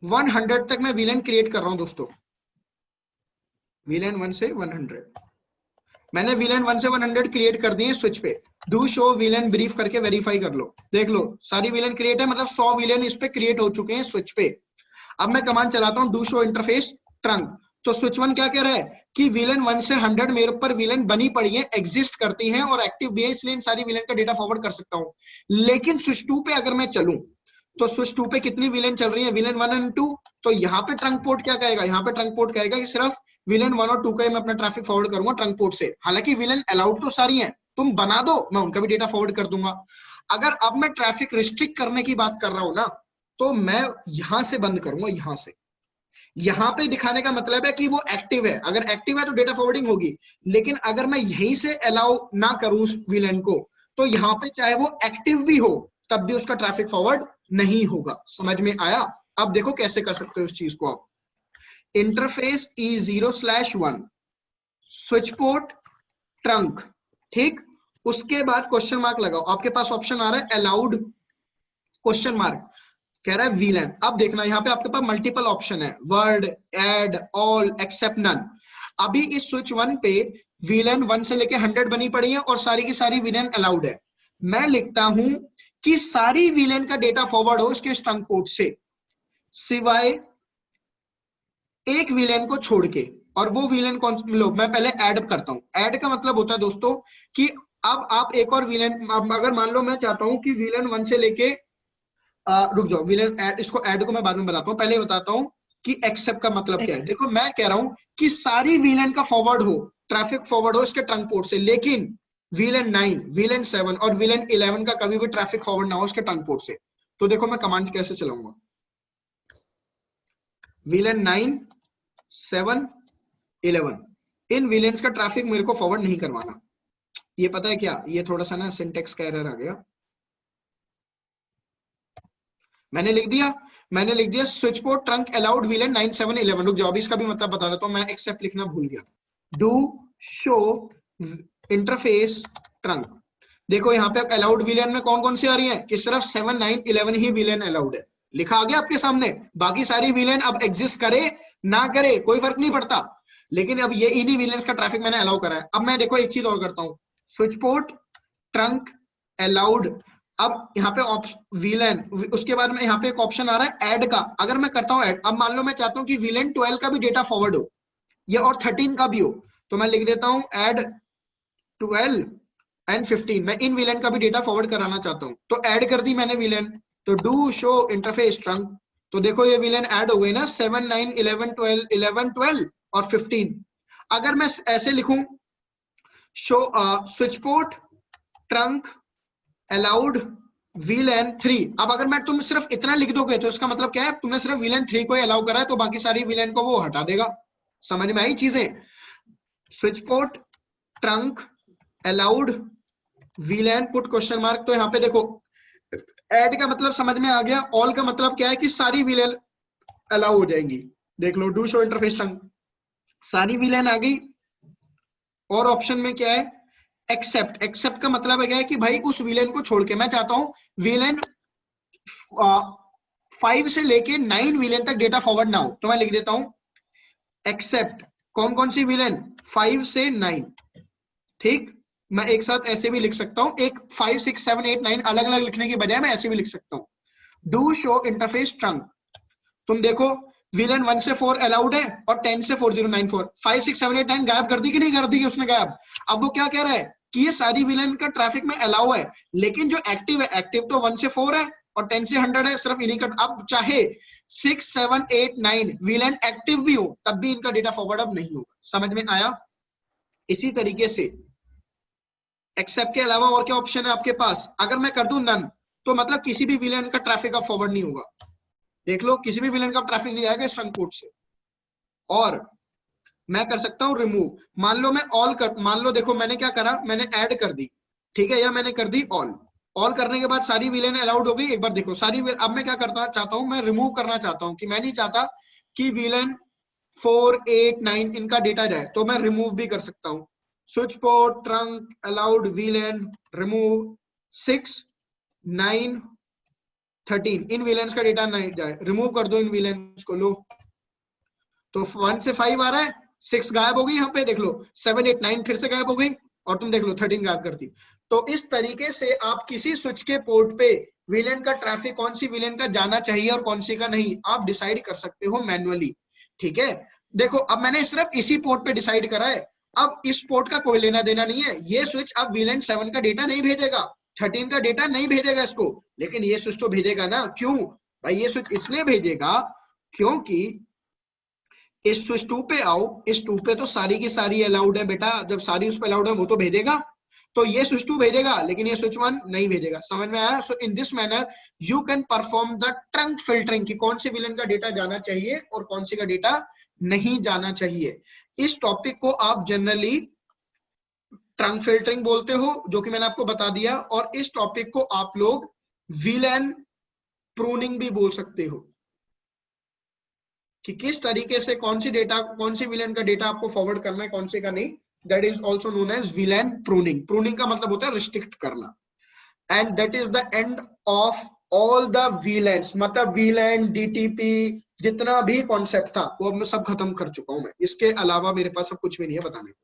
100 तक मैं VLAN क्रिएट कर रहा हूं दोस्तों। VLAN 1 से 100 मैंने VLAN 1 से 100 क्रिएट कर दिए स्विच पे। डू शो VLAN ब्रीफ करके वेरीफाई कर लो, देख लो सारी VLAN क्रिएट है, मतलब 100 VLAN इस पे क्रिएट हो चुके हैं स्विच पे। अब मैं कमांड चलाता हूं डू शो इंटरफेस ट्रंक, तो स्विच 1 क्या कह रहा है कि VLAN 1 से 100 मेरे ऊपर VLAN बनी पड़ी है, एग्जिस्ट करती हैं और एक्टिव भी है, इसलिए इन सारी VLAN का डेटा फॉरवर्ड कर सकता हूं। लेकिन स्विच 2 पे अगर मैं चलूं तो स्विच 2 पे कितनी VLAN चल रही है, VLAN 1 और 2, तो यहाँ पे ट्रंक पोर्ट क्या कहेगा, यहाँ पे ट्रंक पोर्ट कहेगा कि सिर्फ VLAN 1 और 2 का ही मैं अपना ट्रैफिक फॉरवर्ड करूंगा ट्रंक पोर्ट से। हालांकि VLAN अलाउड तो सारी हैं, तुम बना दो मैं उनका भी डेटा फॉरवर्ड कर दूंगा। अगर अब मैं ट्रैफिक रिस्ट्रिक्ट करने की बात कर रहा हूं ना, तो मैं यहां से बंद करूंगा, यहां से। यहां पे दिखाने का मतलब है कि वो एक्टिव है, अगर एक्टिव है तो डेटा फॉरवर्डिंग होगी, लेकिन अगर मैं यहीं से अलाउ ना करूं VLAN को, तो यहाँ पे चाहे वो एक्टिव भी हो तब भी उसका ट्रैफिक फॉरवर्ड नहीं होगा। समझ में आया? अब देखो कैसे कर सकते हो इस चीज को आप। Interface E0/1 switch port trunk, ठीक, उसके बाद क्वेश्चन मार्क लगाओ, आपके पास ऑप्शन आ रहा है अलाउड क्वेश्चन मार्क, कह रहा है VLAN। अब देखना यहाँ पे आपके पास मल्टीपल ऑप्शन है, word, add, all, except, none. अभी इस स्विच 1 पे VLAN 1 से लेके 100 बनी पड़ी है और सारी की सारी VLAN अलाउड है। मैं लिखता हूं कि सारी VLAN का डेटा फॉरवर्ड हो इसके ट्रंक पोर्ट से, सिवाय एक VLAN को छोड़ के। और वो VLAन कौन लो, मैं पहले ऐड करता हूं। ऐड का मतलब होता है दोस्तों कि अब आप एक और VLAN, अगर मान लो मैं चाहता हूं कि VLAN 1 से लेके रुक जाओ, VLAN ऐड, इसको ऐड को मैं बाद में बताता हूं, पहले बताता हूं कि एक्सेप्ट का मतलब क्या है। देखो मैं कह रहा हूं कि सारी VLAN का फॉरवर्ड हो, ट्रैफिक फॉरवर्ड हो इसके ट्रंक पोर्ट से, लेकिन VLAN 9, VLAN 7 और VLAN 11 का कभी भी ट्रैफिक फॉरवर्ड ना हो इसके ट्रंक पोर्ट से। तो देखो मैं कमांड कैसे चलाऊंगा, VLAN 9, 7, 11 इन VLANs का ट्रैफिक मेरे को फॉरवर्ड नहीं करवाना। ये पता है क्या, ये थोड़ा सा ना सिंटेक्स का एरर आ गया। मैंने लिख दिया switch port trunk allowed VLAN 9, 7, 11। रुक जाओ, अभी इसका भी मतलब बता रहा हूं, मैं एक्सेप्ट लिखना भूल गया। डू शो इंटरफेस ट्रंक, देखो यहाँ पे अलाउड VLAN में कौन कौन सी आ रही है कि सिर्फ 7, 9, 11 ही VLAN अलाउड है, लिखा आ गया आपके सामने। बाकी सारी VLAN अब एग्जिस्ट करे ना करे कोई फर्क नहीं पड़ता, लेकिन अब ये इन्हीं VLANs का ट्रैफिक मैंने अलाउ करा है। अब मैं देखो एक चीज और करता हूं, स्विच पोर्ट ट्रंक अलाउड, अब यहाँ पे VLAN, उसके बाद में यहाँ पे एक ऑप्शन आ रहा है ऐड का। अगर मैं करता हूँ ऐड, अब मान लो मैं चाहता हूँ कि VLAN 12 का भी डेटा फॉरवर्ड हो, ये और 13 का भी हो, तो मैं लिख देता हूँ ऐड 12 एंड 15। मैं इन VLAN का भी डेटा फॉरवर्ड कराना चाहता हूँ, तो ऐड कर दी मैंने VLAN, तो डू शो इंटरफेस ट्रंक, तो देखो ये VLAN ऐड हो गई ना, 7, 9, 11, 12, 11, 12 और 15। अगर मैं ऐसे लिखूं show switch port trunk allowed VLAN 3, अब अगर मैं तुम सिर्फ इतना लिख दोगे तो इसका मतलब क्या है, तुमने सिर्फ VLAN 3 को अलाउ करा है, तो बाकी सारी VLAN को वो हटा देगा। समझ में आई चीजें? Switch port trunk allowed VLAN put question mark. तो यहाँ पे देखो ऐड का मतलब समझ में आ गया, ऑल का मतलब क्या है कि सारी VLAN अलाउ हो जाएंगी। देख लो डू शो इंटरफेस ट्रंक, सारी VLAN आ गई। और ऑप्शन में क्या है, एक्सेप्ट। एक्सेप्ट का मतलब है क्या है कि भाई उस VLAN को छोड़ के मैं चाहता हूं VLAN 5 से लेके 9 VLAN तक डेटा फॉरवर्ड ना हो, तो मैं लिख देता हूं एक्सेप्ट कौन कौन सी VLAN 5 से 9। ठीक, मैं एक साथ ऐसे भी लिख सकता हूं, एक 5 6 7 8 9 अलग अलग लिखने की बजाय मैं ऐसे भी लिख सकता हूं। डू शो इंटरफेस ट्रंक, तुम देखो VLAN 1 से 4 अलाउड है और 10 से 4094, 5 6 7 8 9 गायब कर दी कि नहीं कर दी उसने गायब। अब वो क्या कह रहा है कि ये सारी VLAN का ट्रैफिक में अलाउ है, लेकिन जो एक्टिव है, एक्टिव तो 1 से 4 है और 10 से 100 है, सिर्फ इन्हीं का। अब चाहे 6 7 8 9 VLAN एक्टिव भी हो तब भी इनका डेटा फॉरवर्ड अब नहीं होगा। समझ में आया? इसी तरीके से एक्सेप्ट के अलावा और क्या ऑप्शन है आपके पास, अगर मैं कर दूं नन, तो मतलब किसी भी VLAN का ट्रैफिक अब फॉरवर्ड नहीं होगा। देख लो किसी भी VLAN का ट्रैफिक नहीं आएगा इस ट्रंक पोर्ट से। और मैं कर सकता हूं रिमूव, मान लो मैं ऑल कर, मान लो देखो मैंने क्या करा, मैंने ऐड कर दी, ठीक है, या मैंने कर दी ऑल। ऑल करने के बाद सारी VLAN अलाउड हो गई। एक बार देखो सारी, अब मैं क्या करता चाहता हूं, मैं रिमूव करना चाहता हूं कि मैं नहीं चाहता कि VLAN 4 8 9 इनका डेटा जाए, तो मैं रिमूव भी कर सकता हूं। Switch port trunk allowed VLAN remove 6 9 13 इन VLANs का डेटा नहीं जाए, रिमूव कर दो इन VLANs को। लो तो 1 से 5 आ रहा है, 6 गायब हो गई, यहाँ पे देख लो 7 8 9 फिर से गायब हो गई, और तुम देख लो 13 गायब कर दी। तो इस तरीके से आप किसी स्विच के पोर्ट पे VLAN का ट्रैफिक कौन सी VLAN का जाना चाहिए और कौन सी का नहीं, आप डिसाइड कर सकते हो मैन्युअली। ठीक है, देखो अब मैंने सिर्फ इसी पोर्ट पे डिसाइड करा है, अब इस पोर्ट का कोई लेना देना नहीं है। ये स्विच अब VLAN 7 का डेटा नहीं भेजेगा, 13 का डेटा नहीं भेजेगा इसको, लेकिन ये स्विच तो भेजेगा ना। क्यों भाई, ये स्विच इसलिए भेजेगा क्योंकि इस स्विच 2 पे आओ, इस 2 पे तो सारी की सारी अलाउड है बेटा, जब सारी उस पे अलाउड है वो तो भेजेगा, तो ये स्विच 2 भेजेगा लेकिन ये स्विच 1 नहीं भेजेगा। समझ में आया? So in this manner you can perform the trunk filtering कि कौन से VLAN का डेटा जाना चाहिए और कौन सी का डेटा नहीं जाना चाहिए। इस टॉपिक को आप जनरली ट्रंक फिल्टरिंग बोलते हो, जो कि मैंने आपको बता दिया, और इस टॉपिक को आप लोग VLAN प्रूनिंग भी बोल सकते हो कि किस तरीके से कौन सी डेटा, कौन सी VLAN का डेटा आपको फॉरवर्ड करना है, कौन से का नहीं। That is also known as VLAN pruning. Pruning का मतलब होता है रिस्ट्रिक्ट करना। And that is the end of all the VLANs, मतलब VLAN DTP जितना भी कॉन्सेप्ट था वो अब मैं सब खत्म कर चुका हूं मैं, इसके अलावा मेरे पास अब कुछ भी नहीं है बताने को।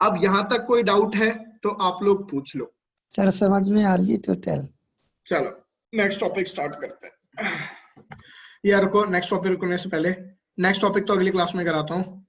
अब यहां तक कोई डाउट है तो आप लोग पूछ लो। सर समझ में आ रही है टोटल। चलो नेक्स्ट टॉपिक स्टार्ट करते हैं। यार रुको, नेक्स्ट टॉपिक रुकने से पहले नेक्स्ट टॉपिक तो अगली क्लास में कराता हूँ।